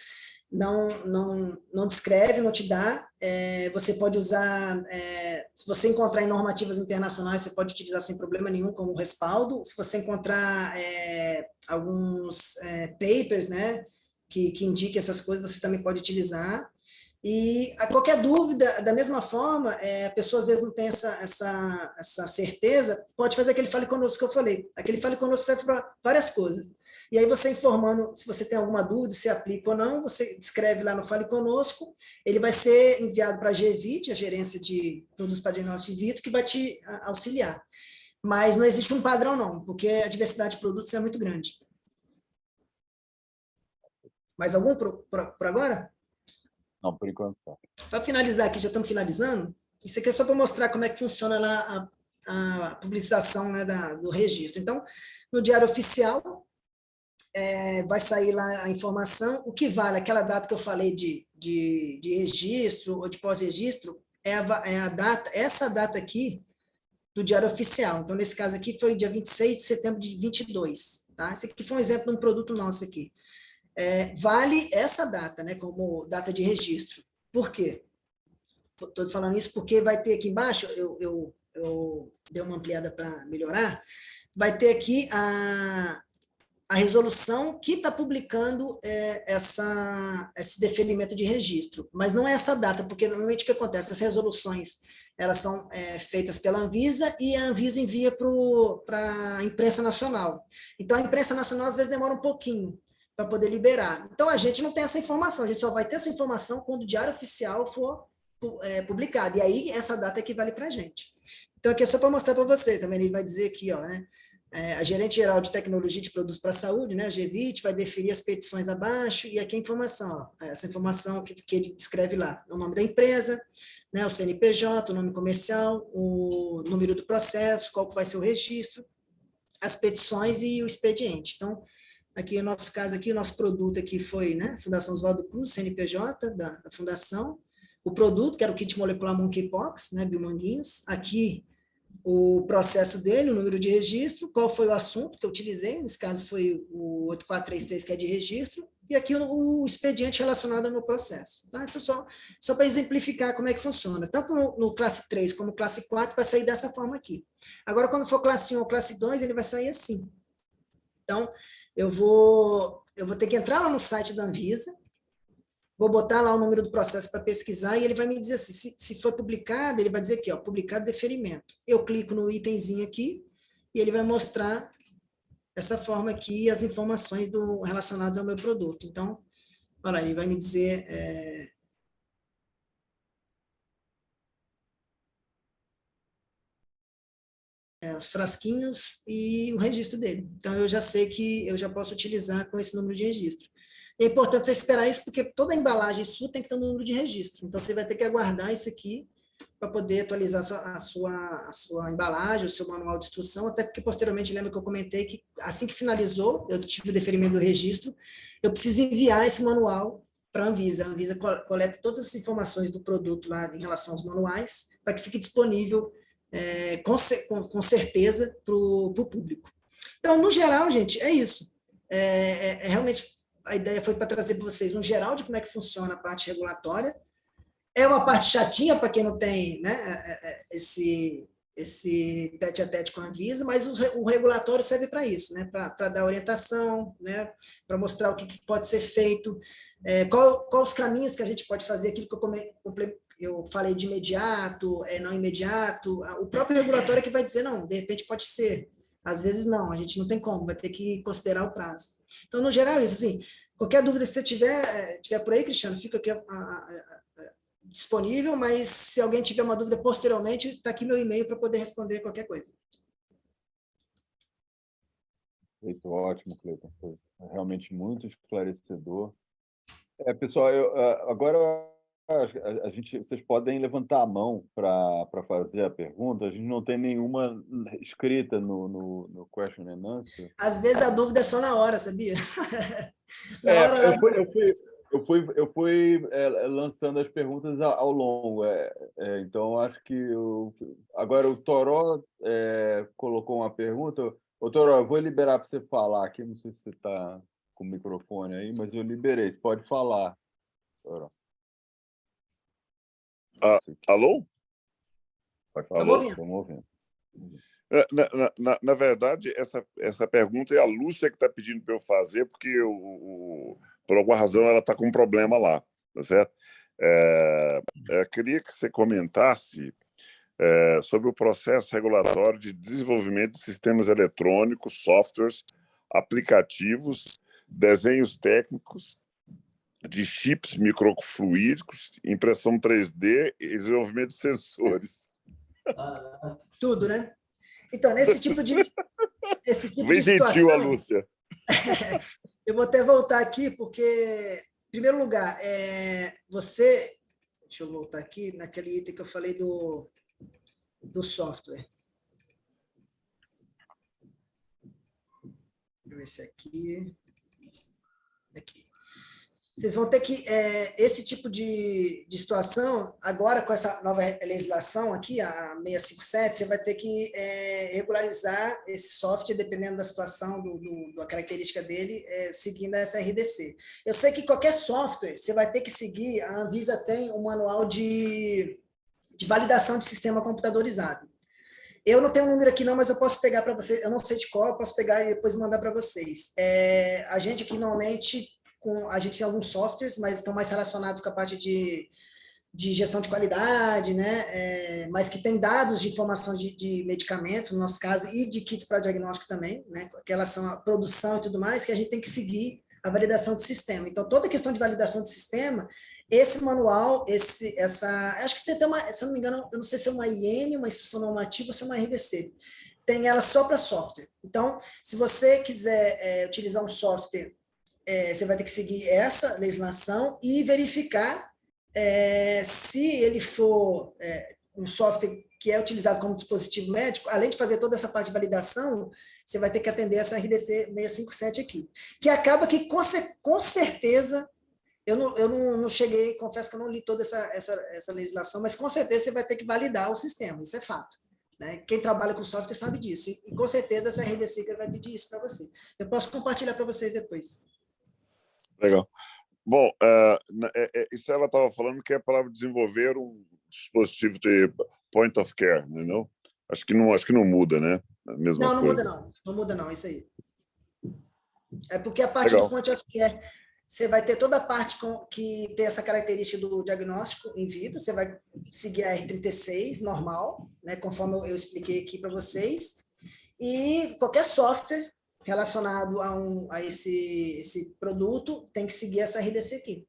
descreve, não te dá. Você pode usar, se você encontrar em normativas internacionais, você pode utilizar sem problema nenhum como respaldo. Se você encontrar alguns papers, né, que indiquem essas coisas, você também pode utilizar. E a qualquer dúvida, da mesma forma, a pessoa às vezes não tem essa certeza, pode fazer aquele Fale Conosco que eu falei. Aquele Fale Conosco serve para várias coisas. E aí você informando, se você tem alguma dúvida, se aplica ou não, você escreve lá no Fale Conosco, ele vai ser enviado para a GEVIT, a Gerência de Produtos para Diagnóstico in Vitro, que vai te auxiliar. Mas não existe um padrão não, porque a diversidade de produtos é muito grande. Mais algum por agora? Não, por enquanto não. Para finalizar aqui, já estamos finalizando, isso aqui é só para mostrar como é que funciona lá a publicização, né, do registro. Então, no Diário Oficial, vai sair lá a informação, o que vale, aquela data que eu falei de registro ou de pós-registro, a data, essa data aqui do Diário Oficial. Então, nesse caso aqui, foi dia 26 de setembro de 22. Tá? Esse aqui foi um exemplo de um produto nosso aqui. Vale essa data, né, como data de registro. Por quê? Estou falando isso porque vai ter aqui embaixo, eu dei uma ampliada para melhorar, vai ter aqui a resolução que está publicando esse deferimento de registro, mas não é essa data, porque normalmente o que acontece? As resoluções elas são feitas pela Anvisa e a Anvisa envia para a imprensa nacional. Então, a imprensa nacional às vezes demora um pouquinho para poder liberar. Então, a gente não tem essa informação, a gente só vai ter essa informação quando o Diário Oficial for publicado, e aí essa data equivale para a gente. Então, aqui é só para mostrar para vocês, também ele vai dizer aqui, ó, né? A Gerente Geral de Tecnologia de Produtos para a Saúde, né, a GEVIT, vai definir as petições abaixo, e aqui a informação, ó, essa informação que ele descreve lá, o nome da empresa, né, o CNPJ, o nome comercial, o número do processo, qual que vai ser o registro, as petições e o expediente. Então, aqui, no nosso caso, aqui, o nosso produto aqui foi, né, Fundação Oswaldo Cruz, CNPJ da Fundação, o produto, que era o kit molecular Monkeypox, né, Biomanguinhos, aqui o processo dele, o número de registro, qual foi o assunto que eu utilizei, nesse caso foi o 8433, que é de registro, e aqui o expediente relacionado ao meu processo. Tá? Isso só para exemplificar como é que funciona. Tanto no classe 3 como classe 4 vai sair dessa forma aqui. Agora, quando for classe 1 ou classe 2, ele vai sair assim. Então, eu vou ter que entrar lá no site da Anvisa, vou botar lá o número do processo para pesquisar e ele vai me dizer assim, se foi publicado, ele vai dizer aqui, ó, publicado deferimento. Eu clico no itemzinho aqui e ele vai mostrar essa forma aqui as informações relacionadas ao meu produto. Então, olha, ele vai me dizer os frasquinhos e o registro dele. Então, eu já sei que eu já posso utilizar com esse número de registro. É importante você esperar isso, porque toda a embalagem sua tem que ter um número de registro. Então, você vai ter que aguardar isso aqui para poder atualizar a sua embalagem, o seu manual de instrução, até porque, posteriormente, lembra que eu comentei que, assim que finalizou, eu tive o deferimento do registro, eu preciso enviar esse manual para a Anvisa. A Anvisa coleta todas as informações do produto lá em relação aos manuais, para que fique disponível com certeza para o público. Então, no geral, gente, é isso. Realmente, a ideia foi para trazer para vocês um geral de como é que funciona a parte regulatória. É uma parte chatinha para quem não tem, né, esse tete-a-tete com a Anvisa, mas o regulatório serve para isso, né, para dar orientação, né, para mostrar o que pode ser feito, quais os caminhos que a gente pode fazer, aquilo que eu falei de imediato, não imediato, o próprio regulatório que vai dizer, não, de repente pode ser, às vezes não, a gente não tem como, vai ter que considerar o prazo. Então, no geral, é isso, assim, qualquer dúvida que você tiver por aí, Cristiano, fica aqui disponível, mas se alguém tiver uma dúvida posteriormente, está aqui meu e-mail para poder responder qualquer coisa. Muito ótimo, Cleiton, foi realmente muito esclarecedor. Pessoal, agora vocês podem levantar a mão para fazer a pergunta. A gente não tem nenhuma escrita no question and answer. Às vezes a dúvida é só na hora, sabia? Na hora. Eu fui lançando as perguntas ao longo. Então, acho que agora o Toró colocou uma pergunta. Ô, Toró, eu vou liberar para você falar aqui. Não sei se você está com o microfone aí, mas eu liberei. Você pode falar, Toró. Alô? Pode falar. Alô? Estamos ouvindo. Na verdade, essa pergunta é a Lúcia que está pedindo para eu fazer, porque por alguma razão ela está com um problema lá, tá certo? Queria que você comentasse sobre o processo regulatório de desenvolvimento de sistemas eletrônicos, softwares, aplicativos, desenhos técnicos de chips microfluídicos, impressão 3D e desenvolvimento de sensores. Tudo, né? Então, nesse tipo de Bem gentil, a Lúcia. Eu vou até voltar aqui, porque, em primeiro lugar, deixa eu voltar aqui naquele item que eu falei do software. Deixa eu ver se aqui. Vocês vão ter que, esse tipo de situação, agora com essa nova legislação aqui, a 657, você vai ter que regularizar esse software, dependendo da situação, da característica dele, seguindo essa RDC. Eu sei que qualquer software, você vai ter que seguir, a Anvisa tem um manual de validação de sistema computadorizado. Eu não tenho um número aqui não, mas eu posso pegar para vocês, eu não sei de qual, eu posso pegar e depois mandar para vocês. A gente aqui, normalmente, a gente tem alguns softwares, mas estão mais relacionados com a parte de gestão de qualidade, né? Mas que tem dados de informação de medicamentos, no nosso caso, e de kits para diagnóstico também, né? Com relação à produção e tudo mais, que a gente tem que seguir a validação do sistema. Então, toda a questão de validação do sistema, esse manual, acho que tem até se eu não me engano, eu não sei se é uma IN, uma instrução normativa, ou se é uma RDC. Tem ela só para software. Então, se você quiser utilizar um software, você vai ter que seguir essa legislação e verificar se ele for um software que é utilizado como dispositivo médico, além de fazer toda essa parte de validação, você vai ter que atender essa RDC 657 aqui, que acaba que, com certeza, eu não cheguei, confesso que eu não li toda essa legislação, mas com certeza você vai ter que validar o sistema, isso é fato. Né? Quem trabalha com software sabe disso, e com certeza essa RDC vai pedir isso para você. Eu posso compartilhar para vocês depois. Legal. Bom, isso ela estava falando que é para desenvolver um dispositivo de point of care, não? Acho que não muda, né? A mesma não coisa. Não muda não, isso aí. É porque a parte do point of care, você vai ter toda a parte que tem essa característica do diagnóstico in vitro, você vai seguir a R36 normal, né, conforme eu expliquei aqui para vocês, e qualquer software relacionado a esse produto tem que seguir essa RDC aqui.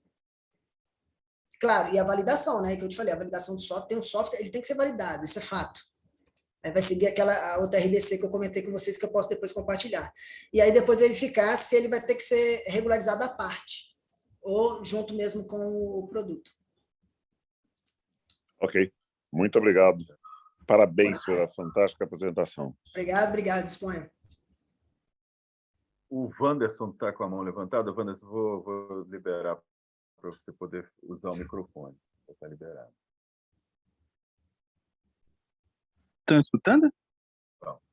Claro, e a validação, né, que eu te falei, a validação do software, tem um software, ele tem que ser validado, isso é fato. Aí vai seguir a outra RDC que eu comentei com vocês, que eu posso depois compartilhar. E aí depois verificar se ele vai ter que ser regularizado à parte, ou junto mesmo com o produto. Ok, muito obrigado. Parabéns pela fantástica apresentação. Obrigado, disponha. O Wanderson está com a mão levantada. Wanderson, vou liberar para você poder usar o microfone. Está liberado. Estão escutando?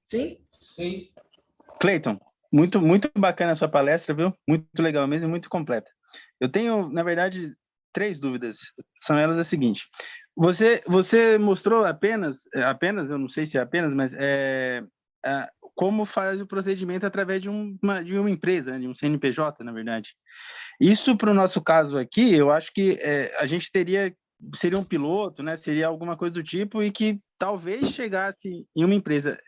Sim. Cleiton, muito bacana a sua palestra, viu? Muito legal mesmo, muito completa. Eu tenho, na verdade, 3 dúvidas. São elas as seguintes. Você mostrou apenas, eu não sei se é apenas, mas como faz o procedimento através de uma empresa, né, de um CNPJ, na verdade. Isso, para o nosso caso aqui, eu acho que a gente seria um piloto, né? Seria alguma coisa do tipo, e que talvez chegasse em uma empresa.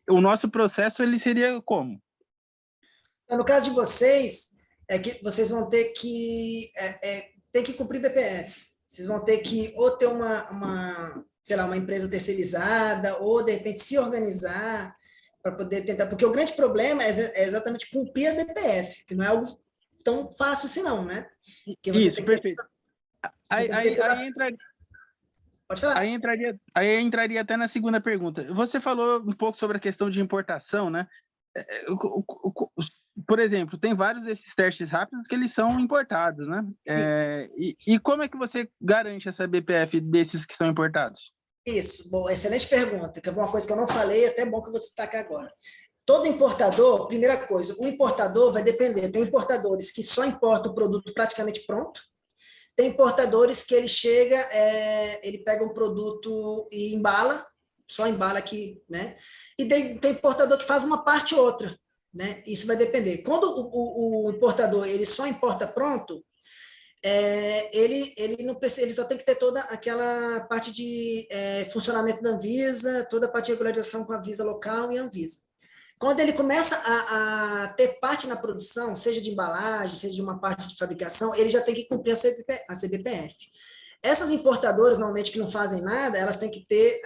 O nosso processo, ele seria como? No caso de vocês, é que vocês vão ter que tem que cumprir BPF. Vocês vão ter que ou ter uma empresa terceirizada, ou de repente se organizar para poder tentar, porque o grande problema é exatamente cumprir a BPF, que não é algo tão fácil assim não, né? Porque você isso, perfeito. Aí entraria... Pode falar. Aí entraria até na segunda pergunta. Você falou um pouco sobre a questão de importação, né? Por exemplo, tem vários desses testes rápidos que eles são importados, né? E como é que você garante essa BPF desses que são importados? Isso, bom, excelente pergunta, que é uma coisa que eu não falei, até bom que eu vou destacar agora. Todo importador, primeira coisa, o importador vai depender, tem importadores que só importam o produto praticamente pronto, tem importadores que ele chega, ele pega um produto e embala, só embala aqui, né? E tem importador que faz uma parte ou outra, né? Isso vai depender. Quando o importador ele só importa pronto, ele não precisa, ele só tem que ter toda aquela parte de funcionamento da Anvisa, toda a parte de regularização com a Anvisa local e a Anvisa. Quando ele começa a ter parte na produção, seja de embalagem, seja de uma parte de fabricação, ele já tem que cumprir a CBPF. Essas importadoras, normalmente, que não fazem nada, elas têm que ter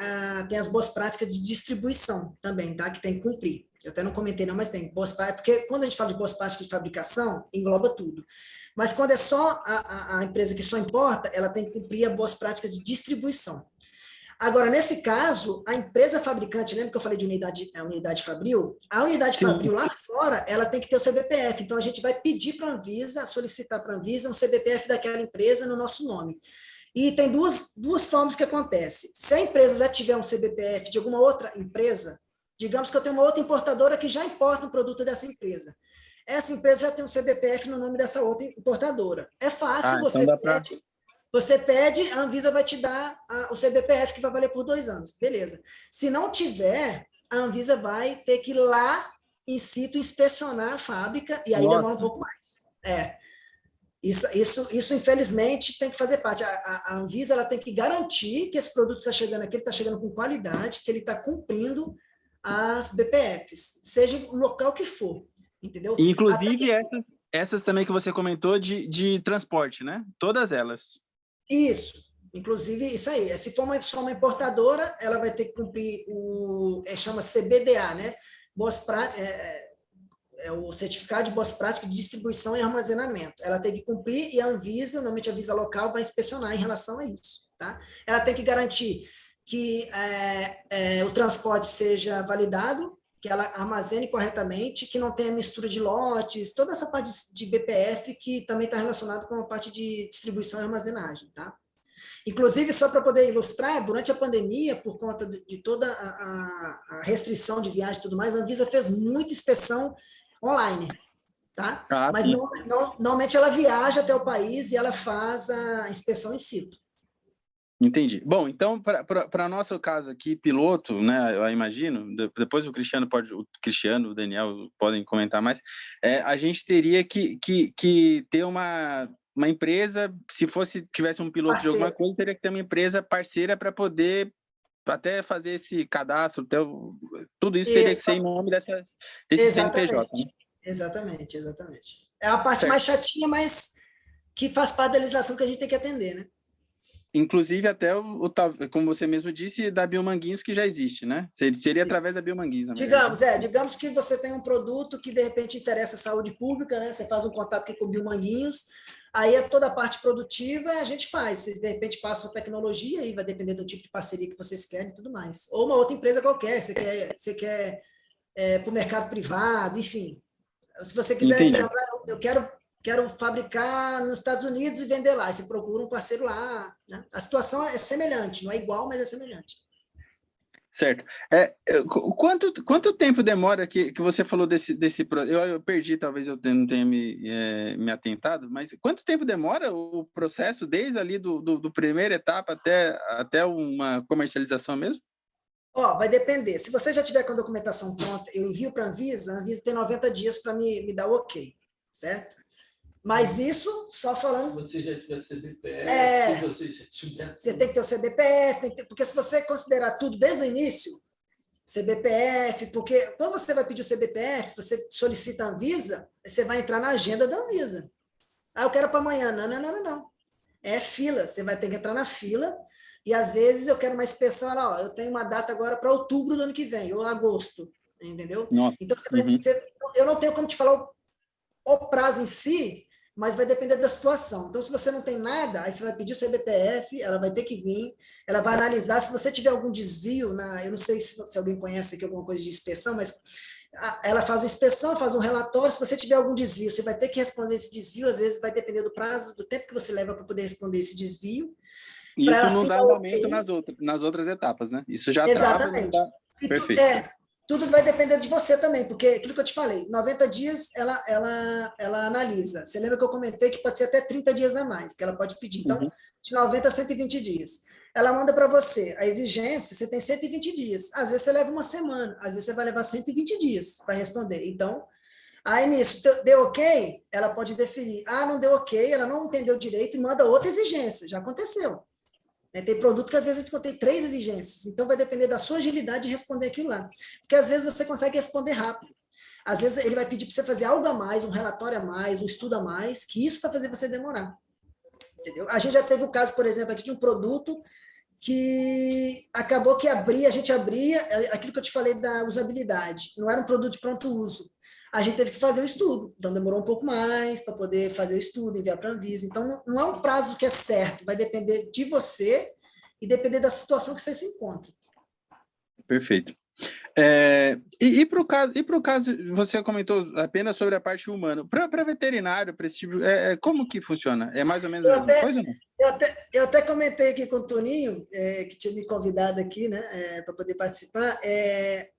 tem as boas práticas de distribuição também, tá? Que tem que cumprir. Eu até não comentei não, mas tem boas práticas, porque quando a gente fala de boas práticas de fabricação, engloba tudo. Mas quando é só a empresa que só importa, ela tem que cumprir as boas práticas de distribuição. Agora, nesse caso, a empresa fabricante, lembra que eu falei de unidade Fabril? A unidade Fabril lá fora, ela tem que ter o CBPF. Então, a gente vai pedir para a Anvisa, solicitar para a Anvisa um CBPF daquela empresa no nosso nome. E tem duas formas que acontece. Se a empresa já tiver um CBPF de alguma outra empresa, digamos que eu tenho uma outra importadora que já importa um produto dessa empresa. Essa empresa já tem um CBPF no nome dessa outra importadora. É fácil, você pede, a Anvisa vai te dar o CBPF, que vai valer por 2 anos. Beleza. Se não tiver, a Anvisa vai ter que ir lá in situ inspecionar a fábrica, e aí demora um pouco mais. Isso, infelizmente, tem que fazer parte. A Anvisa ela tem que garantir que esse produto está chegando aqui, ele está chegando com qualidade, que ele está cumprindo as BPFs, seja o local que for, entendeu? Inclusive essas também que você comentou de transporte, né? Todas elas. Isso. Inclusive, isso aí. Se for só uma importadora, ela vai ter que cumprir chama CBDA, né? Boas práticas, o certificado de boas práticas de distribuição e armazenamento. Ela tem que cumprir e a Anvisa, normalmente a Anvisa local, vai inspecionar em relação a isso, tá? Ela tem que garantir que o transporte seja validado, que ela armazene corretamente, que não tenha mistura de lotes, toda essa parte de BPF que também está relacionado com a parte de distribuição e armazenagem, tá? Inclusive, só para poder ilustrar, durante a pandemia, por conta de toda a restrição de viagem e tudo mais, a Anvisa fez muita inspeção online, tá? Mas normalmente ela viaja até o país e ela faz a inspeção in situ. Entendi. Bom, então, para nosso caso aqui, piloto, né, eu imagino, depois o Cristiano, o Daniel podem comentar mais, a gente teria que ter uma empresa, se tivesse um piloto de alguma coisa, teria que ter uma empresa parceira para poder até fazer esse cadastro, tudo isso teria que ser em nome desse CNPJ. Né? Exatamente. É a parte mais chatinha, mas que faz parte da legislação que a gente tem que atender, né? Inclusive, até, como você mesmo disse, da Biomanguinhos, que já existe, né? Seria através da Biomanguinhos. Digamos que você tem um produto que, de repente, interessa a saúde pública, né? Você faz um contato aqui com o Biomanguinhos, aí toda a parte produtiva a gente faz. Vocês, de repente, passam a tecnologia, aí vai depender do tipo de parceria que vocês querem e tudo mais. Ou uma outra empresa qualquer, você quer para o mercado privado, enfim. Se você quiser, digamos, eu quero fabricar nos Estados Unidos e vender lá. Aí você procura um parceiro lá. Né? A situação é semelhante, não é igual, mas é semelhante. Certo. Quanto tempo demora que você falou desse eu perdi, talvez eu não tenha me atentado, mas quanto tempo demora o processo desde ali do primeira etapa até uma comercialização mesmo? Vai depender. Se você já tiver com a documentação pronta, eu envio para a Anvisa tem 90 dias para me dar o ok, certo? Mas isso, só falando... Se você já tiver CBPF, Você tem que ter o CBPF, porque se você considerar tudo desde o início, CBPF, porque quando você vai pedir o CBPF, você solicita a Anvisa, você vai entrar na agenda da Anvisa. Eu quero para amanhã. Não. É fila, você vai ter que entrar na fila, e às vezes eu quero uma inspeção, eu tenho uma data agora para outubro do ano que vem, ou agosto, entendeu? Nossa. Então, eu não tenho como te falar o prazo em si, mas vai depender da situação. Então, se você não tem nada, aí você vai pedir o CBPF, ela vai ter que vir, ela vai analisar, se você tiver algum desvio, eu não sei se alguém conhece aqui alguma coisa de inspeção, mas ela faz uma inspeção, faz um relatório, se você tiver algum desvio, você vai ter que responder esse desvio, às vezes vai depender do prazo, do tempo que você leva para poder responder esse desvio. E isso não dá andamento nas outras etapas, né? Isso já Exatamente. trava, perfeito. Tudo vai depender de você também, porque aquilo que eu te falei, 90 dias ela analisa. Você lembra que eu comentei que pode ser até 30 dias a mais, que ela pode pedir. Então, de 90 a 120 dias. Ela manda para você a exigência, você tem 120 dias. Às vezes você leva uma semana, às vezes você vai levar 120 dias para responder. Então, aí nisso, deu ok? Ela pode deferir. Não deu ok, ela não entendeu direito e manda outra exigência. Já aconteceu. Tem produto que às vezes a gente tem 3 exigências, então vai depender da sua agilidade de responder aquilo lá. Porque às vezes você consegue responder rápido. Às vezes ele vai pedir para você fazer algo a mais, um relatório a mais, um estudo a mais, que isso vai fazer você demorar. Entendeu? A gente já teve o caso, por exemplo, aqui de um produto que acabou que a gente abria, aquilo que eu te falei da usabilidade, não era um produto de pronto uso. A gente teve que fazer o estudo, então demorou um pouco mais para poder fazer o estudo, enviar para a Anvisa. Então, não é um prazo que é certo, vai depender de você e depender da situação que você se encontra. Perfeito. E para o caso, você comentou apenas sobre a parte humana. Para veterinário, para esse tipo, como que funciona? É mais ou menos a mesma coisa? Não? Eu até comentei aqui com o Toninho, que tinha me convidado aqui, né, para poder participar.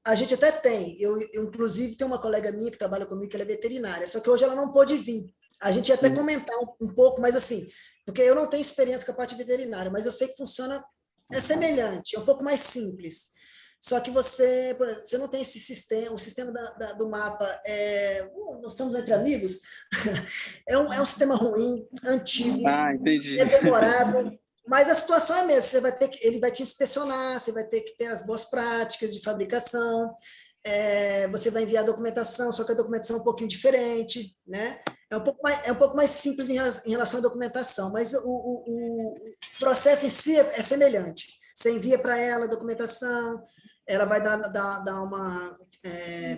A gente até tem, eu inclusive tenho uma colega minha que trabalha comigo, que ela é veterinária, só que hoje ela não pôde vir. A gente ia até comentar um pouco, mas assim, porque eu não tenho experiência com a parte veterinária, mas eu sei que funciona, é semelhante, é um pouco mais simples. Só que você não tem esse sistema, o sistema do mapa, nós estamos entre amigos, é um sistema ruim, antigo, entendi. É demorado, mas a situação é a mesma, ele vai te inspecionar, você vai ter que ter as boas práticas de fabricação, você vai enviar a documentação, só que a documentação é um pouquinho diferente, né? É um pouco mais simples em relação à documentação, mas o processo em si é semelhante. Você envia para ela a documentação, ela vai dar uma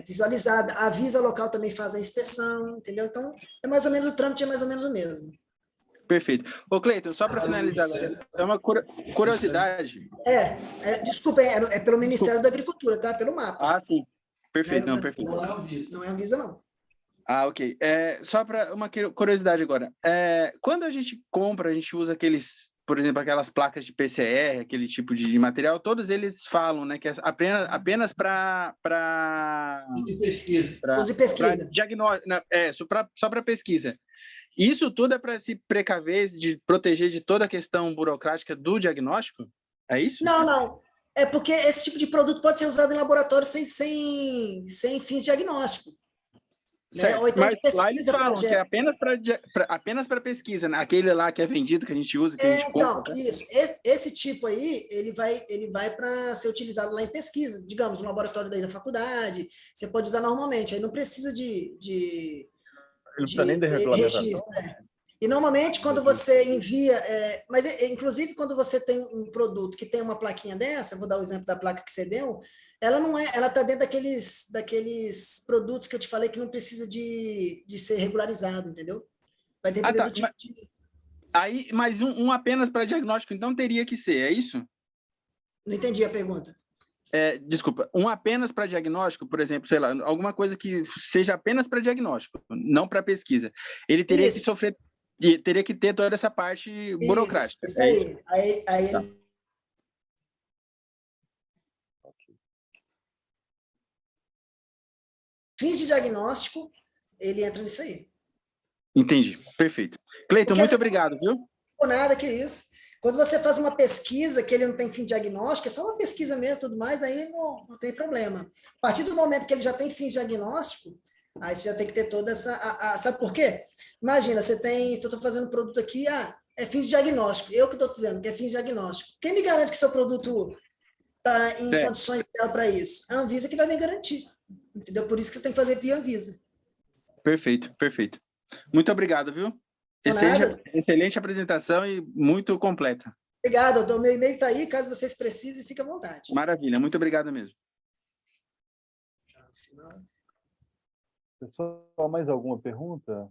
visualizada, a Visa local também faz a inspeção, entendeu? Então, o trâmite é mais ou menos o mesmo. Perfeito. Ô, Cleiton, só para finalizar, é uma curiosidade. Desculpa, é pelo Ministério da Agricultura, tá? Pelo mapa. Ah, sim. Perfeito, não, perfeito. Não é Anvisa, não. Ah, ok. Só para uma curiosidade agora. Quando a gente compra, a gente usa aqueles, por exemplo, aquelas placas de PCR, aquele tipo de material, todos eles falam, né, que é apenas para pesquisa. Diagnóstico, só para pesquisa. Isso tudo é para se precaver, de proteger de toda a questão burocrática do diagnóstico? É isso? Não. É porque esse tipo de produto pode ser usado em laboratório sem fins diagnósticos. Né? Ou então mas de pesquisa, lá eles falam que é apenas para pesquisa, né? Aquele lá que é vendido, que a gente usa, que a gente compra. Então, isso. Esse tipo aí, ele vai para ser utilizado lá em pesquisa. Digamos, no laboratório daí da faculdade, você pode usar normalmente. Aí não precisa de Ele não precisa nem de regulamentação. Registro, E normalmente quando você envia, inclusive quando você tem um produto que tem uma plaquinha dessa, vou dar o exemplo da placa que você deu, ela está dentro daqueles produtos que eu te falei que não precisa de ser regularizado, entendeu? Vai depender do tipo de... Aí, mas um apenas para diagnóstico, então teria que ser, é isso? Não entendi a pergunta. Desculpa, um apenas para diagnóstico, por exemplo, sei lá, alguma coisa que seja apenas para diagnóstico, não para pesquisa. Ele teria que sofrer, teria que ter toda essa parte burocrática. Isso aí. Aí tá. Fins de diagnóstico, ele entra nisso aí. Entendi, perfeito. Cleiton, muito obrigado, viu? Por nada, que isso. Quando você faz uma pesquisa que ele não tem fim diagnóstico, é só uma pesquisa mesmo, tudo mais, aí não tem problema. A partir do momento que ele já tem fim diagnóstico, aí você já tem que ter toda essa... sabe por quê? Imagina, se eu estou fazendo um produto aqui, é fim de diagnóstico. Eu que estou dizendo que é fim de diagnóstico. Quem me garante que seu produto está em condições ideais para isso? A Anvisa que vai me garantir. Entendeu? Por isso que você tem que fazer via Anvisa. Perfeito. Muito obrigado, viu? Excelente apresentação e muito completa. Obrigado, o meu e-mail está aí, caso vocês precisem, fique à vontade. Maravilha, muito obrigado mesmo. Pessoal, mais alguma pergunta?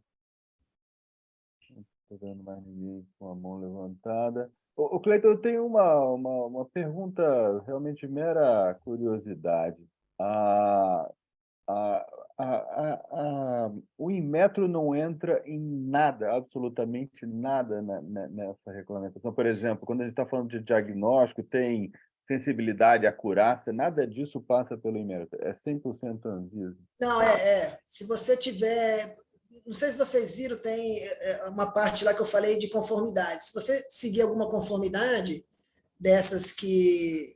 Não estou vendo mais ninguém com a mão levantada. O Cleiton, eu tenho uma pergunta realmente mera curiosidade. O Inmetro não entra em nada, absolutamente nada nessa regulamentação. Por exemplo, quando a gente está falando de diagnóstico, tem sensibilidade, acurácia, nada disso passa pelo Inmetro. É 100% Anvisa. Não, se você tiver... Não sei se vocês viram, tem uma parte lá que eu falei de conformidade. Se você seguir alguma conformidade dessas que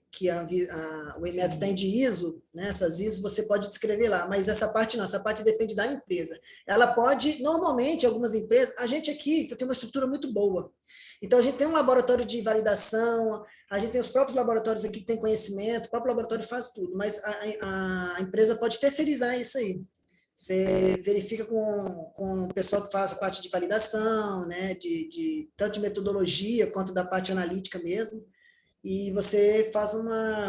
o Inmetro tem de ISO, né, essas ISO você pode descrever lá, mas essa parte não, essa parte depende da empresa. Ela pode, normalmente, algumas empresas, a gente aqui tem uma estrutura muito boa, então a gente tem um laboratório de validação, a gente tem os próprios laboratórios aqui que tem conhecimento, o próprio laboratório faz tudo, mas a empresa pode terceirizar isso aí. Você verifica com o pessoal que faz a parte de validação, né, tanto de metodologia quanto da parte analítica mesmo, e você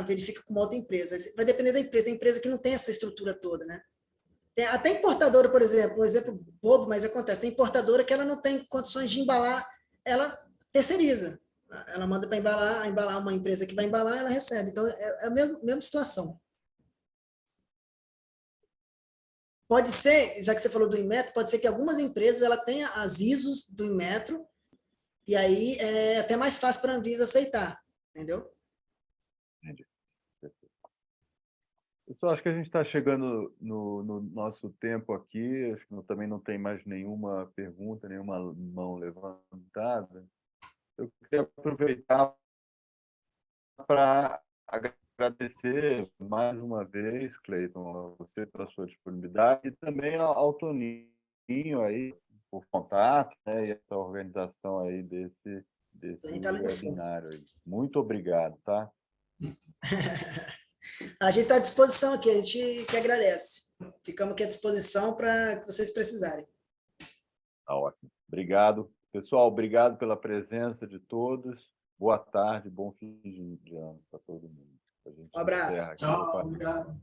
verifica com uma outra empresa. Vai depender da empresa. Tem empresa que não tem essa estrutura toda, né? Até importadora, por exemplo, um exemplo bobo, mas acontece. Tem importadora que ela não tem condições de embalar, ela terceiriza. Ela manda para embalar uma empresa que vai embalar, ela recebe. Então, é a mesma situação. Pode ser, já que você falou do Inmetro, pode ser que algumas empresas ela tenha as ISOs do Inmetro, e aí é até mais fácil para a Anvisa aceitar. Entendeu? Entendi. Pessoal, acho que a gente está chegando no nosso tempo aqui. Acho que também não tem mais nenhuma pergunta, nenhuma mão levantada. Eu queria aproveitar para agradecer mais uma vez, Cleiton, a você pela sua disponibilidade e também ao Toninho aí por contato, né, e essa organização aí desse webinário aí. Muito obrigado, tá? A gente está à disposição aqui, a gente que agradece. Ficamos aqui à disposição para que vocês precisarem. Tá ótimo. Obrigado. Pessoal, obrigado pela presença de todos. Boa tarde, bom fim de ano para todo mundo. Um abraço. Tchau, obrigado.